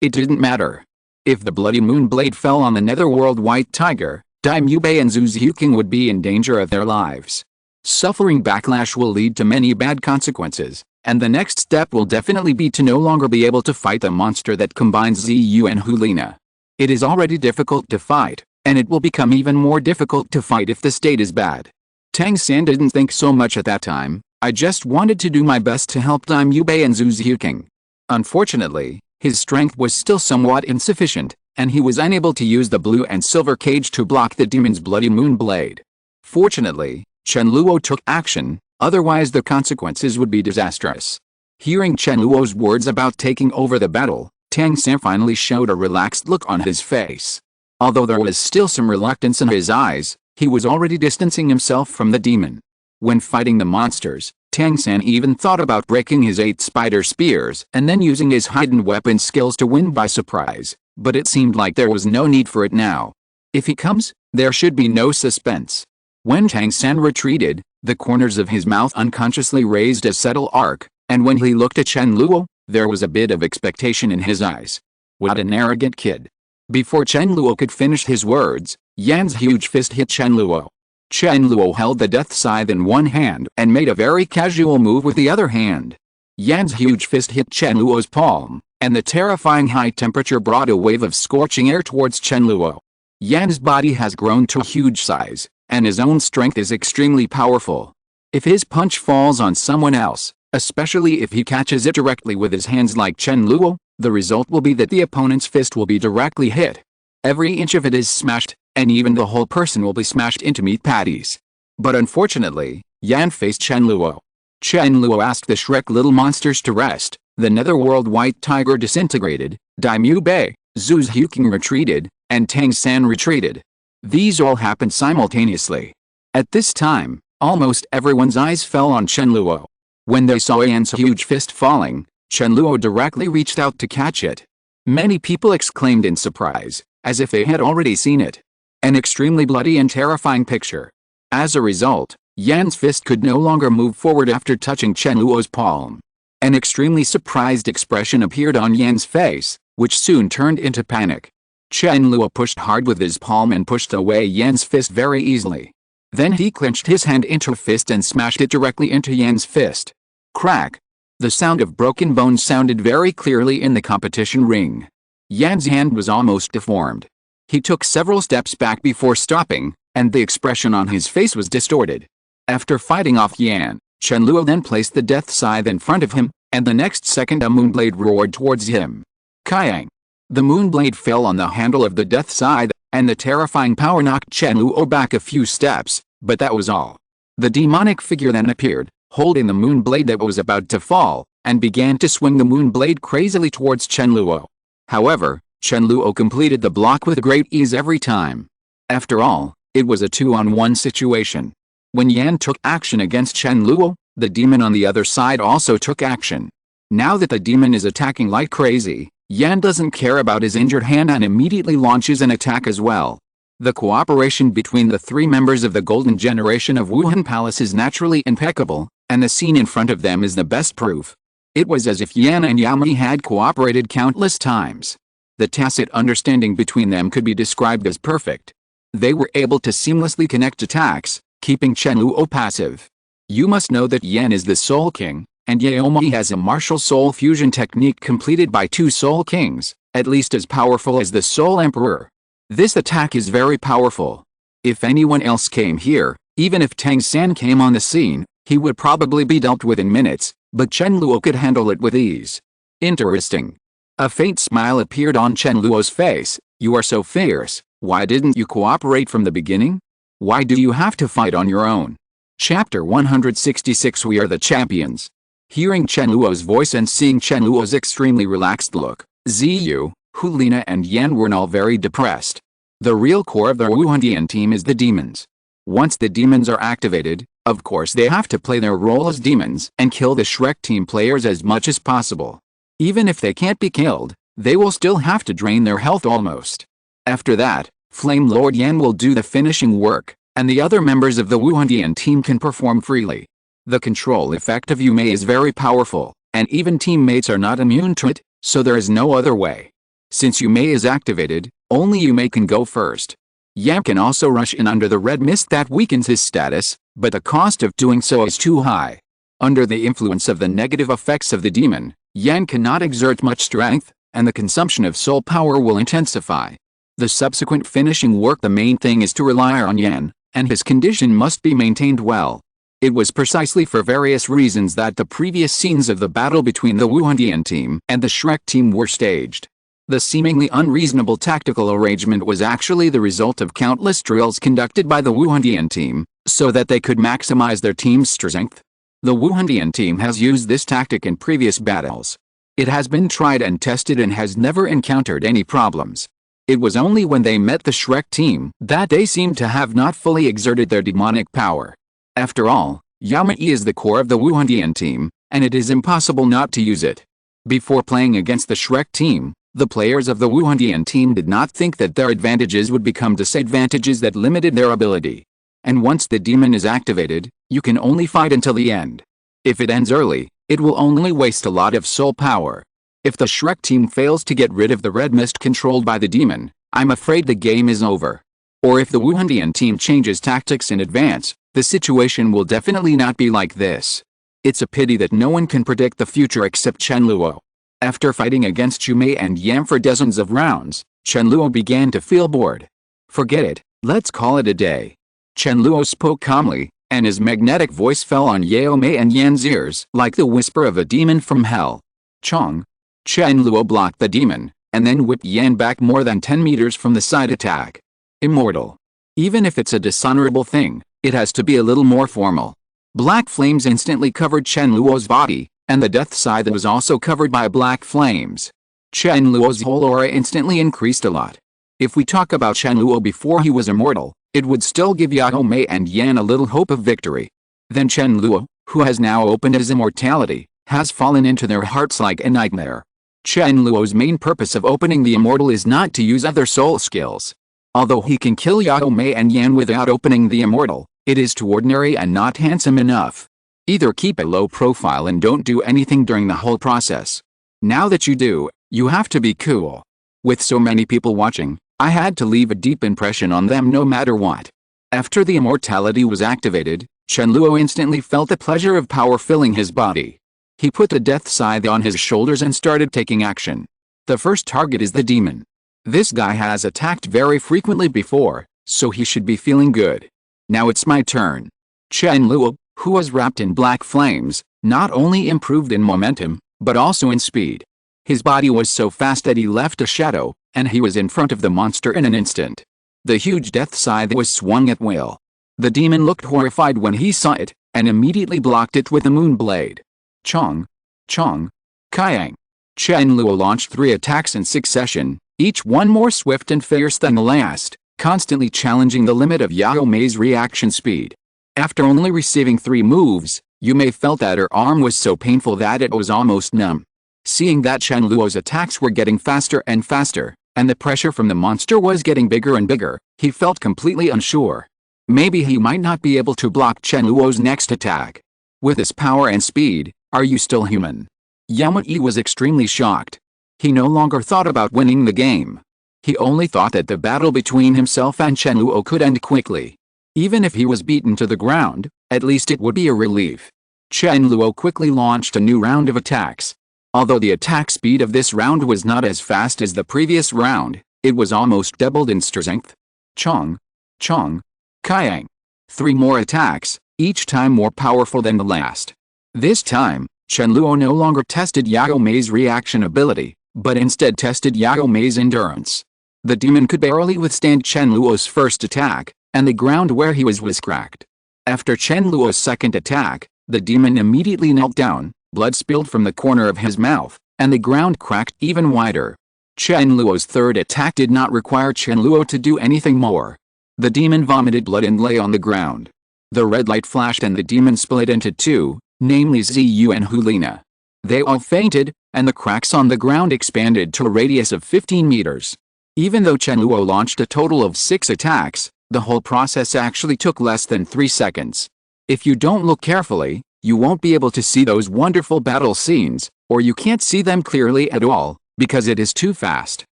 it didn't matter. If the bloody moon blade fell on the netherworld white tiger, Daimyo and Zhu Xiuqing would be in danger of their lives. Suffering backlash will lead to many bad consequences, and the next step will definitely be to no longer be able to fight the monster that combines Ziyu and Hulina. It is already difficult to fight, and it will become even more difficult to fight if the state is bad. Tang San didn't think so much at that time. I just wanted to do my best to help Daimyo and Zhu Xiuqing. Unfortunately, his strength was still somewhat insufficient, and he was unable to use the blue and silver cage to block the demon's bloody moon blade. Fortunately, Chen Luo took action, otherwise the consequences would be disastrous. Hearing Chen Luo's words about taking over the battle, Tang San finally showed a relaxed look on his face. Although there was still some reluctance in his eyes, he was already distancing himself from the demon. When fighting the monsters, Tang San even thought about breaking his 8 spider spears and then using his hidden weapon skills to win by surprise, but it seemed like there was no need for it now. If he comes, there should be no suspense. When Tang San retreated, the corners of his mouth unconsciously raised a subtle arc, and when he looked at Chen Luo, there was a bit of expectation in his eyes. What an arrogant kid. Before Chen Luo could finish his words, Yan's huge fist hit Chen Luo. Chen Luo held the death scythe in one hand and made a very casual move with the other hand. Yan's huge fist hit Chen Luo's palm, and the terrifying high temperature brought a wave of scorching air towards Chen Luo. Yan's body has grown to a huge size, and his own strength is extremely powerful. If his punch falls on someone else, especially if he catches it directly with his hands like Chen Luo, the result will be that the opponent's fist will be directly hit. Every inch of it is smashed, and even the whole person will be smashed into meat patties. But unfortunately, Yan faced Chen Luo. Chen Luo asked the Shrek little monsters to rest, the netherworld white tiger disintegrated, Daimyo, Zhu Xiuqing retreated, and Tang San retreated. These all happened simultaneously. At this time, almost everyone's eyes fell on Chen Luo. When they saw Yan's huge fist falling, Chen Luo directly reached out to catch it. Many people exclaimed in surprise, as if they had already seen it. An extremely bloody and terrifying picture. As a result, Yan's fist could no longer move forward after touching Chen Luo's palm. An extremely surprised expression appeared on Yan's face, which soon turned into panic. Chen Luo pushed hard with his palm and pushed away Yan's fist very easily. Then he clenched his hand into a fist and smashed it directly into Yan's fist. Crack! The sound of broken bones sounded very clearly in the competition ring. Yan's hand was almost deformed. He took several steps back before stopping, and the expression on his face was distorted. After fighting off Yan, Chen Luo then placed the death scythe in front of him, and the next second a moonblade roared towards him. Kyang! The moonblade fell on the handle of the death scythe, and the terrifying power knocked Chen Luo back a few steps, but that was all. The demonic figure then appeared, holding the moon blade that was about to fall, and began to swing the moon blade crazily towards Chen Luo. However, Chen Luo completed the block with great ease every time. After all, it was a 2-on-1 situation. When Yan took action against Chen Luo, the demon on the other side also took action. Now that the demon is attacking like crazy, Yan doesn't care about his injured hand and immediately launches an attack as well. The cooperation between the three members of the golden generation of Wuhan Palace is naturally impeccable, and the scene in front of them is the best proof. It was as if Yan and Yami had cooperated countless times. The tacit understanding between them could be described as perfect. They were able to seamlessly connect attacks, keeping Chen Luo passive. You must know that Yan is the Soul King, and Yaomi has a martial soul fusion technique completed by two Soul Kings, at least as powerful as the Soul Emperor. This attack is very powerful. If anyone else came here, even if Tang San came on the scene, he would probably be dealt with in minutes, but Chen Luo could handle it with ease. Interesting. A faint smile appeared on Chen Luo's face. You are so fierce, why didn't you cooperate from the beginning? Why do you have to fight on your own? Chapter 166 We are the champions. Hearing Chen Luo's voice and seeing Chen Luo's extremely relaxed look, Ziyu, Hulina and Yan were all very depressed. The real core of the Wuhandian team is the demons. Once the demons are activated, of course they have to play their role as demons and kill the Shrek team players as much as possible. Even if they can't be killed, they will still have to drain their health almost. After that, Flame Lord Yan will do the finishing work, and the other members of the Wuhandian team can perform freely. The control effect of Yume is very powerful, and even teammates are not immune to it, so there is no other way. Since Yume is activated, only Yume can go first. Yan can also rush in under the red mist that weakens his status, but the cost of doing so is too high. Under the influence of the negative effects of the demon, Yan cannot exert much strength, and the consumption of soul power will intensify. The subsequent finishing work the main thing is to rely on Yan, and his condition must be maintained well. It was precisely for various reasons that the previous scenes of the battle between the Wuhandian team and the Shrek team were staged. The seemingly unreasonable tactical arrangement was actually the result of countless drills conducted by the Wuhandian team, so that they could maximize their team's strength. The Wuhandian team has used this tactic in previous battles. It has been tried and tested and has never encountered any problems. It was only when they met the Shrek team that they seemed to have not fully exerted their demonic power. After all, Yamai is the core of the Wuhandian team, and it is impossible not to use it. Before playing against the Shrek team, the players of the Wuhandian team did not think that their advantages would become disadvantages that limited their ability. And once the demon is activated, you can only fight until the end. If it ends early, it will only waste a lot of soul power. If the Shrek team fails to get rid of the red mist controlled by the demon, I'm afraid the game is over. Or if the Wuhandian team changes tactics in advance, the situation will definitely not be like this. It's a pity that no one can predict the future except Chen Luo. After fighting against Yume and Yan for dozens of rounds, Chen Luo began to feel bored. Forget it, let's call it a day. Chen Luo spoke calmly, and his magnetic voice fell on Yaomei and Yan's ears like the whisper of a demon from hell. Chong. Chen Luo blocked the demon, and then whipped Yan back more than 10 meters from the side attack. Immortal. Even if it's a dishonorable thing, it has to be a little more formal. Black flames instantly covered Chen Luo's body, and the death side was also covered by black flames. Chen Luo's whole aura instantly increased a lot. If we talk about Chen Luo before he was immortal, it would still give Yaomei and Yan a little hope of victory. Then Chen Luo, who has now opened his immortality, has fallen into their hearts like a nightmare. Chen Luo's main purpose of opening the immortal is not to use other soul skills. Although he can kill Yaomei and Yan without opening the immortal, it is too ordinary and not handsome enough. Either keep a low profile and don't do anything during the whole process. Now that you do, you have to be cool. With so many people watching, I had to leave a deep impression on them no matter what. After the immortality was activated, Chen Luo instantly felt the pleasure of power filling his body. He put the death scythe on his shoulders and started taking action. The first target is the demon. This guy has attacked very frequently before, so he should be feeling good. Now it's my turn. Chen Luo, who was wrapped in black flames, not only improved in momentum, but also in speed. His body was so fast that he left a shadow, and he was in front of the monster in an instant. The huge death scythe was swung at will. The demon looked horrified when he saw it, and immediately blocked it with the moon blade. Chong, Chong, Kyang. Chen Luo launched 3 attacks in succession, each one more swift and fierce than the last, constantly challenging the limit of Yao Mei's reaction speed. After only receiving 3 moves, Yu Mei felt that her arm was so painful that it was almost numb. Seeing that Chen Luo's attacks were getting faster and faster, and the pressure from the monster was getting bigger and bigger, he felt completely unsure. Maybe he might not be able to block Chen Luo's next attack. With his power and speed, are you still human? Yao Mei was extremely shocked. He no longer thought about winning the game. He only thought that the battle between himself and Chen Luo could end quickly. Even if he was beaten to the ground, at least it would be a relief. Chen Luo quickly launched a new round of attacks. Although the attack speed of this round was not as fast as the previous round, it was almost doubled in strength. Chong, Chong, Kyang. 3 more attacks, each time more powerful than the last. This time, Chen Luo no longer tested Yao Mei's reaction ability, but instead tested Yao Mei's endurance. The demon could barely withstand Chen Luo's first attack, and the ground where he was cracked. After Chen Luo's second attack, the demon immediately knelt down, blood spilled from the corner of his mouth, and the ground cracked even wider. Chen Luo's third attack did not require Chen Luo to do anything more. The demon vomited blood and lay on the ground. The red light flashed and the demon split into 2, namely Ziyu and Hulina. They all fainted, and the cracks on the ground expanded to a radius of 15 meters. Even though Chen Luo launched a total of 6 attacks, the whole process actually took less than 3 seconds. If you don't look carefully, you won't be able to see those wonderful battle scenes, or you can't see them clearly at all, because it is too fast.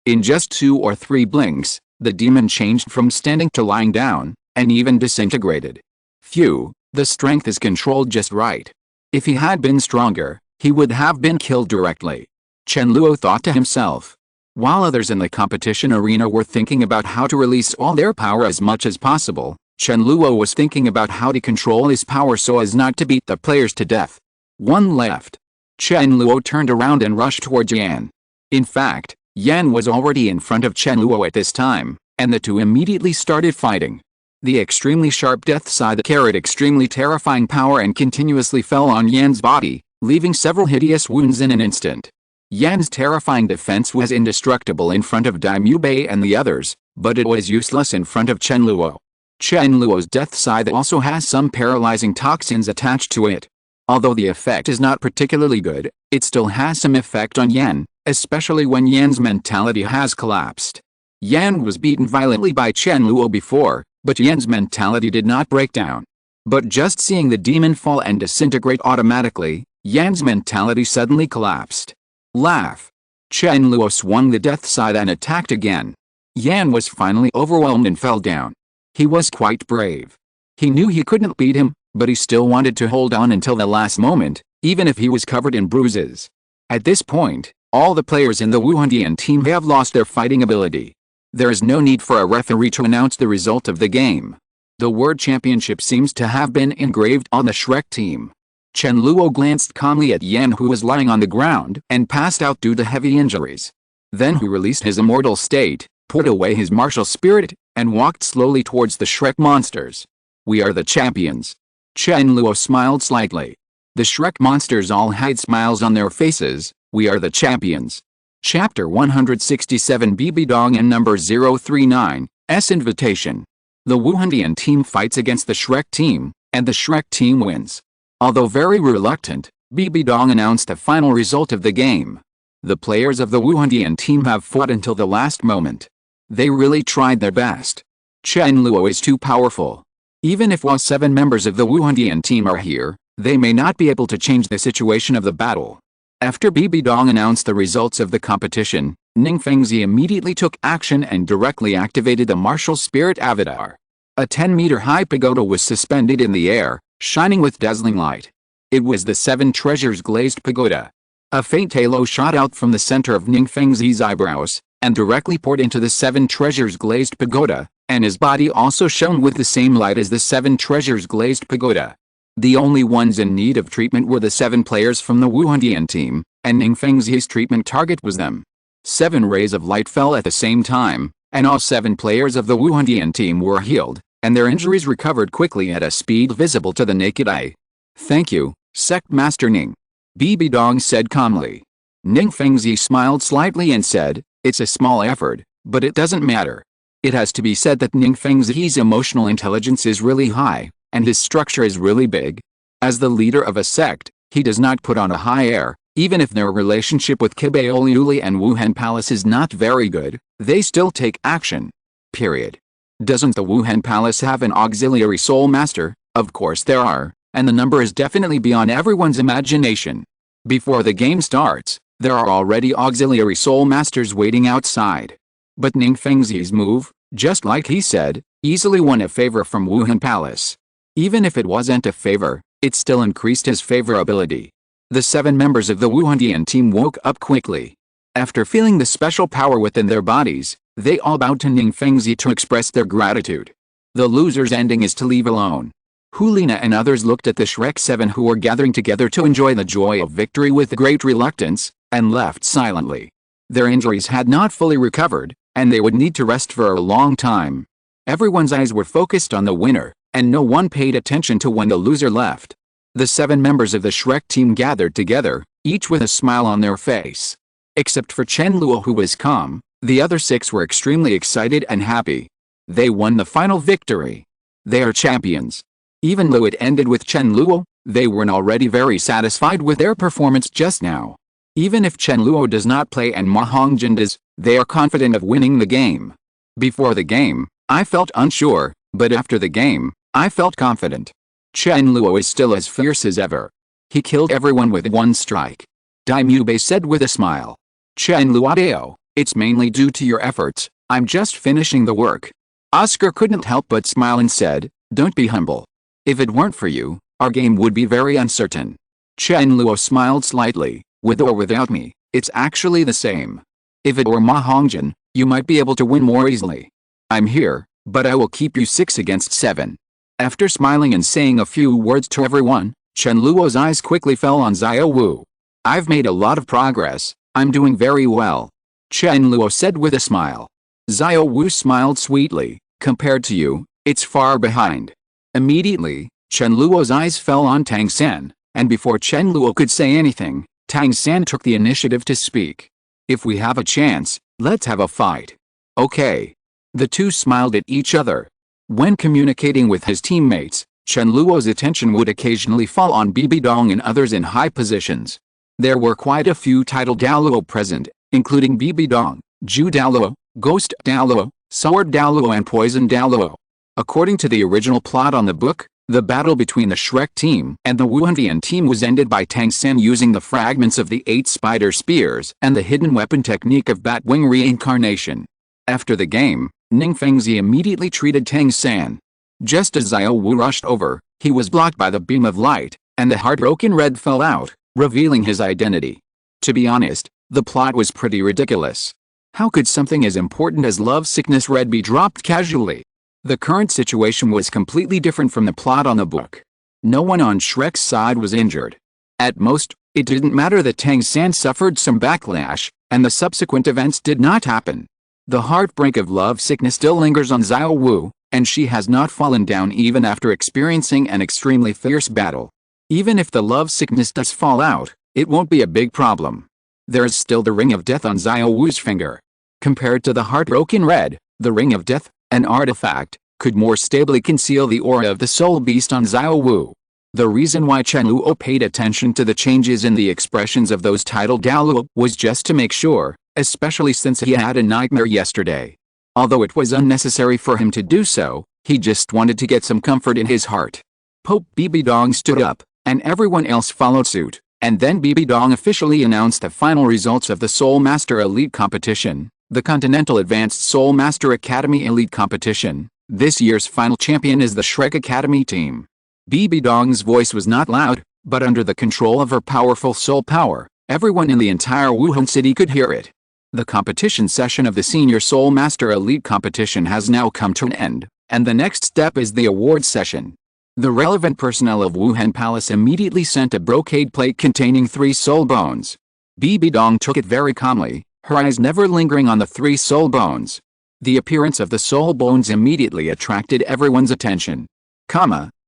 In just 2 or 3 blinks, the demon changed from standing to lying down, and even disintegrated. Phew, the strength is controlled just right. If he had been stronger, he would have been killed directly. Chen Luo thought to himself. While others in the competition arena were thinking about how to release all their power as much as possible, Chen Luo was thinking about how to control his power so as not to beat the players to death. 1 left. Chen Luo turned around and rushed towards Yan. In fact, Yan was already in front of Chen Luo at this time, and the two immediately started fighting. The extremely sharp death scythe carried extremely terrifying power and continuously fell on Yan's body, leaving several hideous wounds in an instant. Yan's terrifying defense was indestructible in front of Daimyo Bei and the others, but it was useless in front of Chen Luo. Chen Luo's death scythe also has some paralyzing toxins attached to it. Although the effect is not particularly good, it still has some effect on Yan, especially when Yan's mentality has collapsed. Yan was beaten violently by Chen Luo before, but Yan's mentality did not break down. But just seeing the demon fall and disintegrate automatically, Yan's mentality suddenly collapsed. Laugh. Chen Luo swung the death scythe and attacked again. Yan was finally overwhelmed and fell down. He was quite brave. He knew he couldn't beat him, but he still wanted to hold on until the last moment, even if he was covered in bruises. At this point, all the players in the Wuhandian team have lost their fighting ability. There is no need for a referee to announce the result of the game. The word championship seems to have been engraved on the Shrek team. Chen Luo glanced calmly at Yan, who was lying on the ground and passed out due to heavy injuries. Then he released his immortal state, put away his martial spirit, and walked slowly towards the Shrek monsters. We are the champions. Chen Luo smiled slightly. The Shrek monsters all hide smiles on their faces. We are the champions. Chapter 167 BB Dong and number 039, S Invitation. The Wuhandian team fights against the Shrek team, and the Shrek team wins. Although very reluctant, BB Dong announced the final result of the game. The players of the Wuhandian team have fought until the last moment. They really tried their best. Chen Luo is too powerful. Even if all 7 members of the Wuhandian team are here, they may not be able to change the situation of the battle. After BB Dong announced the results of the competition, Ning Fengzi immediately took action and directly activated the martial spirit avatar. A 10-meter-high pagoda was suspended in the air, shining with dazzling light. It was the 7 treasures glazed pagoda. A faint halo shot out from the center of Ning Fengzi's eyebrows, and directly poured into the 7 treasures glazed pagoda, and his body also shone with the same light as the 7 treasures glazed pagoda. The only ones in need of treatment were the 7 players from the Wuhandian team, and Ning Fengzi's treatment target was them. 7 rays of light fell at the same time, and all 7 players of the Wuhandian team were healed, and their injuries recovered quickly at a speed visible to the naked eye. "Thank you, Sect Master Ning," Bibi Dong said calmly. Ning Fengzi smiled slightly and said, "It's a small effort, but it doesn't matter." It has to be said that Ning Fengzi's emotional intelligence is really high, and his structure is really big. As the leader of a sect, he does not put on a high air. Even if their relationship with Kibaoliuli and Wuhan Palace is not very good, they still take action. Period. Doesn't the Wuhan Palace have an auxiliary soul master? Of course there are, and the number is definitely beyond everyone's imagination. Before the game starts, there are already auxiliary soul masters waiting outside. But Ning Fengzi's move, just like he said, easily won a favor from Wuhan Palace. Even if it wasn't a favor, it still increased his favorability. The 7 members of the Wuhandian team woke up quickly. After feeling the special power within their bodies, they all bowed to Ning Fengzi to express their gratitude. The loser's ending is to leave alone. Hulina and others looked at the Shrek 7 who were gathering together to enjoy the joy of victory with great reluctance, and left silently. Their injuries had not fully recovered, and they would need to rest for a long time. Everyone's eyes were focused on the winner, and no one paid attention to when the loser left. The 7 members of the Shrek team gathered together, each with a smile on their face. Except for Chen Luo, who was calm, the other 6 were extremely excited and happy. They won the final victory. They are champions. Even though it ended with Chen Luo, they weren't already very satisfied with their performance just now. Even if Chen Luo does not play and Ma Hongjin does, they are confident of winning the game. Before the game, I felt unsure, but after the game, I felt confident. Chen Luo is still as fierce as ever. He killed everyone with one strike. Dai Mubei said with a smile. Chen Luo, it's mainly due to your efforts, I'm just finishing the work. Oscar couldn't help but smile and said, don't be humble. If it weren't for you, our game would be very uncertain. Chen Luo smiled slightly, with or without me, it's actually the same. If it were Ma Hongjin, you might be able to win more easily. I'm here, but I will keep you 6 against 7. After smiling and saying a few words to everyone, Chen Luo's eyes quickly fell on Xiao Wu. I've made a lot of progress, I'm doing very well. Chen Luo said with a smile. Xiao Wu smiled sweetly, compared to you, it's far behind. Immediately, Chen Luo's eyes fell on Tang San, and before Chen Luo could say anything, Tang San took the initiative to speak. If we have a chance, let's have a fight. Okay. The two smiled at each other. When communicating with his teammates, Chen Luo's attention would occasionally fall on Bibi Dong and others in high positions. There were quite a few titled Douluo present, including Bibi Dong, Ju Douluo, Ghost Douluo, Sword Douluo and Poison Douluo. According to the original plot on the book, the battle between the Shrek team and the Wuhandian team was ended by Tang San using the fragments of the 8 spider spears and the hidden weapon technique of Batwing reincarnation. After the game, Ning Fengzi immediately treated Tang San. Just as Xiao Wu rushed over, he was blocked by the beam of light, and the heartbroken red fell out, revealing his identity. To be honest, the plot was pretty ridiculous. How could something as important as love sickness red be dropped casually? The current situation was completely different from the plot on the book. No one on Shrek's side was injured. At most, it didn't matter that Tang San suffered some backlash, and the subsequent events did not happen. The heartbreak of love sickness still lingers on Xiao Wu, and she has not fallen down even after experiencing an extremely fierce battle. Even if the love sickness does fall out, it won't be a big problem. There is still the Ring of Death on Xiao Wu's finger. Compared to the heartbroken red, the Ring of Death, an artifact, could more stably conceal the aura of the soul beast on Xiao Wu. The reason why Chen Luo paid attention to the changes in the expressions of those titled Douluo was just to make sure, especially since he had a nightmare yesterday. Although it was unnecessary for him to do so, he just wanted to get some comfort in his heart. Pope Bibi Dong stood up, and everyone else followed suit, and then Bibi Dong officially announced the final results of the Soul Master Elite Competition, the Continental Advanced Soul Master Academy Elite Competition. This year's final champion is the Shrek Academy team. Bibi Dong's voice was not loud, but under the control of her powerful soul power, everyone in the entire Wuhan city could hear it. The competition session of the Senior Soul Master Elite Competition has now come to an end, and the next step is the awards session. The relevant personnel of Wuhan Palace immediately sent a brocade plate containing 3 soul bones. Bibi Dong took it very calmly, her eyes never lingering on the 3 soul bones. The appearance of the soul bones immediately attracted everyone's attention.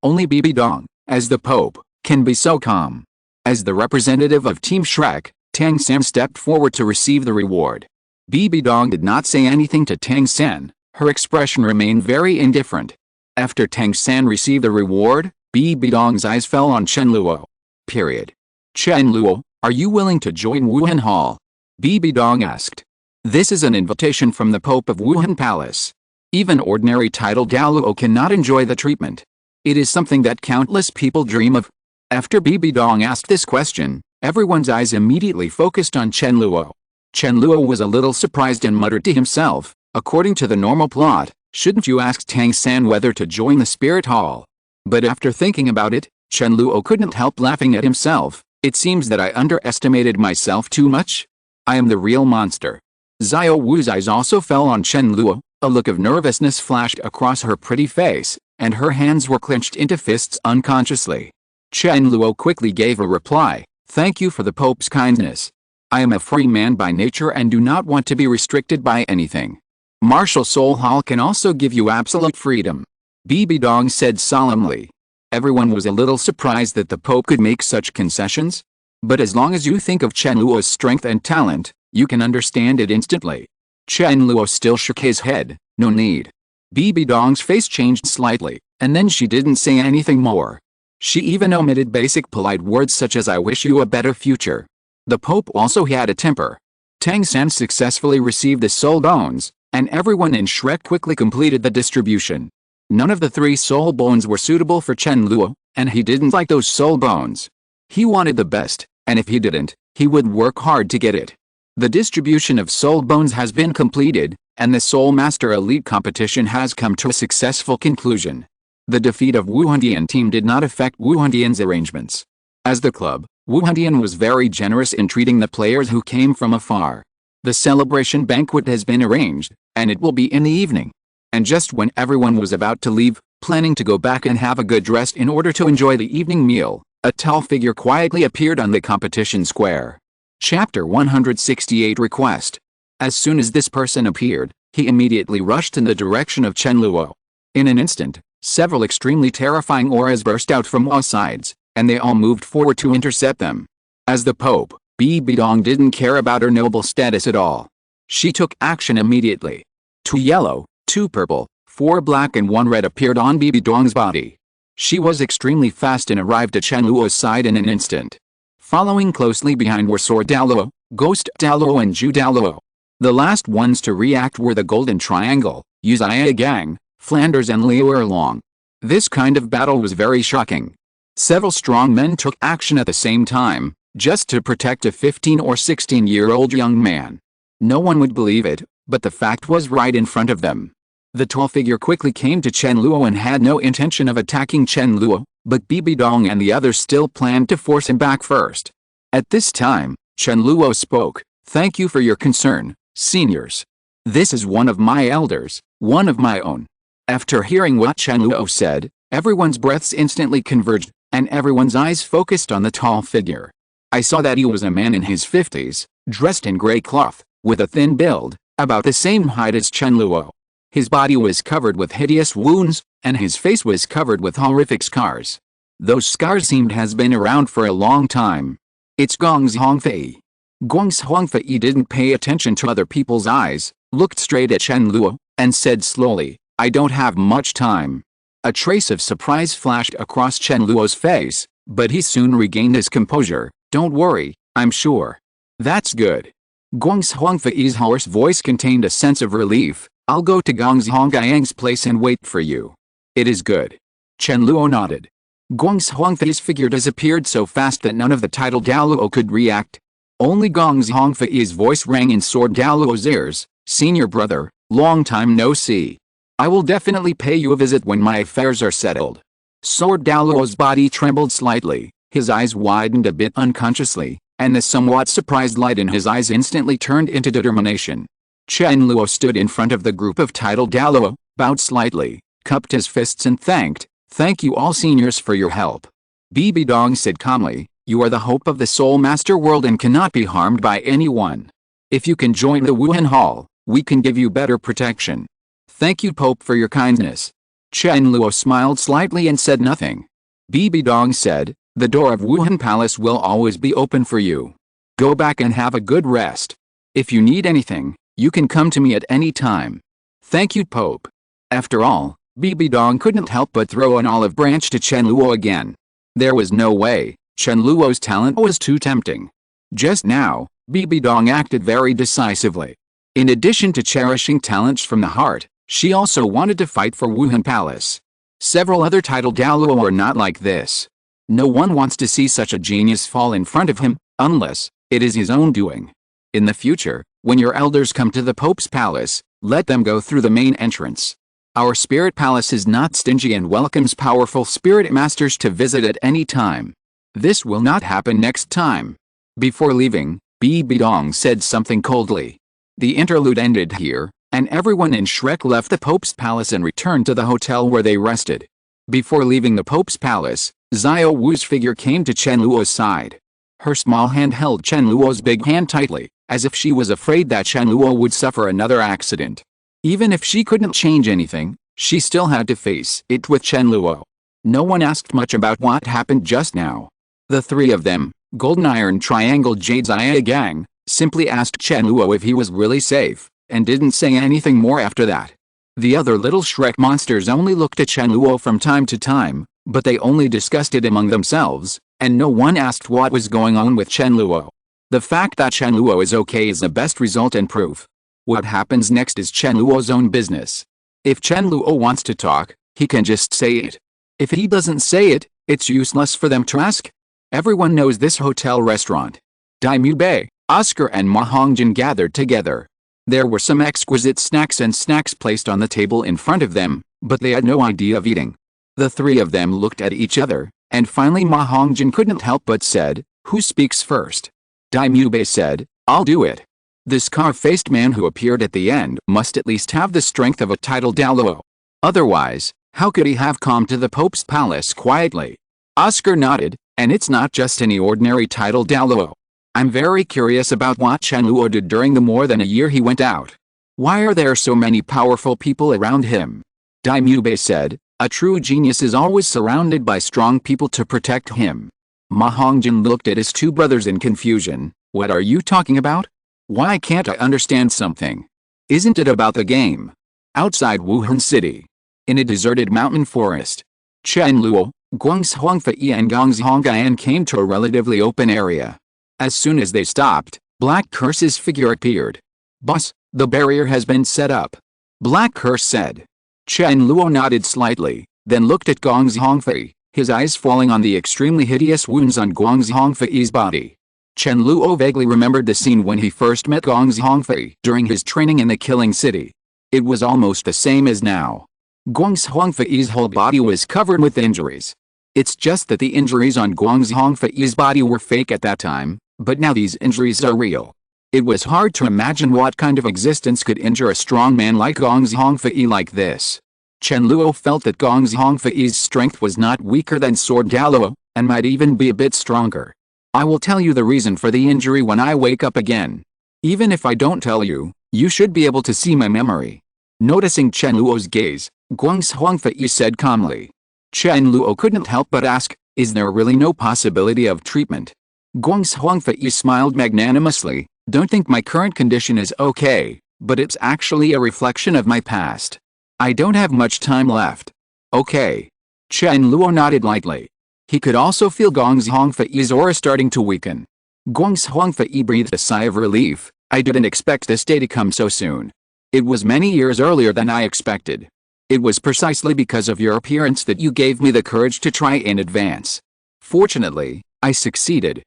Only Bibi Dong, as the Pope, can be so calm. As the representative of Team Shrek, Tang San stepped forward to receive the reward. Bibi Dong did not say anything to Tang San, her expression remained very indifferent. After Tang San received the reward, Bibi Dong's eyes fell on Chen Luo. Chen Luo, are you willing to join Wuhan Hall? Bibi Dong asked. This is an invitation from the Pope of Wuhan Palace. Even ordinary title Douluo cannot enjoy the treatment. It is something that countless people dream of. After Bibi Dong asked this question, everyone's eyes immediately focused on Chen Luo. Chen Luo was a little surprised and muttered to himself, according to the normal plot, shouldn't you ask Tang San whether to join the Spirit Hall? But after thinking about it, Chen Luo couldn't help laughing at himself. It seems that I underestimated myself too much. I am the real monster. Xiao Wu's eyes also fell on Chen Luo. A look of nervousness flashed across her pretty face, and her hands were clenched into fists unconsciously. Chen Luo quickly gave a reply, thank you for the Pope's kindness. I am a free man by nature and do not want to be restricted by anything. Martial Soul Hall can also give you absolute freedom. Bibi Dong said solemnly. Everyone was a little surprised that the Pope could make such concessions. But as long as you think of Chen Luo's strength and talent, you can understand it instantly. Chen Luo still shook his head, no need. Bibi Dong's face changed slightly, and then she didn't say anything more. She even omitted basic polite words such as I wish you a better future. The Pope also had a temper. Tang San successfully received the soul bones, and everyone in Shrek quickly completed the distribution. None of the 3 soul bones were suitable for Chen Luo, and he didn't like those soul bones. He wanted the best, and if he didn't, he would work hard to get it. The distribution of soul bones has been completed, and the Soul Master Elite competition has come to a successful conclusion. The defeat of Wuhandian team did not affect Wuhandian's arrangements. As the club, Wuhandian was very generous in treating the players who came from afar. The celebration banquet has been arranged, and it will be in the evening. And just when everyone was about to leave, planning to go back and have a good rest in order to enjoy the evening meal, a tall figure quietly appeared on the competition square. Chapter 168 Request. As soon as this person appeared, he immediately rushed in the direction of Chen Luo. In an instant, several extremely terrifying auras burst out from all sides, and they all moved forward to intercept them. As the Pope, Bibi Dong didn't care about her noble status at all. She took action immediately. 2 yellow, 2 purple, 4 black and 1 red appeared on Bibi Dong's body. She was extremely fast and arrived at Chen Luo's side in an instant. Following closely behind were Sword Douluo, Ghost Douluo and Ju Douluo. The last ones to react were the Golden Triangle, Uzia Gang, Flanders and Liu Erlong. This kind of battle was very shocking. Several strong men took action at the same time, just to protect a 15 or 16-year-old young man. No one would believe it, but the fact was right in front of them. The tall figure quickly came to Chen Luo and had no intention of attacking Chen Luo, but Bibi Dong and the others still planned to force him back first. At this time, Chen Luo spoke, thank you for your concern, seniors. This is one of my elders, one of my own. After hearing what Chen Luo said, everyone's breaths instantly converged, and everyone's eyes focused on the tall figure. I saw that he was a man in his 50s, dressed in gray cloth, with a thin build, about the same height as Chen Luo. His body was covered with hideous wounds, and his face was covered with horrific scars. Those scars seemed has been around for a long time. It's Gong's Hongfei. Gong's Hongfei didn't pay attention to other people's eyes, looked straight at Chen Luo, and said slowly, I don't have much time. A trace of surprise flashed across Chen Luo's face, but he soon regained his composure. Don't worry, I'm sure. That's good. Gong's Hongfei's hoarse voice contained a sense of relief. I'll go to Gong's Hongyang's place and wait for you. It is good. Chen Luo nodded. Gong's Hongfei's figure disappeared so fast that none of the title Douluo could react. Only Gong's Hongfei's voice rang in Sword Douluo's ears. Senior brother, long time no see. I will definitely pay you a visit when my affairs are settled. Sword Douluo's body trembled slightly, his eyes widened a bit unconsciously, and the somewhat surprised light in his eyes instantly turned into determination. Chen Luo stood in front of the group of title Douluo, bowed slightly, cupped his fists and thank you all seniors for your help. Bibi Dong said calmly, you are the hope of the Soul Master world and cannot be harmed by anyone. If you can join the Wuhan Hall, we can give you better protection. Thank you, Pope, for your kindness. Chen Luo smiled slightly and said nothing. Bibi Dong said, the door of Wuhan Palace will always be open for you. Go back and have a good rest. If you need anything, you can come to me at any time. Thank you, Pope. After all, Bibi Dong couldn't help but throw an olive branch to Chen Luo again. There was no way, Chen Luo's talent was too tempting. Just now, Bibi Dong acted very decisively. In addition to cherishing talents from the heart, she also wanted to fight for Wuhan Palace. Several other titled Douluo are not like this. No one wants to see such a genius fall in front of him, unless it is his own doing. In the future, when your elders come to the Pope's palace, let them go through the main entrance. Our spirit palace is not stingy and welcomes powerful spirit masters to visit at any time. This will not happen next time. Before leaving, Bibi Dong said something coldly. The interlude ended here, and everyone in Shrek left the Pope's palace and returned to the hotel where they rested. Before leaving the Pope's palace, Xiao Wu's figure came to Chen Luo's side. Her small hand held Chen Luo's big hand tightly, as if she was afraid that Chen Luo would suffer another accident. Even if she couldn't change anything, she still had to face it with Chen Luo. No one asked much about what happened just now. The three of them, Golden Iron Triangle Jade Xia Gang, simply asked Chen Luo if he was really safe, and didn't say anything more after that. The other little Shrek monsters only looked at Chen Luo from time to time, but they only discussed it among themselves, and no one asked what was going on with Chen Luo. The fact that Chen Luo is okay is the best result and proof. What happens next is Chen Luo's own business. If Chen Luo wants to talk, he can just say it. If he doesn't say it, it's useless for them to ask. Everyone knows this hotel restaurant. Daimyo Bei, Oscar and Ma Hongjin gathered together. There were some exquisite snacks placed on the table in front of them, but they had no idea of eating. The three of them looked at each other, and finally Ma Hongjin couldn't help but said, "Who speaks first?" Daimyo Bei said, "I'll do it." This carved-faced man who appeared at the end must at least have the strength of a titled Douluo. Otherwise, how could he have come to the Pope's palace quietly? Oscar nodded, and it's not just any ordinary titled Douluo. I'm very curious about what Chen Luo did during the more than a year he went out. Why are there so many powerful people around him? Daimyo Bei said, a true genius is always surrounded by strong people to protect him. Ma Hongjin looked at his two brothers in confusion. What are you talking about? Why can't I understand something? Isn't it about the game? Outside Wuhan City, in a deserted mountain forest, Chen Luo, Guangzhongfei and Gongzhongyan came to a relatively open area. As soon as they stopped, Black Curse's figure appeared. "Boss, the barrier has been set up," Black Curse said. Chen Luo nodded slightly, then looked at Gongzhongfei, his eyes falling on the extremely hideous wounds on Gongzhongfei's body. Chen Luo vaguely remembered the scene when he first met Gongzhongfei during his training in the Killing City. It was almost the same as now. Gongzhongfei's whole body was covered with injuries. It's just that the injuries on Gongzhongfei's body were fake at that time, but now these injuries are real. It was hard to imagine what kind of existence could injure a strong man like Gongzhongfei like this. Chen Luo felt that Gongzhongfei's strength was not weaker than Sword Douluo, and might even be a bit stronger. I will tell you the reason for the injury when I wake up again. Even if I don't tell you, you should be able to see my memory. Noticing Chen Luo's gaze, Gongzhongfei said calmly. Chen Luo couldn't help but ask, is there really no possibility of treatment? Gongzhongfei smiled magnanimously, don't think my current condition is okay, but it's actually a reflection of my past. I don't have much time left. Okay. Chen Luo nodded lightly. He could also feel Gongzhongfei's aura starting to weaken. Gongzhongfei breathed a sigh of relief. I didn't expect this day to come so soon. It was many years earlier than I expected. It was precisely because of your appearance that you gave me the courage to try in advance. Fortunately, I succeeded.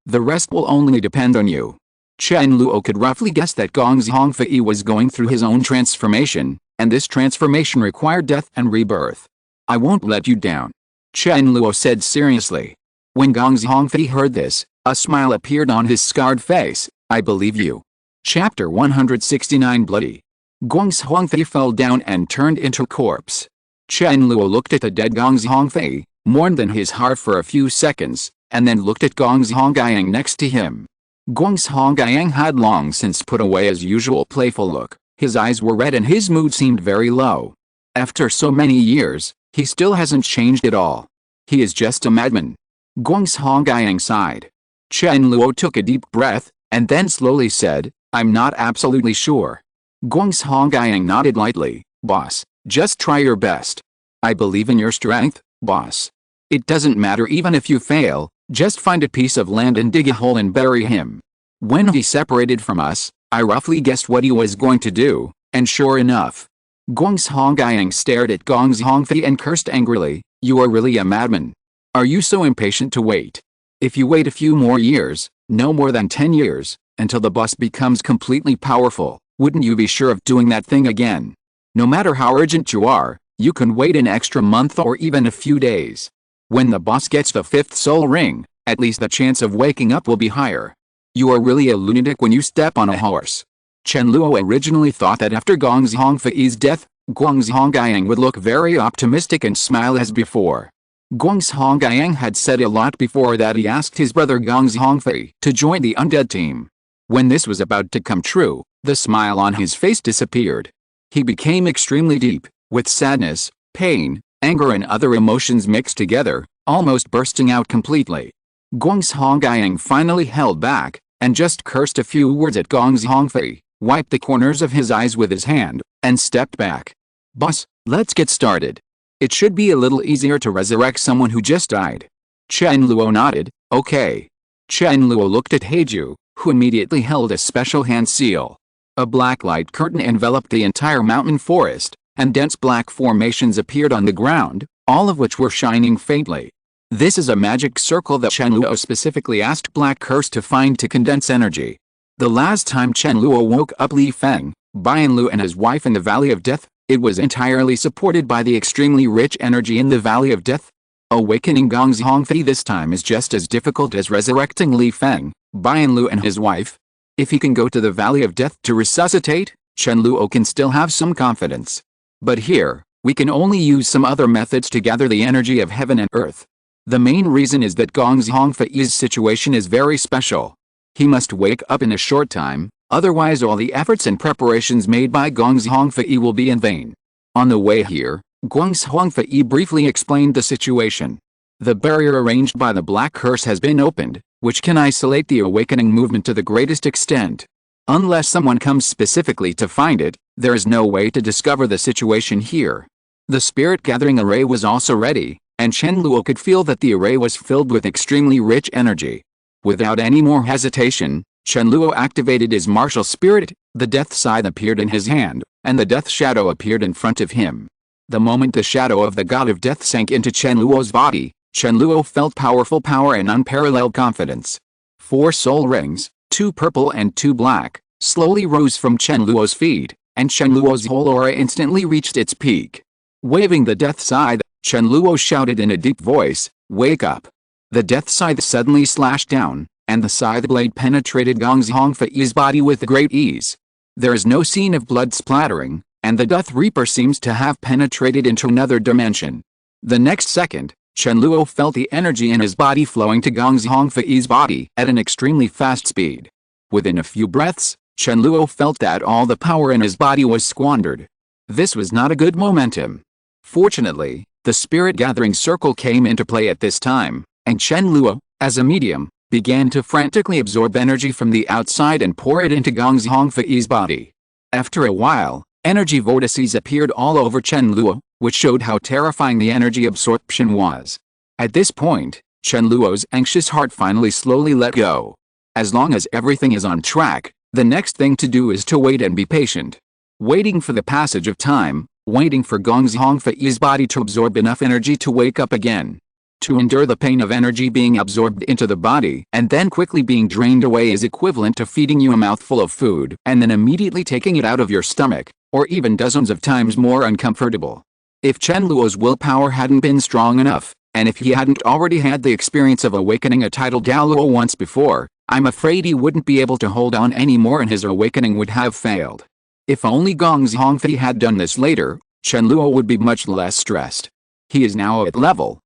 The rest will only depend on you. Chen Luo could roughly guess that Gongzhongfei was going through his own transformation, and this transformation required death and rebirth. I won't let you down, Chen Luo said seriously. When Gongzhongfei heard this, a smile appeared on his scarred face. I believe you. Chapter 169 Bloody. Gongzhongfei fell down and turned into a corpse. Chen Luo looked at the dead Gongzhongfei, mourned in his heart for a few seconds, and then looked at Gongzhongyan next to him. Guangzhongyang had long since put away his usual playful look, his eyes were red and his mood seemed very low. After so many years, he still hasn't changed at all. He is just a madman. Guangzhongyang sighed. Chen Luo took a deep breath, and then slowly said, I'm not absolutely sure. Guangzhongyang nodded lightly, boss, just try your best. I believe in your strength, boss. It doesn't matter even if you fail, just find a piece of land and dig a hole and bury him. When he separated from us, I roughly guessed what he was going to do, and sure enough. Guangzhongyang stared at Gong Zhongfei and cursed angrily, you are really a madman. Are you so impatient to wait? If you wait a few more years, no more than 10 years, until the boss becomes completely powerful, wouldn't you be sure of doing that thing again? No matter how urgent you are, you can wait an extra month or even a few days. When the boss gets the 5th soul ring, at least the chance of waking up will be higher. You are really a lunatic when you step on a horse. Chen Luo originally thought that after Gong Zhongfei's death, Guangzhongyang would look very optimistic and smile as before. Guangzhongyang had said a lot before that he asked his brother Gong Zhongfei to join the undead team. When this was about to come true, the smile on his face disappeared. He became extremely deep, with sadness, pain, anger and other emotions mixed together, almost bursting out completely. Guangzhongyang finally held back, and just cursed a few words at Gong Zhongfei, wiped the corners of his eyes with his hand, and stepped back. Boss, let's get started. It should be a little easier to resurrect someone who just died. Chen Luo nodded, okay. Chen Luo looked at Heiju, who immediately held a special hand seal. A black light curtain enveloped the entire mountain forest, and dense black formations appeared on the ground, all of which were shining faintly. This is a magic circle that Chen Luo specifically asked Black Curse to find to condense energy. The last time Chen Luo woke up Li Feng, Bianlu and his wife in the Valley of Death, it was entirely supported by the extremely rich energy in the Valley of Death. Awakening Gong Zhongfei this time is just as difficult as resurrecting Li Feng, Bianlu and his wife. If he can go to the Valley of Death to resuscitate, Chen Luo can still have some confidence. But here, we can only use some other methods to gather the energy of heaven and earth. The main reason is that Gong Zhongfei's situation is very special. He must wake up in a short time, otherwise all the efforts and preparations made by Gong Zhongfei will be in vain. On the way here, Gong Zhongfei briefly explained the situation. The barrier arranged by the Black Curse has been opened, which can isolate the awakening movement to the greatest extent. Unless someone comes specifically to find it, there is no way to discover the situation here. The spirit gathering array was also ready, and Chen Luo could feel that the array was filled with extremely rich energy. Without any more hesitation, Chen Luo activated his martial spirit, the death scythe appeared in his hand, and the death shadow appeared in front of him. The moment the shadow of the god of death sank into Chen Luo's body, Chen Luo felt powerful power and unparalleled confidence. 4 soul rings, 2 purple and 2 black, slowly rose from Chen Luo's feet, and Chen Luo's whole aura instantly reached its peak. Waving the death scythe, Chen Luo shouted in a deep voice, "Wake up!" The death scythe suddenly slashed down, and the scythe blade penetrated Gong Zhongfei's body with great ease. There is no scene of blood splattering, and the Death Reaper seems to have penetrated into another dimension. The next second, Chen Luo felt the energy in his body flowing to Gong Zhongfei's body at an extremely fast speed. Within a few breaths, Chen Luo felt that all the power in his body was squandered. This was not a good momentum. Fortunately, the spirit gathering circle came into play at this time, and Chen Luo, as a medium, began to frantically absorb energy from the outside and pour it into Gong Zhongfei's body. After a while, energy vortices appeared all over Chen Luo, which showed how terrifying the energy absorption was. At this point, Chen Luo's anxious heart finally slowly let go. As long as everything is on track, the next thing to do is to wait and be patient. Waiting for the passage of time, waiting for Gong Zhongfei's body to absorb enough energy to wake up again. To endure the pain of energy being absorbed into the body and then quickly being drained away is equivalent to feeding you a mouthful of food and then immediately taking it out of your stomach, or even dozens of times more uncomfortable. If Chen Luo's willpower hadn't been strong enough, and if he hadn't already had the experience of awakening a titled Douluo once before, I'm afraid he wouldn't be able to hold on anymore and his awakening would have failed. If only Gong Zhongfei had done this later, Chen Luo would be much less stressed. He is now at level,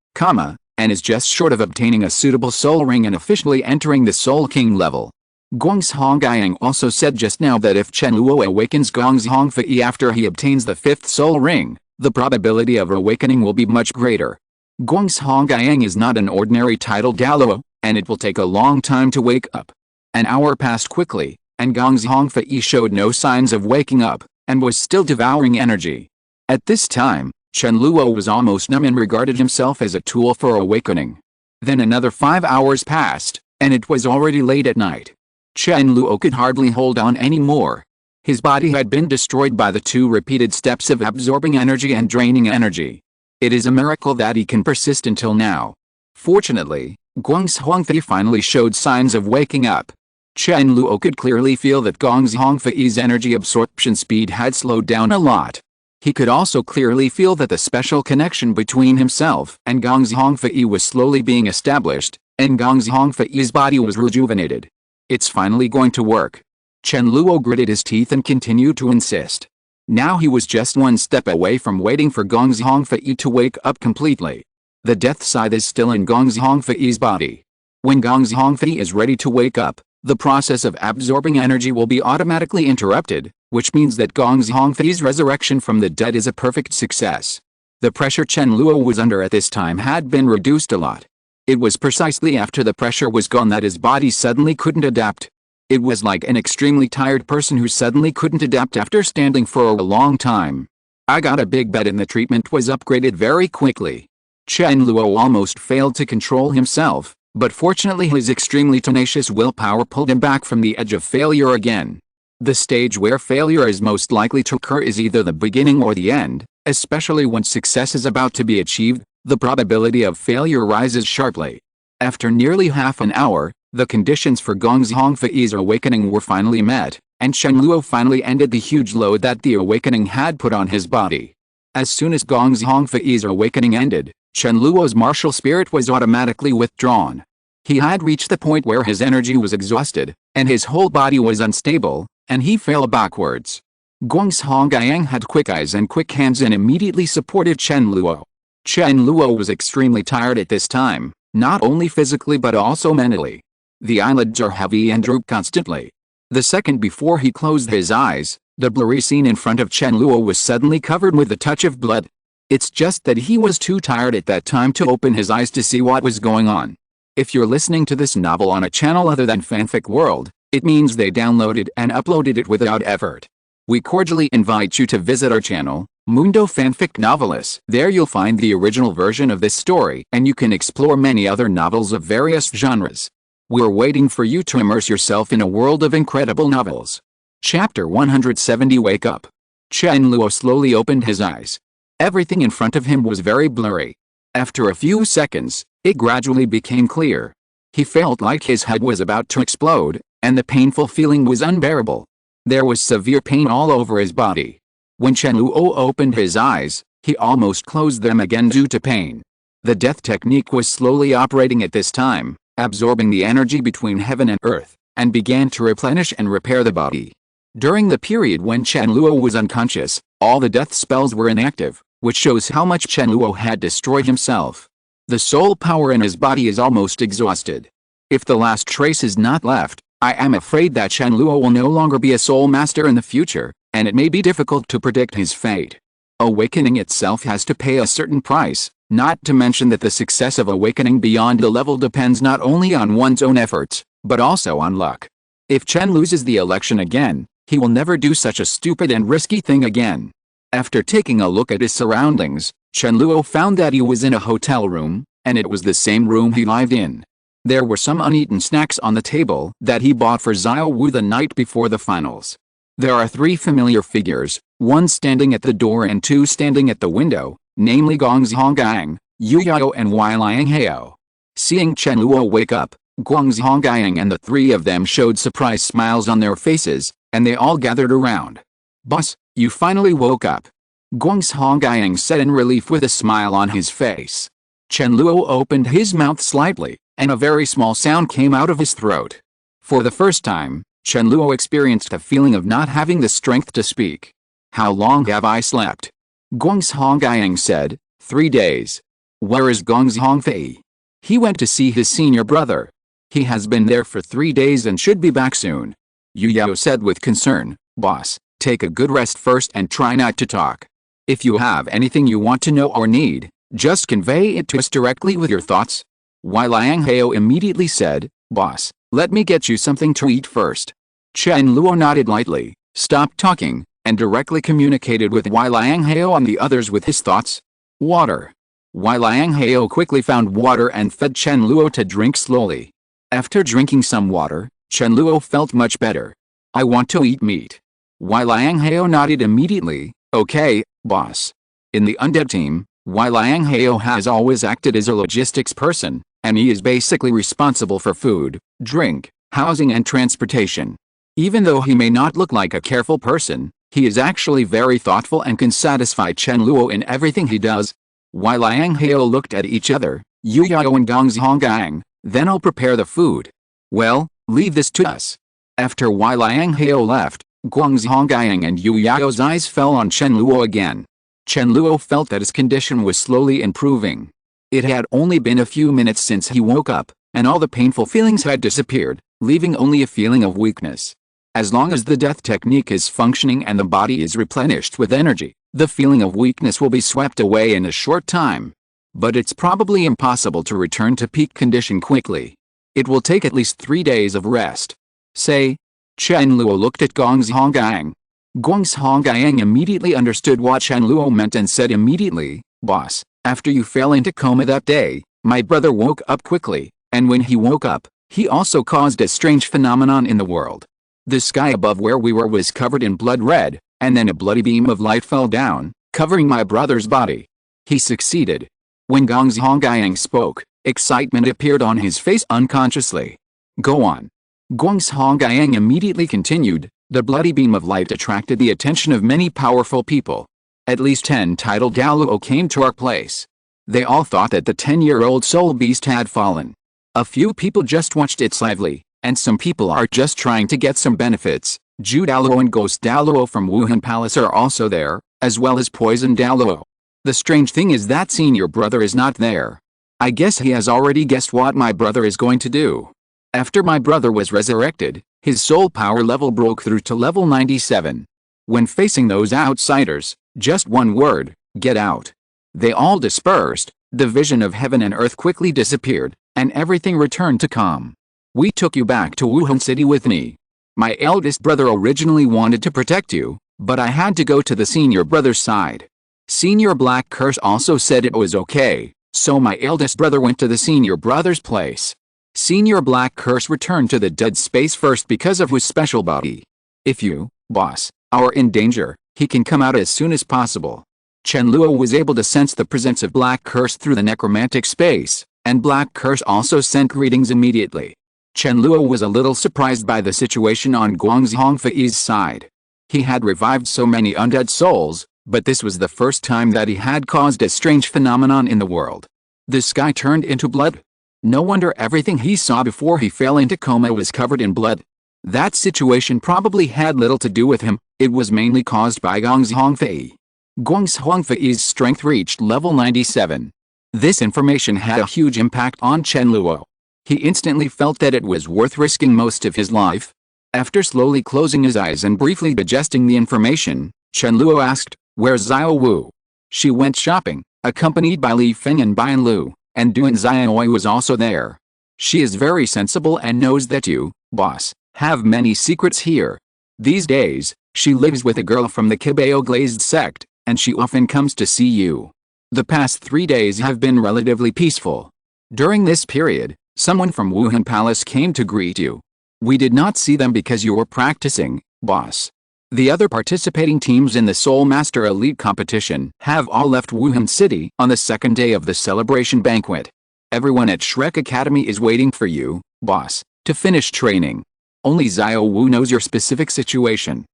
and is just short of obtaining a suitable soul ring and officially entering the Soul King level. Guangzhonggyang also said just now that if Chen Luo awakens Guangzhongfei after he obtains the 5th soul ring, the probability of awakening will be much greater. Guangzhonggyang is not an ordinary title Douluo, and it will take a long time to wake up. An hour passed quickly, and Guangzhongfei showed no signs of waking up, and was still devouring energy. At this time, Chen Luo was almost numb and regarded himself as a tool for awakening. Then another 5 hours passed, and it was already late at night. Chen Luo could hardly hold on anymore. His body had been destroyed by the 2 repeated steps of absorbing energy and draining energy. It is a miracle that he can persist until now. Fortunately, Guangzhongfei finally showed signs of waking up. Chen Luo could clearly feel that Guangzhongfei's energy absorption speed had slowed down a lot. He could also clearly feel that the special connection between himself and Guangzhongfei was slowly being established, and Guangzhongfei's body was rejuvenated. It's finally going to work. Chen Luo gritted his teeth and continued to insist. Now he was just one step away from waiting for Guangzhongfei to wake up completely. The death scythe is still in Guangzhongfei's body. When Guangzhongfei is ready to wake up, the process of absorbing energy will be automatically interrupted, which means that Guangzhongfei's resurrection from the dead is a perfect success. The pressure Chen Luo was under at this time had been reduced a lot. It was precisely after the pressure was gone that his body suddenly couldn't adapt. It was like an extremely tired person who suddenly couldn't adapt after standing for a long time. I got a big bed and the treatment was upgraded very quickly. Chen Luo almost failed to control himself, but fortunately his extremely tenacious willpower pulled him back from the edge of failure again. The stage where failure is most likely to occur is either the beginning or the end, especially when success is about to be achieved, the probability of failure rises sharply. After nearly half an hour, the conditions for Guangzhongfei's awakening were finally met, and Chen Luo finally ended the huge load that the awakening had put on his body. As soon as Guangzhongfei's awakening ended, Chen Luo's martial spirit was automatically withdrawn. He had reached the point where his energy was exhausted, and his whole body was unstable, and he fell backwards. Guangzhonggyang had quick eyes and quick hands and immediately supported Chen Luo. Chen Luo was extremely tired at this time, not only physically but also mentally. The eyelids are heavy and droop constantly. The second before he closed his eyes, the blurry scene in front of Chen Luo was suddenly covered with a touch of blood. It's just that he was too tired at that time to open his eyes to see what was going on. If you're listening to this novel on a channel other than Fanfic World, it means they downloaded and uploaded it without effort. We cordially invite you to visit our channel, Mundo Fanfic Novelis. There you'll find the original version of this story and you can explore many other novels of various genres. We're waiting for you to immerse yourself in a world of incredible novels. Chapter 170 Wake Up. Chen Luo slowly opened his eyes. Everything in front of him was very blurry. After a few seconds, it gradually became clear. He felt like his head was about to explode, and the painful feeling was unbearable. There was severe pain all over his body. When Chen Luo opened his eyes, he almost closed them again due to pain. The death technique was slowly operating at this time, absorbing the energy between heaven and earth, and began to replenish and repair the body. During the period when Chen Luo was unconscious, all the death spells were inactive, which shows how much Chen Luo had destroyed himself. The soul power in his body is almost exhausted. If the last trace is not left, I am afraid that Chen Luo will no longer be a soul master in the future, and it may be difficult to predict his fate. Awakening itself has to pay a certain price, not to mention that the success of awakening beyond the level depends not only on one's own efforts, but also on luck. If Chen loses the election again, he will never do such a stupid and risky thing again. After taking a look at his surroundings, Chen Luo found that he was in a hotel room, and it was the same room he lived in. There were some uneaten snacks on the table that he bought for Xiao Wu the night before the finals. There are 3 familiar figures, one standing at the door and 2 standing at the window, namely Guangzhonggyang, Yu Yao and Wei Lianghao. Seeing Chen Luo wake up, Guangzhonggyang and the 3 of them showed surprised smiles on their faces, and they all gathered around. "Boss, you finally woke up," Guangzhonggyang said in relief with a smile on his face. Chen Luo opened his mouth slightly, and a very small sound came out of his throat. For the first time, Chen Luo experienced a feeling of not having the strength to speak. "How long have I slept?" Guangzhonggyang said. 3 days. "Where is Guangzhongfei?" "He went to see his senior brother." He has been there for 3 days and should be back soon. Yu Yao said with concern. Boss, take a good rest first and try not to talk. If you have anything you want to know or need, just convey it to us directly with your thoughts. Wai Liang Hao immediately said, Boss, let me get you something to eat first. Chen Luo nodded lightly, stopped talking, and directly communicated with Wai Liang Hao and the others with his thoughts. Water. Wai Liang Hao quickly found water and fed Chen Luo to drink slowly. After drinking some water, Chen Luo felt much better. I want to eat meat. Wai Liang Hao nodded immediately. Okay, boss. In the undead team, Wai Liang Hao has always acted as a logistics person, and he is basically responsible for food, drink, housing and transportation. Even though he may not look like a careful person, he is actually very thoughtful and can satisfy Chen Luo in everything he does. Wai Liang Hao looked at each other, Yu Yao and Gong Zhonggang, then I'll prepare the food. Well, leave this to us. After Wai Liang Hao left, Guang Zhonggang and Yu Yao's eyes fell on Chen Luo again. Chen Luo felt that his condition was slowly improving. It had only been a few minutes since he woke up, and all the painful feelings had disappeared, leaving only a feeling of weakness. As long as the death technique is functioning and the body is replenished with energy, the feeling of weakness will be swept away in a short time. But it's probably impossible to return to peak condition quickly. It will take at least 3 days of rest. Say. Chen Luo looked at Gong Zhonggang. Gong Zhonggang immediately understood what Chen Luo meant and said immediately, Boss, after you fell into coma that day, my brother woke up quickly, and when he woke up, he also caused a strange phenomenon in the world. The sky above where we were was covered in blood red, and then a bloody beam of light fell down, covering my brother's body. He succeeded. When Gong Zhonggang spoke, excitement appeared on his face unconsciously. Go on. Gong Zhonggang immediately continued, the bloody beam of light attracted the attention of many powerful people. At least 10 titled Douluo came to our place. They all thought that the 10-year-old soul beast had fallen. A few people just watched it lively, and some people are just trying to get some benefits. Ju Douluo and Ghost Douluo from Wuhan Palace are also there, as well as Poison Douluo. The strange thing is that senior brother is not there. I guess he has already guessed what my brother is going to do. After my brother was resurrected, his soul power level broke through to level 97. When facing those outsiders, just one word, get out. They all dispersed, the vision of heaven and earth quickly disappeared, and everything returned to calm. We took you back to Wuhan City with me. My eldest brother originally wanted to protect you, but I had to go to the senior brother's side. Senior Black Curse also said it was okay, so my eldest brother went to the senior brother's place. Senior Black Curse returned to the dead space first because of his special body. If you, boss, are in danger, he can come out as soon as possible. Chen Luo was able to sense the presence of Black Curse through the necromantic space, and Black Curse also sent greetings immediately. Chen Luo was a little surprised by the situation on Guang Zhongfei's side. He had revived so many undead souls, but this was the first time that he had caused a strange phenomenon in the world. The sky turned into blood. No wonder everything he saw before he fell into coma was covered in blood. That situation probably had little to do with him, it was mainly caused by Gong Zhongfei. Gong Zhongfei's strength reached level 97. This information had a huge impact on Chen Luo. He instantly felt that it was worth risking most of his life. After slowly closing his eyes and briefly digesting the information, Chen Luo asked, "Where's Xiao Wu?" She went shopping, accompanied by Li Feng and Bian Lu, and Duan Xiaoi was also there. She is very sensible and knows that you, boss, have many secrets here. These days, she lives with a girl from the Cabello Glazed sect, and she often comes to see you. The past 3 days have been relatively peaceful. During this period, someone from Wuhan Palace came to greet you. We did not see them because you were practicing, boss. The other participating teams in the Soul Master Elite competition have all left Wuhan City on the second day of the celebration banquet. Everyone at Shrek Academy is waiting for you, boss, to finish training. Only Xiao Wu knows your specific situation.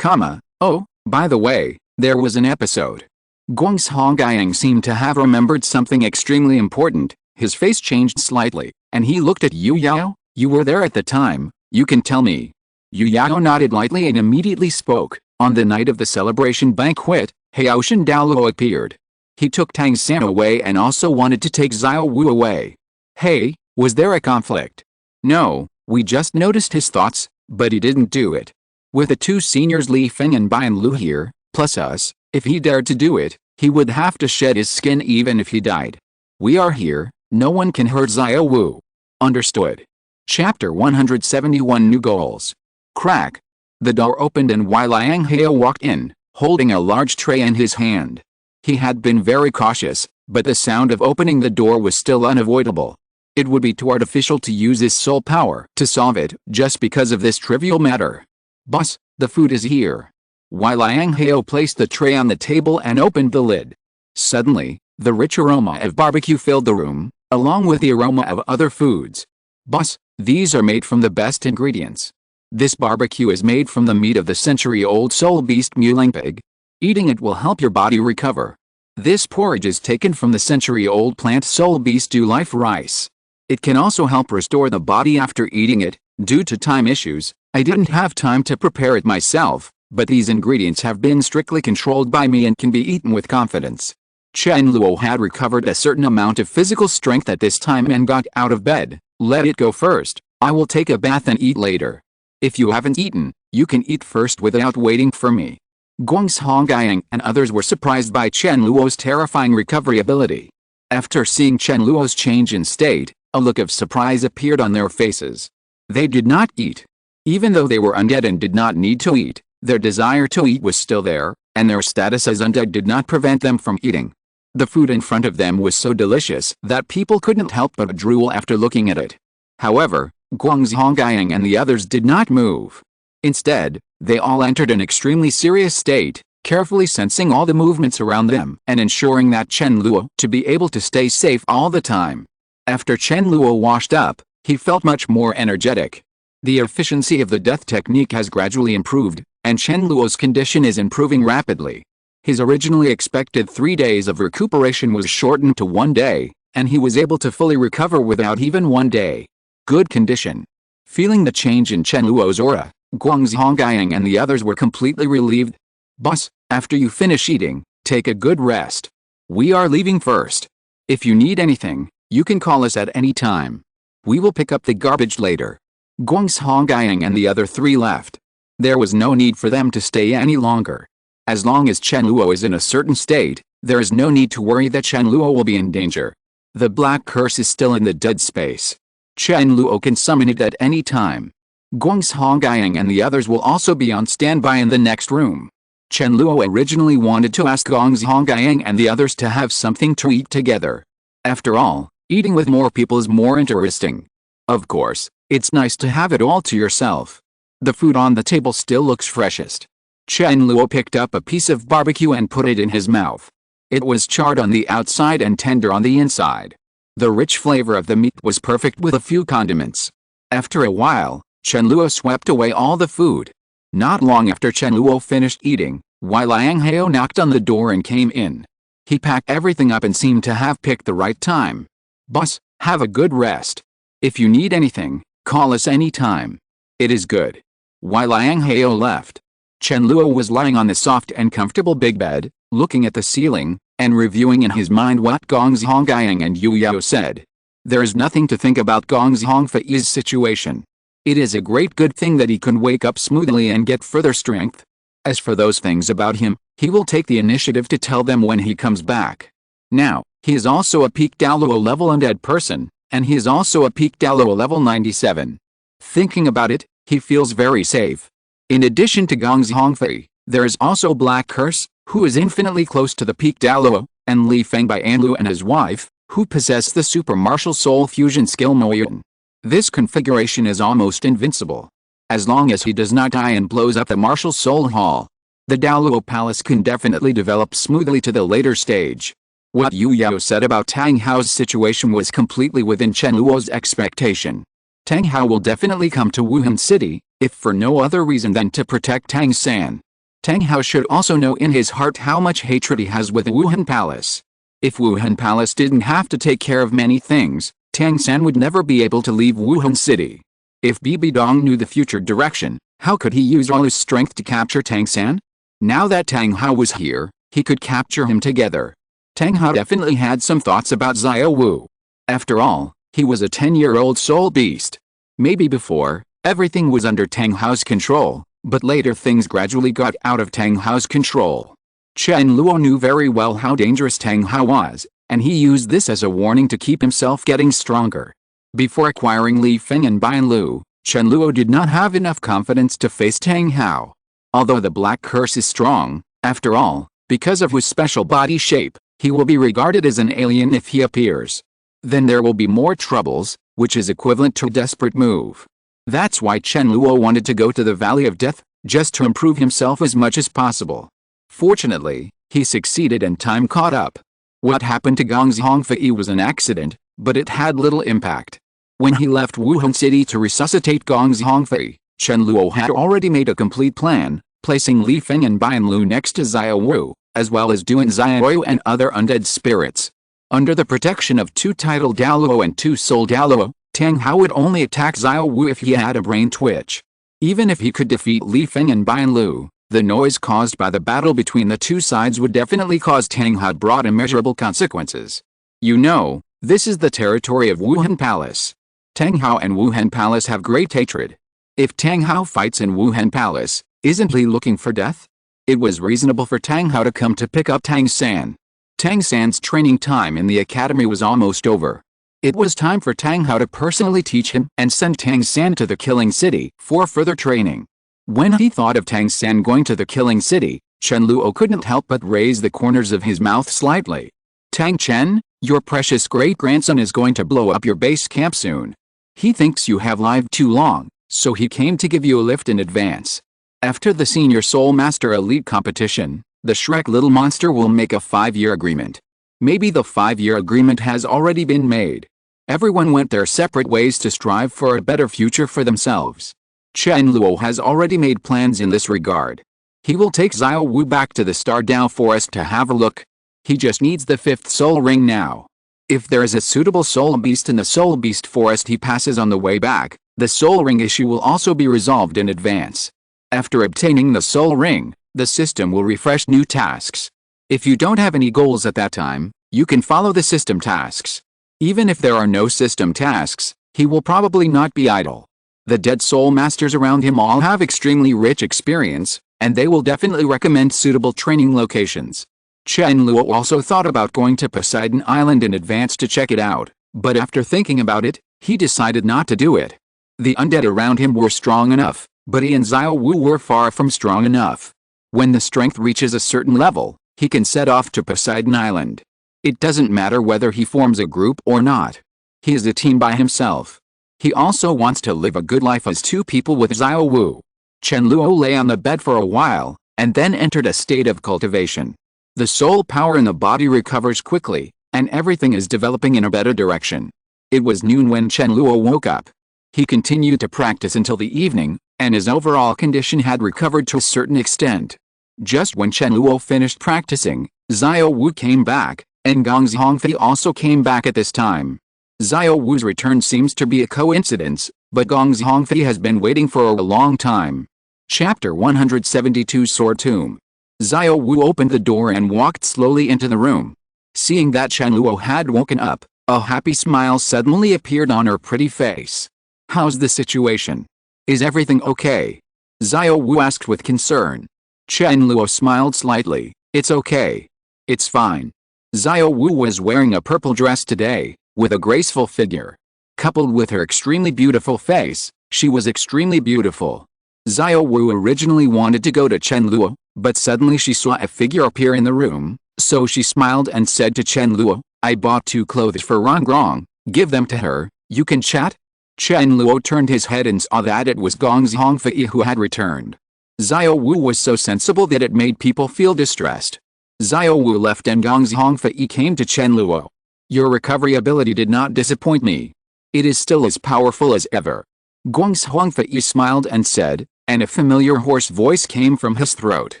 Oh, by the way, there was an episode. Guang Zhonggang seemed to have remembered something extremely important. His face changed slightly, and he looked at Yu Yao. You were there at the time, you can tell me. Yu Yao nodded lightly and immediately spoke. On the night of the celebration banquet, Haoshan Douluo appeared. He took Tang San away and also wanted to take Xiao Wu away. Hey, was there a conflict? No, we just noticed his thoughts, but he didn't do it. With the two seniors Li Feng and Bian Lu here, plus us, if he dared to do it, he would have to shed his skin even if he died. We are here, no one can hurt Xiao Wu. Understood. Chapter 171 New Goals. Crack. The door opened and Wei Liang Hao walked in, holding a large tray in his hand. He had been very cautious, but the sound of opening the door was still unavoidable. It would be too artificial to use his soul power to solve it just because of this trivial matter. Boss, the food is here. Wei Liang Hao placed the tray on the table and opened the lid. Suddenly, the rich aroma of barbecue filled the room, along with the aroma of other foods. Boss, these are made from the best ingredients. This barbecue is made from the meat of the century-old soul beast Muling pig. Eating it will help your body recover. This porridge is taken from the century-old plant soul beast Dew Life rice. It can also help restore the body after eating it. Due to time issues, I didn't have time to prepare it myself, but these ingredients have been strictly controlled by me and can be eaten with confidence. Chen Luo had recovered a certain amount of physical strength at this time and got out of bed. Let it go first. I will take a bath and eat later. If you haven't eaten, you can eat first without waiting for me. Guangzhongyang and others were surprised by Chen Luo's terrifying recovery ability. After seeing Chen Luo's change in state, a look of surprise appeared on their faces. They did not eat. Even though they were undead and did not need to eat, their desire to eat was still there, and their status as undead did not prevent them from eating. The food in front of them was so delicious that people couldn't help but drool after looking at it. However, Guangzhongyang and the others did not move. Instead, they all entered an extremely serious state, carefully sensing all the movements around them and ensuring that Chen Luo to be able to stay safe all the time. After Chen Luo washed up, he felt much more energetic. The efficiency of the death technique has gradually improved, and Chen Luo's condition is improving rapidly. His originally expected 3 days of recuperation was shortened to 1 day, and he was able to fully recover without even 1 day. Good condition. Feeling the change in Chen Luo's aura, Guangzhongyang and the others were completely relieved. Boss, after you finish eating, take a good rest. We are leaving first. If you need anything, you can call us at any time. We will pick up the garbage later. Guangzhongyang and the other 3 left. There was no need for them to stay any longer. As long as Chen Luo is in a certain state, there is no need to worry that Chen Luo will be in danger. The black curse is still in the dead space. Chen Luo can summon it at any time. Guangzhongyang and the others will also be on standby in the next room. Chen Luo originally wanted to ask Guangzhongyang and the others to have something to eat together. After all, eating with more people is more interesting. Of course, it's nice to have it all to yourself. The food on the table still looks freshest. Chen Luo picked up a piece of barbecue and put it in his mouth. It was charred on the outside and tender on the inside. The rich flavor of the meat was perfect with a few condiments. After a while, Chen Luo swept away all the food. Not long after Chen Luo finished eating, Wei Liang Hao knocked on the door and came in. He packed everything up and seemed to have picked the right time. Boss, have a good rest. If you need anything, call us any time. It is good. Wei Liang Hao left. Chen Luo was lying on the soft and comfortable big bed, looking at the ceiling, and reviewing in his mind what Guangzhongyang and Yu Yao said. There is nothing to think about Guangzhongfei's situation. It is a great good thing that he can wake up smoothly and get further strength. As for those things about him, he will take the initiative to tell them when he comes back. Now, he is also a peak Douluo level undead person, and he is also a peak Douluo level 97. Thinking about it, he feels very safe. In addition to Guangzhongfei, there is also Black Curse, who is infinitely close to the peak Douluo, and Li Feng by Anlu and his wife, who possess the super martial soul fusion skill Moyun. This configuration is almost invincible. As long as he does not die and blows up the martial soul hall, the Douluo palace can definitely develop smoothly to the later stage. What Yu Yao said about Tang Hao's situation was completely within Chen Luo's expectation. Tang Hao will definitely come to Wuhan City, if for no other reason than to protect Tang San. Tang Hao should also know in his heart how much hatred he has with the Wuhan Palace. If Wuhan Palace didn't have to take care of many things, Tang San would never be able to leave Wuhan City. If Bibi Dong knew the future direction, how could he use all his strength to capture Tang San? Now that Tang Hao was here, he could capture him together. Tang Hao definitely had some thoughts about Xiao Wu. After all, he was a 10-year-old soul beast. Maybe before, everything was under Tang Hao's control, but later things gradually got out of Tang Hao's control. Chen Luo knew very well how dangerous Tang Hao was, and he used this as a warning to keep himself getting stronger. Before acquiring Li Feng and Bian Lu, Chen Luo did not have enough confidence to face Tang Hao. Although the black curse is strong, after all, because of his special body shape, he will be regarded as an alien if he appears. Then there will be more troubles, which is equivalent to a desperate move. That's why Chen Luo wanted to go to the Valley of Death, just to improve himself as much as possible. Fortunately, he succeeded and time caught up. What happened to Gong's Hongfei was an accident, but it had little impact. When he left Wuhan City to resuscitate Gong's Hongfei, Chen Luo had already made a complete plan, placing Li Feng and Bian Lu next to Xiao Wu, as well as Duan Xiao and other undead spirits. Under the protection of 2 titled Douluo and 2 soul Douluo, Tang Hao would only attack Xiao Wu if he had a brain twitch. Even if he could defeat Li Feng and Bian Lu, the noise caused by the battle between the 2 sides would definitely cause Tang Hao brought immeasurable consequences. You know, this is the territory of Wuhan Palace. Tang Hao and Wuhan Palace have great hatred. If Tang Hao fights in Wuhan Palace, isn't he looking for death? It was reasonable for Tang Hao to come to pick up Tang San. Tang San's training time in the academy was almost over. It was time for Tang Hao to personally teach him and send Tang San to the Killing City for further training. When he thought of Tang San going to the Killing City, Chen Luo couldn't help but raise the corners of his mouth slightly. Tang Chen, your precious great-grandson is going to blow up your base camp soon. He thinks you have lived too long, so he came to give you a lift in advance. After the Senior Soul Master Elite competition, the Shrek Little Monster will make a 5-year agreement. Maybe the 5-year agreement has already been made. Everyone went their separate ways to strive for a better future for themselves. Chen Luo has already made plans in this regard. He will take Xiao Wu back to the Star Dao Forest to have a look. He just needs the 5th soul ring now. If there is a suitable soul beast in the Soul Beast Forest he passes on the way back, the soul ring issue will also be resolved in advance. After obtaining the soul ring, the system will refresh new tasks. If you don't have any goals at that time, you can follow the system tasks. Even if there are no system tasks, he will probably not be idle. The dead soul masters around him all have extremely rich experience, and they will definitely recommend suitable training locations. Chen Luo also thought about going to Poseidon Island in advance to check it out, but after thinking about it, he decided not to do it. The undead around him were strong enough, but he and Xiao Wu were far from strong enough. When the strength reaches a certain level, he can set off to Poseidon Island. It doesn't matter whether he forms a group or not. He is a team by himself. He also wants to live a good life as 2 people with Xiao Wu. Chen Luo lay on the bed for a while, and then entered a state of cultivation. The soul power in the body recovers quickly, and everything is developing in a better direction. It was noon when Chen Luo woke up. He continued to practice until the evening, and his overall condition had recovered to a certain extent. Just when Chen Luo finished practicing, Xiao Wu came back, and Gong's Hongfei also came back at this time. Xiao Wu's return seems to be a coincidence, but Gong's Hongfei has been waiting for a long time. Chapter 172 Sword Tomb. Xiao Wu opened the door and walked slowly into the room. Seeing that Chen Luo had woken up, a happy smile suddenly appeared on her pretty face. How's the situation? Is everything okay? Xiao Wu asked with concern. Chen Luo smiled slightly. It's okay. It's fine. Xiao Wu was wearing a purple dress today, with a graceful figure. Coupled with her extremely beautiful face, she was extremely beautiful. Xiao Wu originally wanted to go to Chen Luo, but suddenly she saw a figure appear in the room, so she smiled and said to Chen Luo, I bought 2 clothes for Rong Rong, give them to her, you can chat? Chen Luo turned his head and saw that it was Gong's Hongfei who had returned. Xiao Wu was so sensible that it made people feel distressed. Xiao Wu left and Gong's Hongfei came to Chen Luo. Your recovery ability did not disappoint me. It is still as powerful as ever. Gong's Hongfei smiled and said, and a familiar hoarse voice came from his throat.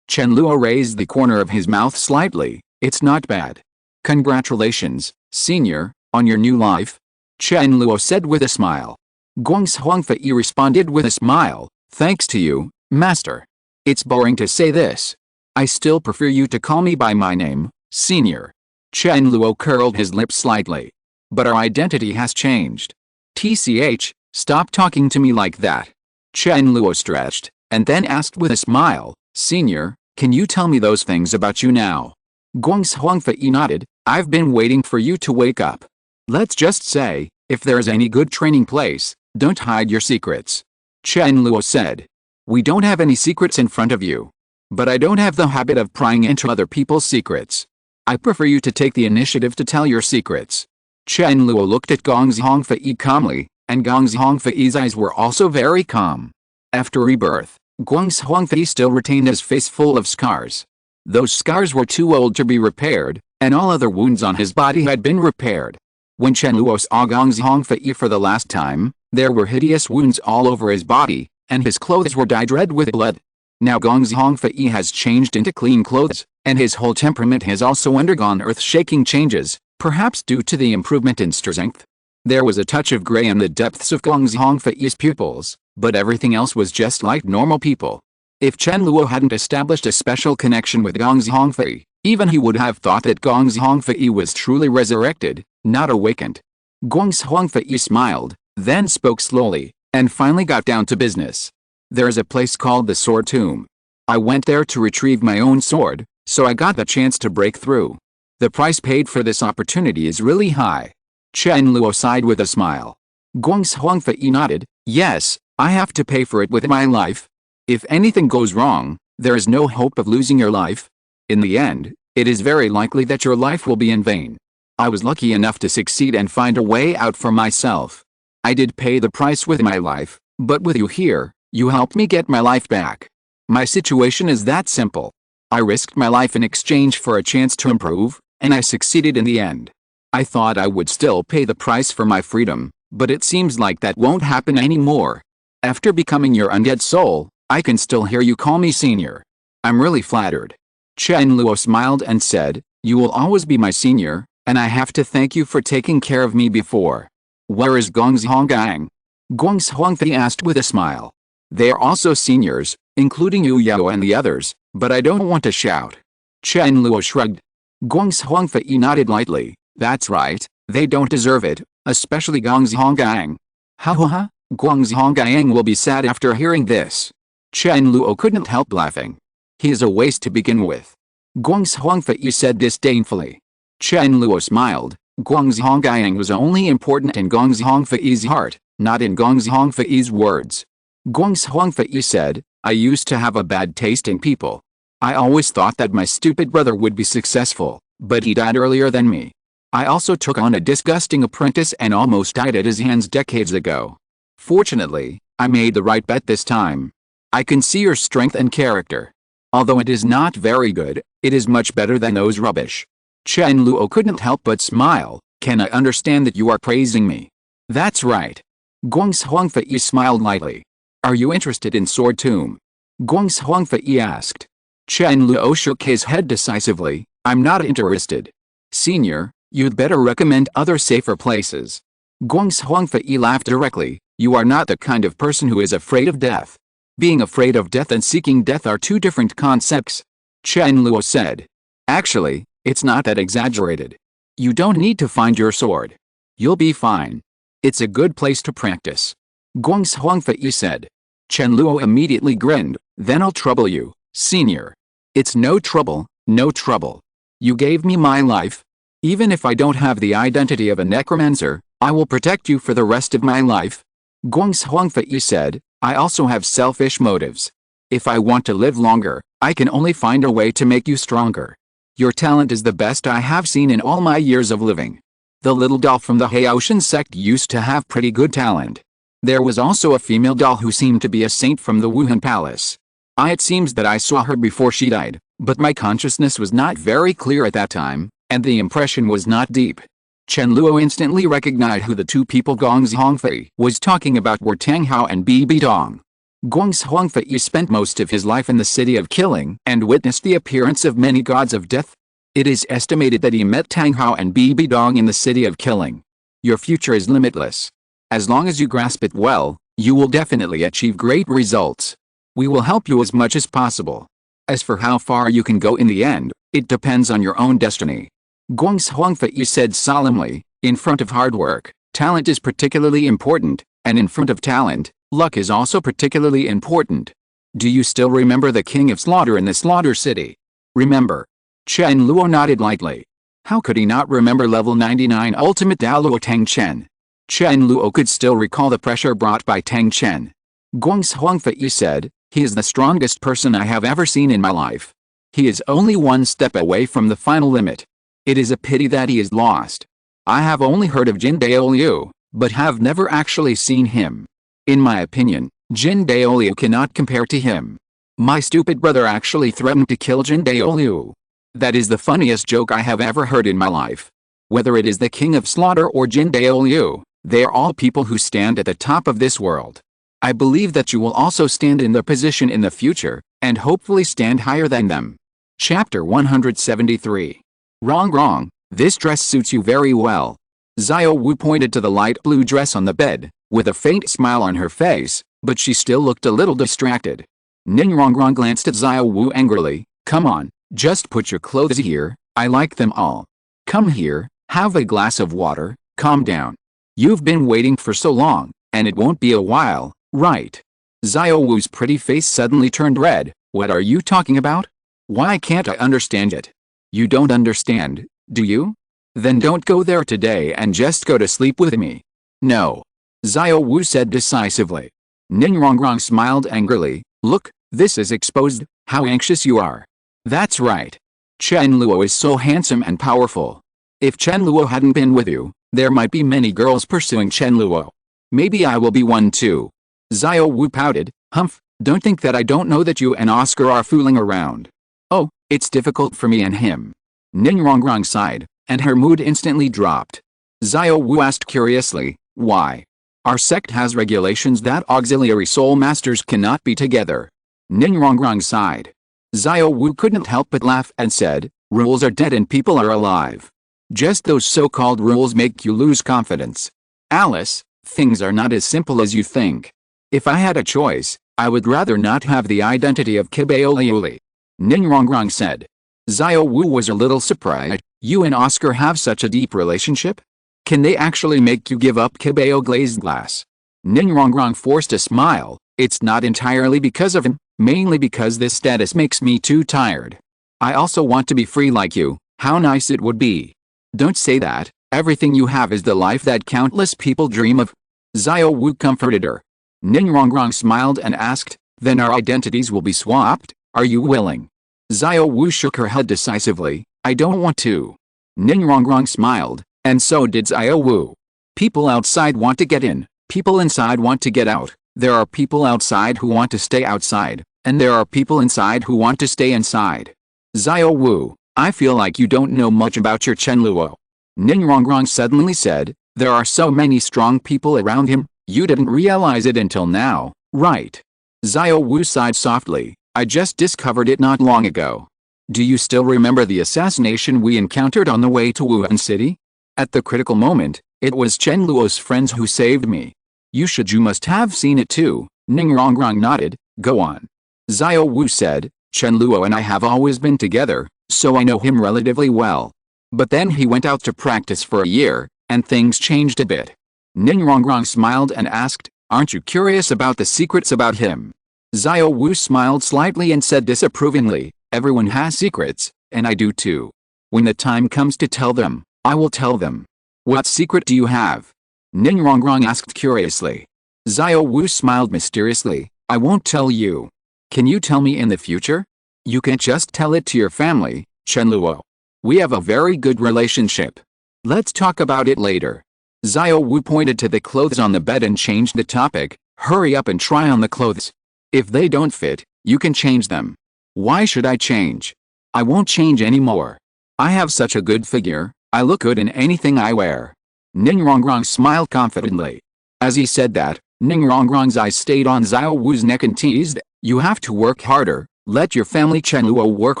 Chen Luo raised the corner of his mouth slightly. It's not bad. Congratulations, senior, on your new life. Chen Luo said with a smile. Gong's Hongfei responded with a smile, thanks to you, master. It's boring to say this. I still prefer you to call me by my name, senior. Chen Luo curled his lips slightly. But our identity has changed. TCH, Stop talking to me like that. Chen Luo stretched, and then asked with a smile, Senior, can you tell me those things about you now? Guang's Huangfei nodded, I've been waiting for you to wake up. Let's just say, if there's any good training place, don't hide your secrets. Chen Luo said. We don't have any secrets in front of you. But I don't have the habit of prying into other people's secrets. I prefer you to take the initiative to tell your secrets. Chen Luo looked at Gong Zhongfei calmly, and Gong Zhongfei's eyes were also very calm. After rebirth, Gong Zhongfei still retained his face full of scars. Those scars were too old to be repaired, and all other wounds on his body had been repaired. When Chen Luo saw Gong Zhongfei for the last time, there were hideous wounds all over his body, and his clothes were dyed red with blood. Now Gong Zhongfei has changed into clean clothes, and his whole temperament has also undergone earth-shaking changes, perhaps due to the improvement in strength. There was a touch of gray in the depths of Gong Zhongfei's pupils, but everything else was just like normal people. If Chen Luo hadn't established a special connection with Gong Zhongfei, even he would have thought that Gong Zhongfei was truly resurrected, not awakened. Gong Zhongfei smiled, then spoke slowly, and finally got down to business. There's a place called the Sword Tomb. I went there to retrieve my own sword, so I got the chance to break through. The price paid for this opportunity is really high. Chen Luo sighed with a smile. Gong Zhongfei nodded, yes, I have to pay for it with my life. If anything goes wrong, there is no hope of losing your life. In the end, it is very likely that your life will be in vain. I was lucky enough to succeed and find a way out for myself. I did pay the price with my life, but with you here, you helped me get my life back. My situation is that simple. I risked my life in exchange for a chance to improve, and I succeeded in the end. I thought I would still pay the price for my freedom, but it seems like that won't happen anymore. After becoming your undead soul, I can still hear you call me senior. I'm really flattered. Chen Luo smiled and said, you will always be my senior, and I have to thank you for taking care of me before. Where is Gong Zhonggang? Gong Zhongfei asked with a smile. They are also seniors, including Yu Yao and the others, but I don't want to shout. Chen Luo shrugged. Gong Zhongfei nodded lightly, that's right, they don't deserve it, especially Gong Zhonggang. Ha ha ha, Gong Zhonggang will be sad after hearing this. Chen Luo couldn't help laughing. He is a waste to begin with. Gong Zhongfei said disdainfully. Chen Luo smiled. Gong Zhonggang was only important in Gong Zhongfei's heart, not in Gong Zhongfei's words. Gong Zhongfei said, I used to have a bad taste in people. I always thought that my stupid brother would be successful, but he died earlier than me. I also took on a disgusting apprentice and almost died at his hands decades ago. Fortunately, I made the right bet this time. I can see your strength and character. Although it is not very good, it is much better than those rubbish. Chen Luo couldn't help but smile. Can I understand that you are praising me? That's right. Gong Zhongfei smiled lightly. Are you interested in Sword Tomb? Gong Zhongfei asked. Chen Luo shook his head decisively. I'm not interested. Senior, you'd better recommend other safer places. Gong Zhongfei laughed directly. You are not the kind of person who is afraid of death. Being afraid of death and seeking death are two different concepts. Chen Luo said. Actually, it's not that exaggerated. You don't need to find your sword. You'll be fine. It's a good place to practice. Gong Zhongfei said. Chen Luo immediately grinned. Then I'll trouble you, senior. It's no trouble, no trouble. You gave me my life. Even if I don't have the identity of a necromancer, I will protect you for the rest of my life. Gong Zhongfei said, I also have selfish motives. If I want to live longer, I can only find a way to make you stronger. Your talent is the best I have seen in all my years of living. The little doll from the Haotian sect used to have pretty good talent. There was also a female doll who seemed to be a saint from the Wuhan Palace. It seems that I saw her before she died, but my consciousness was not very clear at that time, and the impression was not deep. Chen Luo instantly recognized who the two people Gong Zhongfei was talking about were Tang Hao and Bibi Dong. Gong Zhongfei spent most of his life in the city of killing and witnessed the appearance of many gods of death. It is estimated that he met Tang Hao and Bibi Dong in the city of killing. Your future is limitless. As long as you grasp it well, you will definitely achieve great results. We will help you as much as possible. As for how far you can go in the end, it depends on your own destiny. Gong Zhongfei said solemnly, in front of hard work, talent is particularly important, And in front of talent, luck is also particularly important. Do you still remember the king of slaughter in the slaughter city? Remember? Chen Luo nodded lightly. How could he not remember level 99 ultimate Douluo Tang Chen? Chen Luo could still recall the pressure brought by Tang Chen. Guang's Huangfei said, he is the strongest person I have ever seen in my life. He is only one step away from the final limit. It is a pity that he is lost. I have only heard of Jin Douluo, but have never actually seen him. In my opinion, Jin Douluo cannot compare to him. My stupid brother actually threatened to kill Jin Douluo. That is the funniest joke I have ever heard in my life. Whether it is the king of slaughter or Jin Douluo, they are all people who stand at the top of this world. I believe that you will also stand in their position in the future, and hopefully stand higher than them. Chapter 173. Wrong, this dress suits you very well. Xiao Wu pointed to the light blue dress on the bed, with a faint smile on her face, but she still looked a little distracted. Ningrong glanced at Xiao Wu angrily. Come on, just put your clothes here, I like them all. Come here, have a glass of water, calm down. You've been waiting for so long, and it won't be a while, right? Xiao Wu's pretty face suddenly turned red. What are you talking about? Why can't I understand it? You don't understand, do you? Then don't go there today and just go to sleep with me. No. Xiao Wu said decisively. Ningrong smiled angrily. Look, this is exposed, how anxious you are. That's right. Chen Luo is so handsome and powerful. If Chen Luo hadn't been with you, there might be many girls pursuing Chen Luo. Maybe I will be one too. Xiao Wu pouted. Humph, don't think that I don't know that you and Oscar are fooling around. Oh, it's difficult for me and him. Ningrong sighed, and her mood instantly dropped. Xiao Wu asked curiously, why? Our sect has regulations that auxiliary soul masters cannot be together. Ningrong sighed. Xiao Wu couldn't help but laugh and said, rules are dead and people are alive. Just those so-called rules make you lose confidence. Alice, things are not as simple as you think. If I had a choice, I would rather not have the identity of Kibaoliuli. Ningrong said. Xiao Wu was a little surprised. You and Oscar have such a deep relationship? Can they actually make you give up Kibao glazed glass? Ningrong forced a smile. It's not entirely because of him, mainly because this status makes me too tired. I also want to be free like you. How nice it would be. Don't say that, everything you have is the life that countless people dream of. Xiao Wu comforted her. Ningrong smiled and asked, then our identities will be swapped, are you willing? Xiao Wu shook her head decisively, I don't want to. Ningrong smiled, and so did Xiao Wu. People outside want to get in, people inside want to get out, there are people outside who want to stay outside, and there are people inside who want to stay inside. Xiao Wu, I feel like you don't know much about your Chen Luo. Ningrong suddenly said, there are so many strong people around him, you didn't realize it until now, right? Xiao Wu sighed softly, I just discovered it not long ago. Do you still remember the assassination we encountered on the way to Wuhan City? At the critical moment, it was Chen Luo's friends who saved me. You must have seen it too. Ningrong nodded, go on. Xiao Wu said, Chen Luo and I have always been together, so I know him relatively well. But then he went out to practice for a year, and things changed a bit. Ningrong smiled and asked, aren't you curious about the secrets about him? Xiao Wu smiled slightly and said disapprovingly, everyone has secrets, and I do too. When the time comes to tell them, I will tell them. What secret do you have? Ningrong asked curiously. Xiao Wu smiled mysteriously, I won't tell you. Can you tell me in the future? You can't just tell it to your family, Chen Luo. We have a very good relationship. Let's talk about it later. Xiao Wu pointed to the clothes on the bed and changed the topic, hurry up and try on the clothes. If they don't fit, you can change them. Why should I change? I won't change anymore. I have such a good figure, I look good in anything I wear. Ningrong smiled confidently. As he said that, Ningrong's eyes stayed on Xiao Wu's neck and teased, you have to work harder, let your family Chen Luo work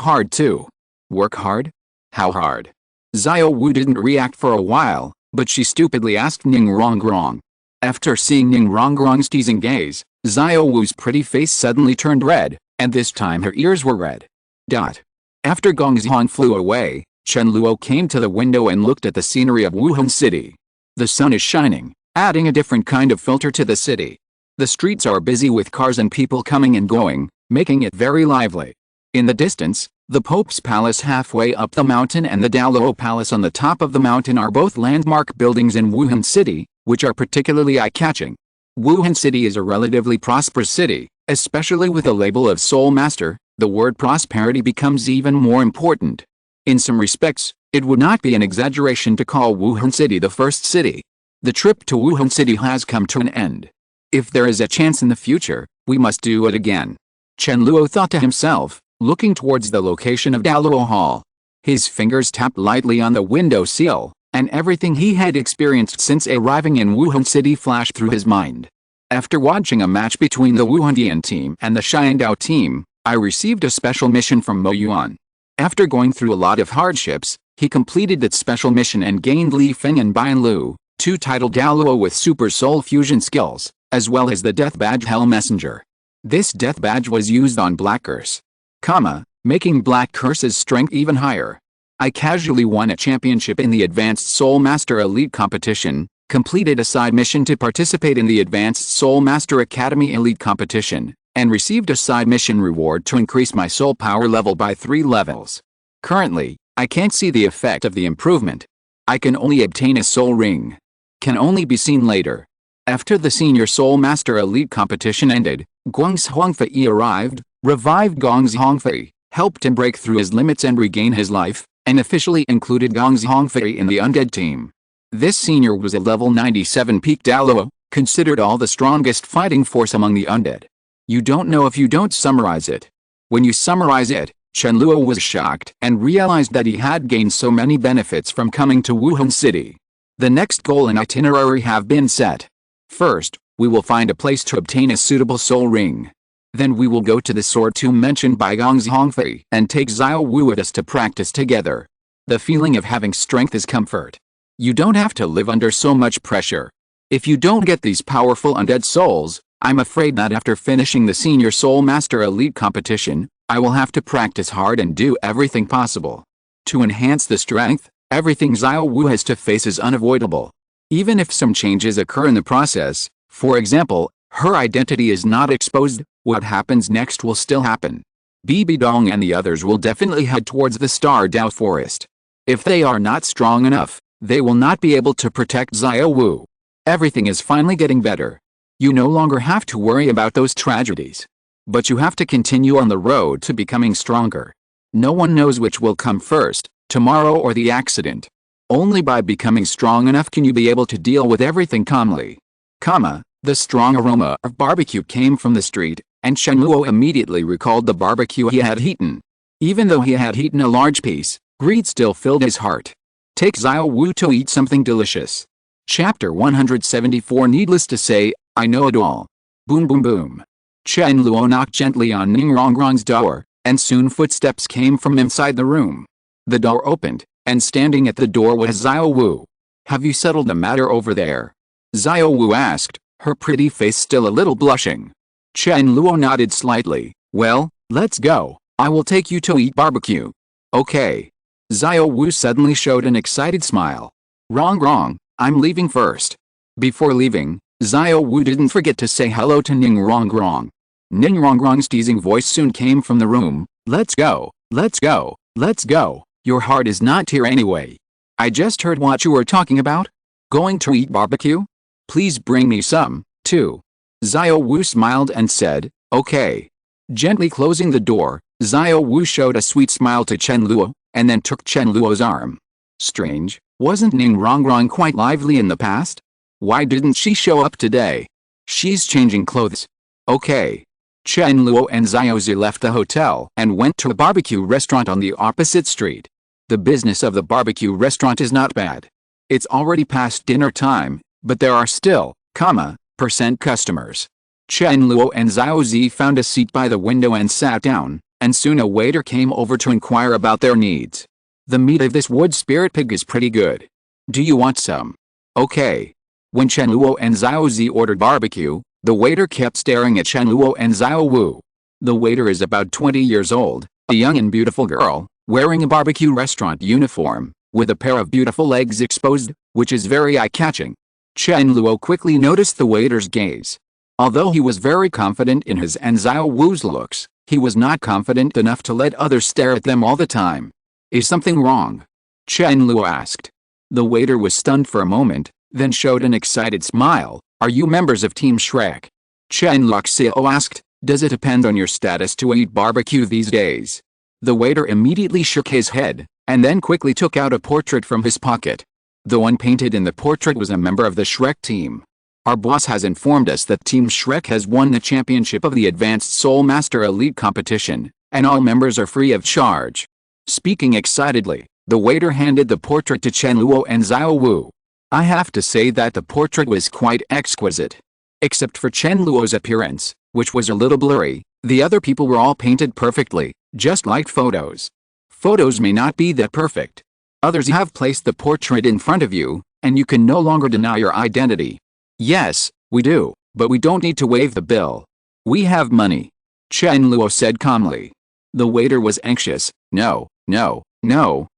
hard too. Work hard? How hard? Xiao Wu didn't react for a while, but she stupidly asked Ningrong. After seeing Ningrong's teasing gaze, Xiao Wu's pretty face suddenly turned red, and this time her ears were red. After Gongxiang flew away, Chen Luo came to the window and looked at the scenery of Wuhan City. The sun is shining, adding a different kind of filter to the city. The streets are busy with cars and people coming and going, making it very lively. In the distance, the Pope's Palace halfway up the mountain and the Douluo Palace on the top of the mountain are both landmark buildings in Wuhan City, which are particularly eye-catching. Wuhan City is a relatively prosperous city, especially with the label of Soul Master. The word prosperity becomes even more important. In some respects, it would not be an exaggeration to call Wuhan City the first city. The trip to Wuhan City has come to an end. If there is a chance in the future, we must do it again. Chen Luo thought to himself, looking towards the location of Douluo Hall. His fingers tapped lightly on the window sill, and everything he had experienced since arriving in Wuhan City flashed through his mind. After watching a match between the Wuhandian team and the Xiao team, I received a special mission from Mo Yuan. After going through a lot of hardships, he completed that special mission and gained Li Feng and Bian Lu, two titled Douluo with Super Soul Fusion skills, as well as the Death Badge Hell Messenger. This Death Badge was used on Black Curse, making Black Curse's strength even higher. I casually won a championship in the Advanced Soul Master Elite Competition, completed a side mission to participate in the Advanced Soul Master Academy Elite Competition, and received a side mission reward to increase my soul power level by 3 levels. Currently, I can't see the effect of the improvement. I can only obtain a soul ring. Can only be seen later. After the Senior Soul Master Elite Competition ended, Guang's Hongfei arrived, revived Gong's Hongfei, helped him break through his limits and regain his life, and officially included Gong's Hongfei in the undead team. This senior was a level 97 peak Douluo, considered all the strongest fighting force among the undead. You don't know if you don't summarize it. When you summarize it, Chen Luo was shocked and realized that he had gained so many benefits from coming to Wuhan City. The next goal and itinerary have been set. First, we will find a place to obtain a suitable soul ring. Then we will go to the sword tomb mentioned by Gong's Hongfei and take Xiao Wu with us to practice together. The feeling of having strength is comfort. You don't have to live under so much pressure. If you don't get these powerful undead souls, I'm afraid that after finishing the Senior Soul Master Elite Competition, I will have to practice hard and do everything possible. To enhance the strength, everything Xiao Wu has to face is unavoidable. Even if some changes occur in the process, for example, her identity is not exposed, what happens next will still happen. Bibi Dong and the others will definitely head towards the Star Dao Forest. If they are not strong enough, they will not be able to protect Xiao Wu. Everything is finally getting better. You no longer have to worry about those tragedies. But you have to continue on the road to becoming stronger. No one knows which will come first, tomorrow or the accident. Only by becoming strong enough can you be able to deal with everything calmly. The strong aroma of barbecue came from the street, and Chen Luo immediately recalled the barbecue he had eaten. Even though he had eaten a large piece, greed still filled his heart. Take Xiao Wu to eat something delicious. Chapter 174. Needless to say, I know it all. Boom boom boom. Chen Luo knocked gently on Ning Rongrong's door, and soon footsteps came from inside the room. The door opened, and standing at the door was Xiao Wu. Have you settled the matter over there? Xiao Wu asked, her pretty face still a little blushing. Chen Luo nodded slightly. Well, let's go. I will take you to eat barbecue. Okay. Xiao Wu suddenly showed an excited smile. Wrong, I'm leaving first. Before leaving, Xiao Wu didn't forget to say hello to Ning Rongrong. Ning Rongrong's teasing voice soon came from the room. Let's go. Your heart is not here anyway. I just heard what you were talking about. Going to eat barbecue? Please bring me some, too. Xiao Wu smiled and said, okay. Gently closing the door, Xiao Wu showed a sweet smile to Chen Luo, and then took Chen Luo's arm. Strange, wasn't Ning Rongrong quite lively in the past? Why didn't she show up today? She's changing clothes. Okay. Chen Luo and Xiao Zi left the hotel and went to a barbecue restaurant on the opposite street. The business of the barbecue restaurant is not bad. It's already past dinner time, but there are still, customers. Chen Luo and Xiao Zi found a seat by the window and sat down, and soon a waiter came over to inquire about their needs. The meat of this wood spirit pig is pretty good. Do you want some? Okay. When Chen Luo and Xiao Zi ordered barbecue, the waiter kept staring at Chen Luo and Xiao Wu. The waiter is about 20 years old, a young and beautiful girl, wearing a barbecue restaurant uniform, with a pair of beautiful legs exposed, which is very eye-catching. Chen Luo quickly noticed the waiter's gaze. Although he was very confident in his and Xiao Wu's looks, he was not confident enough to let others stare at them all the time. Is something wrong? Chen Luo asked. The waiter was stunned for a moment, then showed an excited smile. Are you members of Team Shrek? Chen Luo asked. Does it depend on your status to eat barbecue these days? The waiter immediately shook his head, and then quickly took out a portrait from his pocket. The one painted in the portrait was a member of the Shrek team. Our boss has informed us that Team Shrek has won the championship of the Advanced Soul Master Elite competition, and all members are free of charge. Speaking excitedly, the waiter handed the portrait to Chen Luo and Xiao Wu. I have to say that the portrait was quite exquisite. Except for Chen Luo's appearance, which was a little blurry, the other people were all painted perfectly, just like photos. Photos may not be that perfect. Others have placed the portrait in front of you, and you can no longer deny your identity. Yes, we do, but we don't need to waive the bill. We have money. Chen Luo said calmly. The waiter was anxious. No,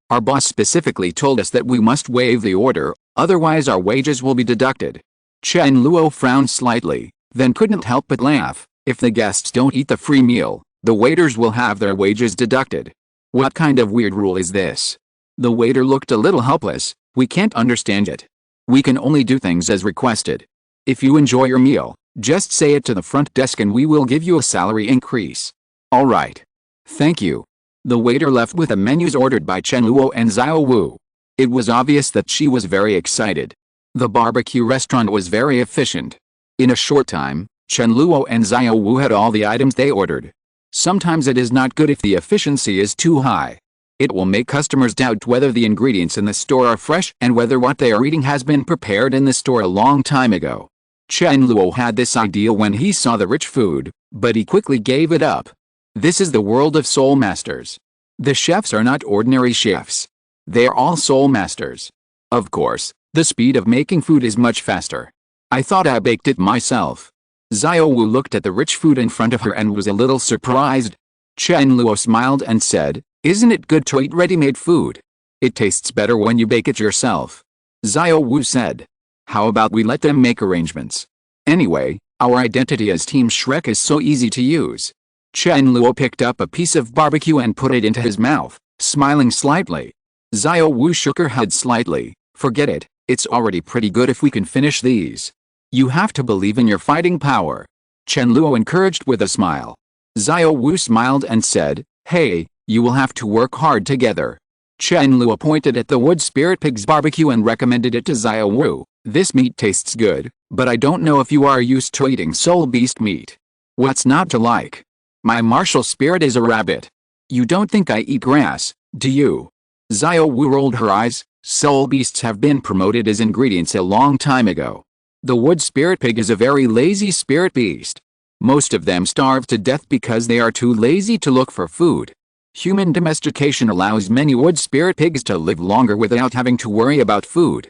our boss specifically told us that we must waive the order, otherwise our wages will be deducted. Chen Luo frowned slightly, then couldn't help but laugh. If the guests don't eat the free meal, the waiters will have their wages deducted. What kind of weird rule is this? The waiter looked a little helpless. We can't understand it. We can only do things as requested. If you enjoy your meal, just say it to the front desk and we will give you a salary increase. All right. Thank you. The waiter left with the menus ordered by Chen Luo and Xiao Wu. It was obvious that she was very excited. The barbecue restaurant was very efficient. In a short time, Chen Luo and Xiao Wu had all the items they ordered. Sometimes it is not good if the efficiency is too high. It will make customers doubt whether the ingredients in the store are fresh and whether what they are eating has been prepared in the store a long time ago. Chen Luo had this idea when he saw the rich food, but he quickly gave it up. This is the world of soul masters. The chefs are not ordinary chefs. They are all soul masters. Of course, the speed of making food is much faster. I thought I baked it myself. Xiao Wu looked at the rich food in front of her and was a little surprised. Chen Luo smiled and said, Isn't it good to eat ready-made food? It tastes better when you bake it yourself. Xiao Wu said. How about we let them make arrangements? Anyway, our identity as Team Shrek is so easy to use. Chen Luo picked up a piece of barbecue and put it into his mouth, smiling slightly. Xiao Wu shook her head slightly. Forget it, it's already pretty good if we can finish these. You have to believe in your fighting power. Chen Luo encouraged with a smile. Xiao Wu smiled and said, Hey, you will have to work hard together. Chen Luo pointed at the wood spirit pig's barbecue and recommended it to Xiao Wu. This meat tastes good, but I don't know if you are used to eating soul beast meat. What's not to like? My martial spirit is a rabbit. You don't think I eat grass, do you? Xiao Wu rolled her eyes. Soul beasts have been promoted as ingredients a long time ago. The wood spirit pig is a very lazy spirit beast. Most of them starve to death because they are too lazy to look for food. Human domestication allows many wood spirit pigs to live longer without having to worry about food.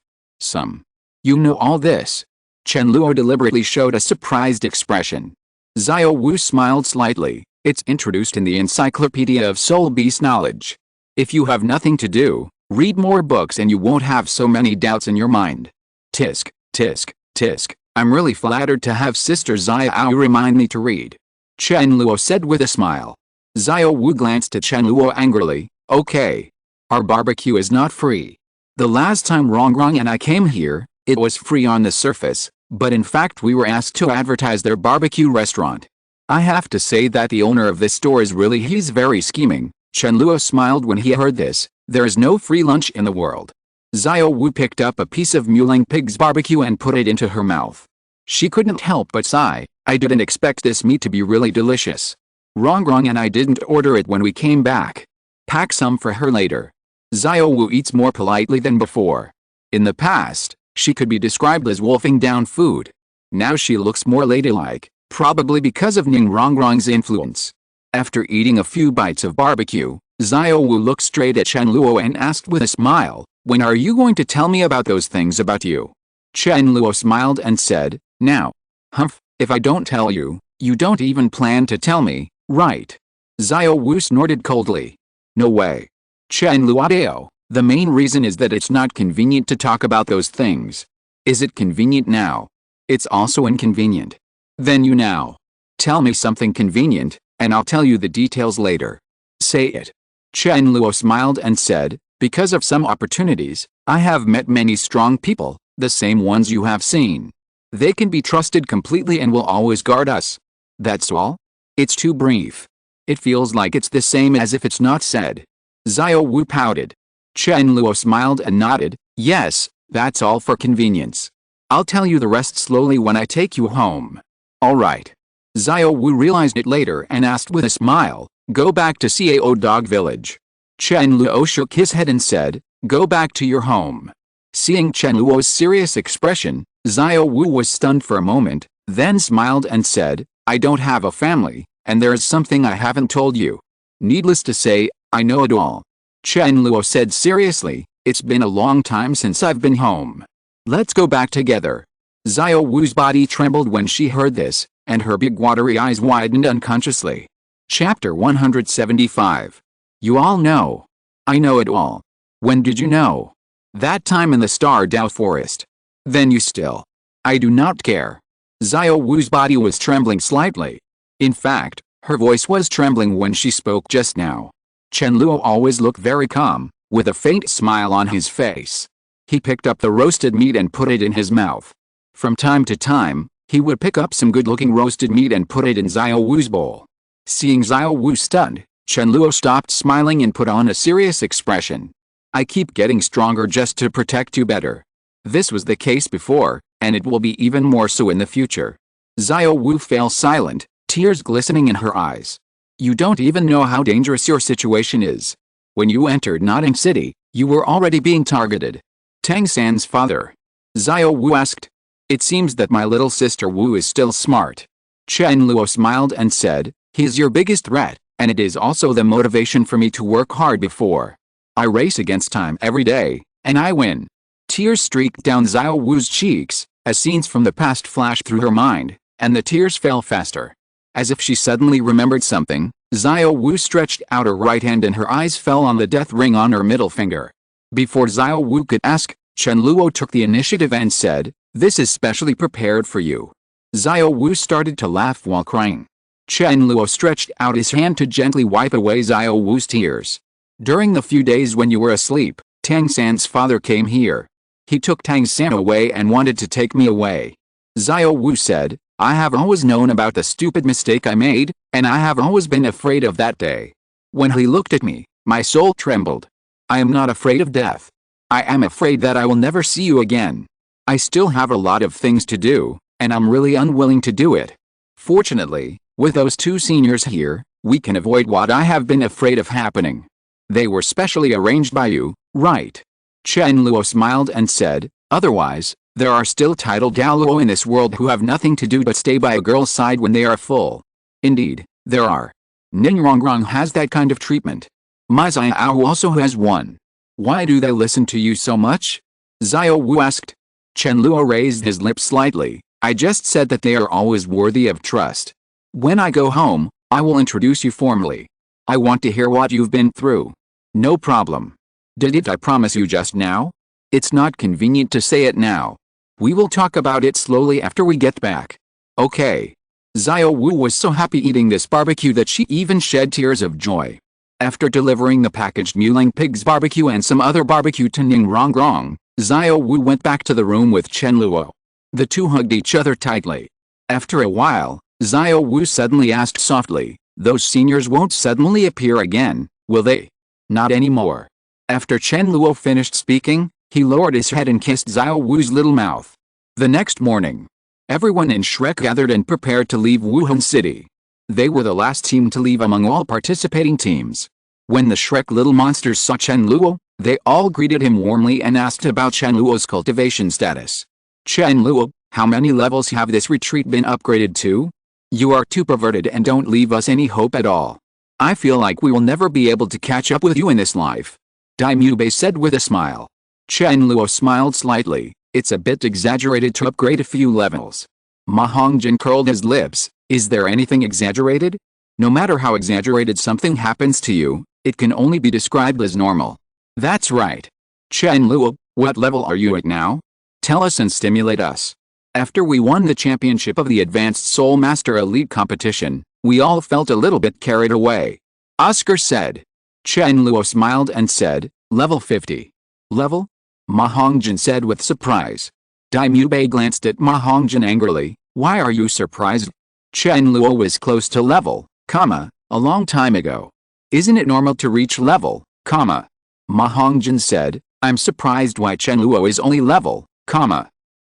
You know all this. Chen Luo deliberately showed a surprised expression. Xiao Wu smiled slightly. It's introduced in the Encyclopedia of Soul Beast Knowledge. If you have nothing to do, read more books and you won't have so many doubts in your mind. Tisk, tisk, tisk. I'm really flattered to have Sister Xiao remind me to read. Chen Luo said with a smile. Xiao Wu glanced at Chen Luo angrily. Okay. Our barbecue is not free. The last time Rongrong and I came here, it was free on the surface, but in fact we were asked to advertise their barbecue restaurant. I have to say that the owner of this store is he's very scheming. Chen Luo smiled when he heard this. There is no free lunch in the world. Xiao Wu picked up a piece of Muling pig's barbecue and put it into her mouth. She couldn't help but sigh. I didn't expect this meat to be really delicious. Rongrong and I didn't order it when we came back. Pack some for her later. Xiao Wu eats more politely than before. In the past, she could be described as wolfing down food. Now she looks more ladylike, probably because of Ning Rongrong's influence. After eating a few bites of barbecue, Xiao Wu looked straight at Chen Luo and asked with a smile, When are you going to tell me about those things about you? Chen Luo smiled and said, Now. Humph, if I don't tell you, you don't even plan to tell me, right? Xiao Wu snorted coldly. No way. Chen Luo, the main reason is that it's not convenient to talk about those things. Is it convenient now? It's also inconvenient. Then you now. Tell me something convenient, and I'll tell you the details later. Say it. Chen Luo smiled and said, because of some opportunities, I have met many strong people, the same ones you have seen. They can be trusted completely and will always guard us. That's all? It's too brief. It feels like it's the same as if it's not said. Xiao Wu pouted. Chen Luo smiled and nodded, yes, that's all for convenience. I'll tell you the rest slowly when I take you home. All right. Xiao Wu realized it later and asked with a smile, go back to Xiao Dog Village. Chen Luo shook his head and said, go back to your home. Seeing Chen Luo's serious expression, Xiao Wu was stunned for a moment, then smiled and said, I don't have a family, and there is something I haven't told you. Needless to say, I know it all. Chen Luo said seriously, it's been a long time since I've been home. Let's go back together. Xiao Wu's body trembled when she heard this, and her big watery eyes widened unconsciously. Chapter 175. You all know. I know it all. When did you know? That time in the Star Dao Forest. Then you still. I do not care. Xiao Wu's body was trembling slightly. In fact, her voice was trembling when she spoke just now. Chen Luo always looked very calm, with a faint smile on his face. He picked up the roasted meat and put it in his mouth. From time to time, he would pick up some good-looking roasted meat and put it in Xiao Wu's bowl. Seeing Xiao Wu stunned, Chen Luo stopped smiling and put on a serious expression. I keep getting stronger just to protect you better. This was the case before, and it will be even more so in the future. Xiao Wu fell silent, tears glistening in her eyes. You don't even know how dangerous your situation is. When you entered Notting City, you were already being targeted. Tang San's father. Xiao Wu asked. It seems that my little sister Wu is still smart. Chen Luo smiled and said, he's your biggest threat, and it is also the motivation for me to work hard before. I race against time every day, and I win. Tears streaked down Xiao Wu's cheeks, as scenes from the past flashed through her mind, and the tears fell faster. As if she suddenly remembered something, Xiao Wu stretched out her right hand and her eyes fell on the death ring on her middle finger. Before Xiao Wu could ask, Chen Luo took the initiative and said, this is specially prepared for you. Xiao Wu started to laugh while crying. Chen Luo stretched out his hand to gently wipe away Xiao Wu's tears. During the few days when you were asleep, Tang San's father came here. He took Tang San away and wanted to take me away. Xiao Wu said, I have always known about the stupid mistake I made, and I have always been afraid of that day. When he looked at me, my soul trembled. I am not afraid of death. I am afraid that I will never see you again. I still have a lot of things to do, and I'm really unwilling to do it. Fortunately, with those two seniors here, we can avoid what I have been afraid of happening. They were specially arranged by you, right? Chen Luo smiled and said, otherwise, there are still titled Douluo in this world who have nothing to do but stay by a girl's side when they are full. Indeed, there are. Ningrongrong has that kind of treatment. My Xiao also has one. Why do they listen to you so much? Xiao Wu asked. Chen Luo raised his lips slightly. I just said that they are always worthy of trust. When I go home, I will introduce you formally. I want to hear what you've been through. No problem. Didn't I promise you just now? It's not convenient to say it now. We will talk about it slowly after we get back. Okay. Xiao Wu was so happy eating this barbecue that she even shed tears of joy. After delivering the packaged Muling Pig's barbecue and some other barbecue to Ningrongrong, Xiao Wu went back to the room with Chen Luo. The two hugged each other tightly. After a while, Xiao Wu suddenly asked softly, those seniors won't suddenly appear again, will they? Not anymore. After Chen Luo finished speaking, he lowered his head and kissed Xiao Wu's little mouth. The next morning, everyone in Shrek gathered and prepared to leave Wuhan City. They were the last team to leave among all participating teams. When the Shrek little monsters saw Chen Luo, they all greeted him warmly and asked about Chen Luo's cultivation status. Chen Luo, how many levels have this retreat been upgraded to? You are too perverted and don't leave us any hope at all. I feel like we will never be able to catch up with you in this life. Daimubei said with a smile. Chen Luo smiled slightly. It's a bit exaggerated to upgrade a few levels. Ma Hongjin curled his lips. Is there anything exaggerated? No matter how exaggerated something happens to you, it can only be described as normal. That's right. Chen Luo, what level are you at now? Tell us and stimulate us. After we won the championship of the Advanced Soul Master Elite competition, we all felt a little bit carried away. Oscar said. Chen Luo smiled and said, level 50. Level? Ma Hongjin said with surprise. Dai Mubei glanced at Ma Hongjin angrily. Why are you surprised? Chen Luo was close to level, a long time ago. Isn't it normal to reach level, Ma Hongjin said. I'm surprised why Chen Luo is only level,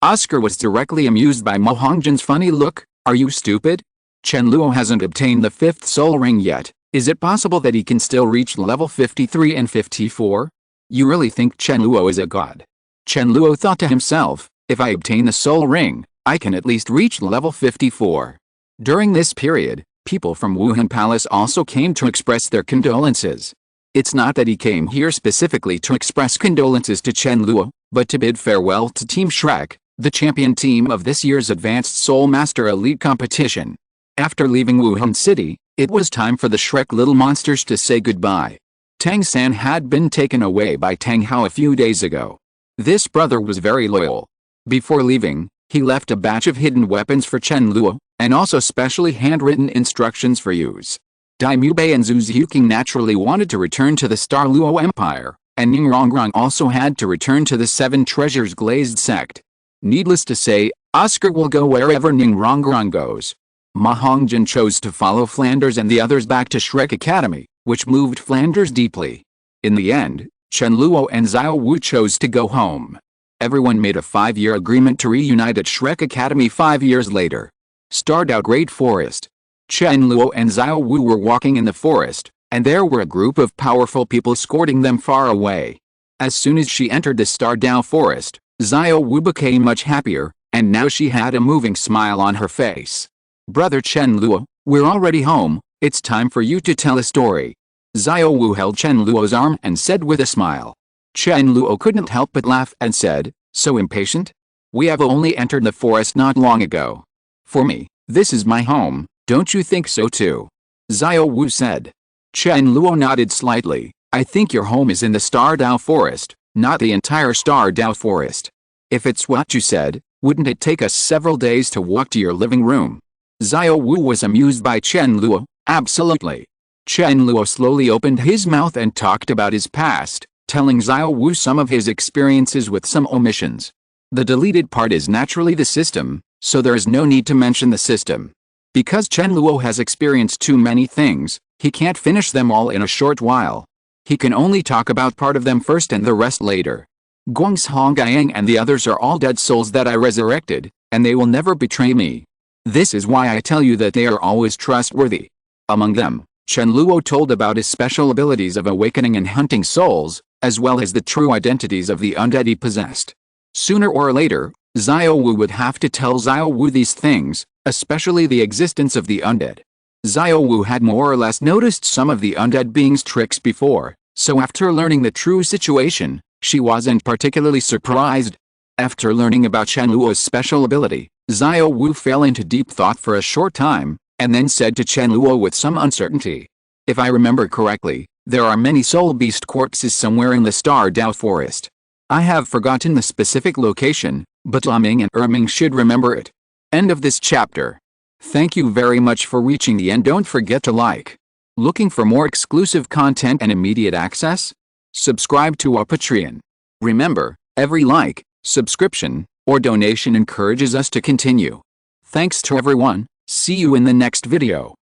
Oscar was directly amused by Ma Hongjin's funny look. Are you stupid? Chen Luo hasn't obtained the 5th soul ring yet. Is it possible that he can still reach level 53 and 54? You really think Chen Luo is a god? Chen Luo thought to himself, if I obtain the soul ring, I can at least reach level 54. During this period, people from Wuhan Palace also came to express their condolences. It's not that he came here specifically to express condolences to Chen Luo, but to bid farewell to Team Shrek, the champion team of this year's Advanced Soul Master Elite competition. After leaving Wuhan City, it was time for the Shrek little monsters to say goodbye. Tang-san had been taken away by Tang Hao a few days ago. This brother was very loyal. Before leaving, he left a batch of hidden weapons for Chen Luo, and also specially handwritten instructions for use. Dai Mubei and Zhu Ziuqing naturally wanted to return to the Star Luo Empire, and Ning Rongrong also had to return to the Seven Treasures Glazed Sect. Needless to say, Oscar will go wherever Ning Rongrong goes. Ma Hongjin chose to follow Flanders and the others back to Shrek Academy, which moved Flanders deeply. In the end, Chen Luo and Xiao Wu chose to go home. Everyone made a 5-year agreement to reunite at Shrek Academy 5 years later. Stardout Great Forest. Chen Luo and Xiao Wu were walking in the forest, and there were a group of powerful people escorting them far away. As soon as she entered the Stardout Forest, Xiao Wu became much happier, and now she had a moving smile on her face. Brother Chen Luo, we're already home, it's time for you to tell a story. Xiao Wu held Chen Luo's arm and said with a smile. Chen Luo couldn't help but laugh and said, so impatient? We have only entered the forest not long ago. For me, this is my home, don't you think so too? Xiao Wu said. Chen Luo nodded slightly. I think your home is in the Stardout Forest, not the entire Stardout Forest. If it's what you said, wouldn't it take us several days to walk to your living room? Xiao Wu was amused by Chen Luo. Absolutely. Chen Luo slowly opened his mouth and talked about his past, telling Xiao Wu some of his experiences with some omissions. The deleted part is naturally the system, so there is no need to mention the system. Because Chen Luo has experienced too many things, he can't finish them all in a short while. He can only talk about part of them first and the rest later. Guangshongyang and the others are all dead souls that I resurrected, and they will never betray me. This is why I tell you that they are always trustworthy. Among them, Chen Luo told about his special abilities of awakening and hunting souls, as well as the true identities of the undead he possessed. Sooner or later, Xiao Wu would have to tell Xiao Wu these things, especially the existence of the undead. Xiao Wu had more or less noticed some of the undead beings' tricks before, so after learning the true situation, she wasn't particularly surprised. After learning about Chen Luo's special ability, Xiao Wu fell into deep thought for a short time, and then said to Chen Luo with some uncertainty. If I remember correctly, there are many soul beast corpses somewhere in the Stardout Forest. I have forgotten the specific location, but Laming and Erming should remember it. End of this chapter. Thank you very much for reaching the end. Don't forget to like. Looking for more exclusive content and immediate access? Subscribe to our Patreon. Remember, every like, subscription, or donation encourages us to continue. Thanks to everyone, see you in the next video.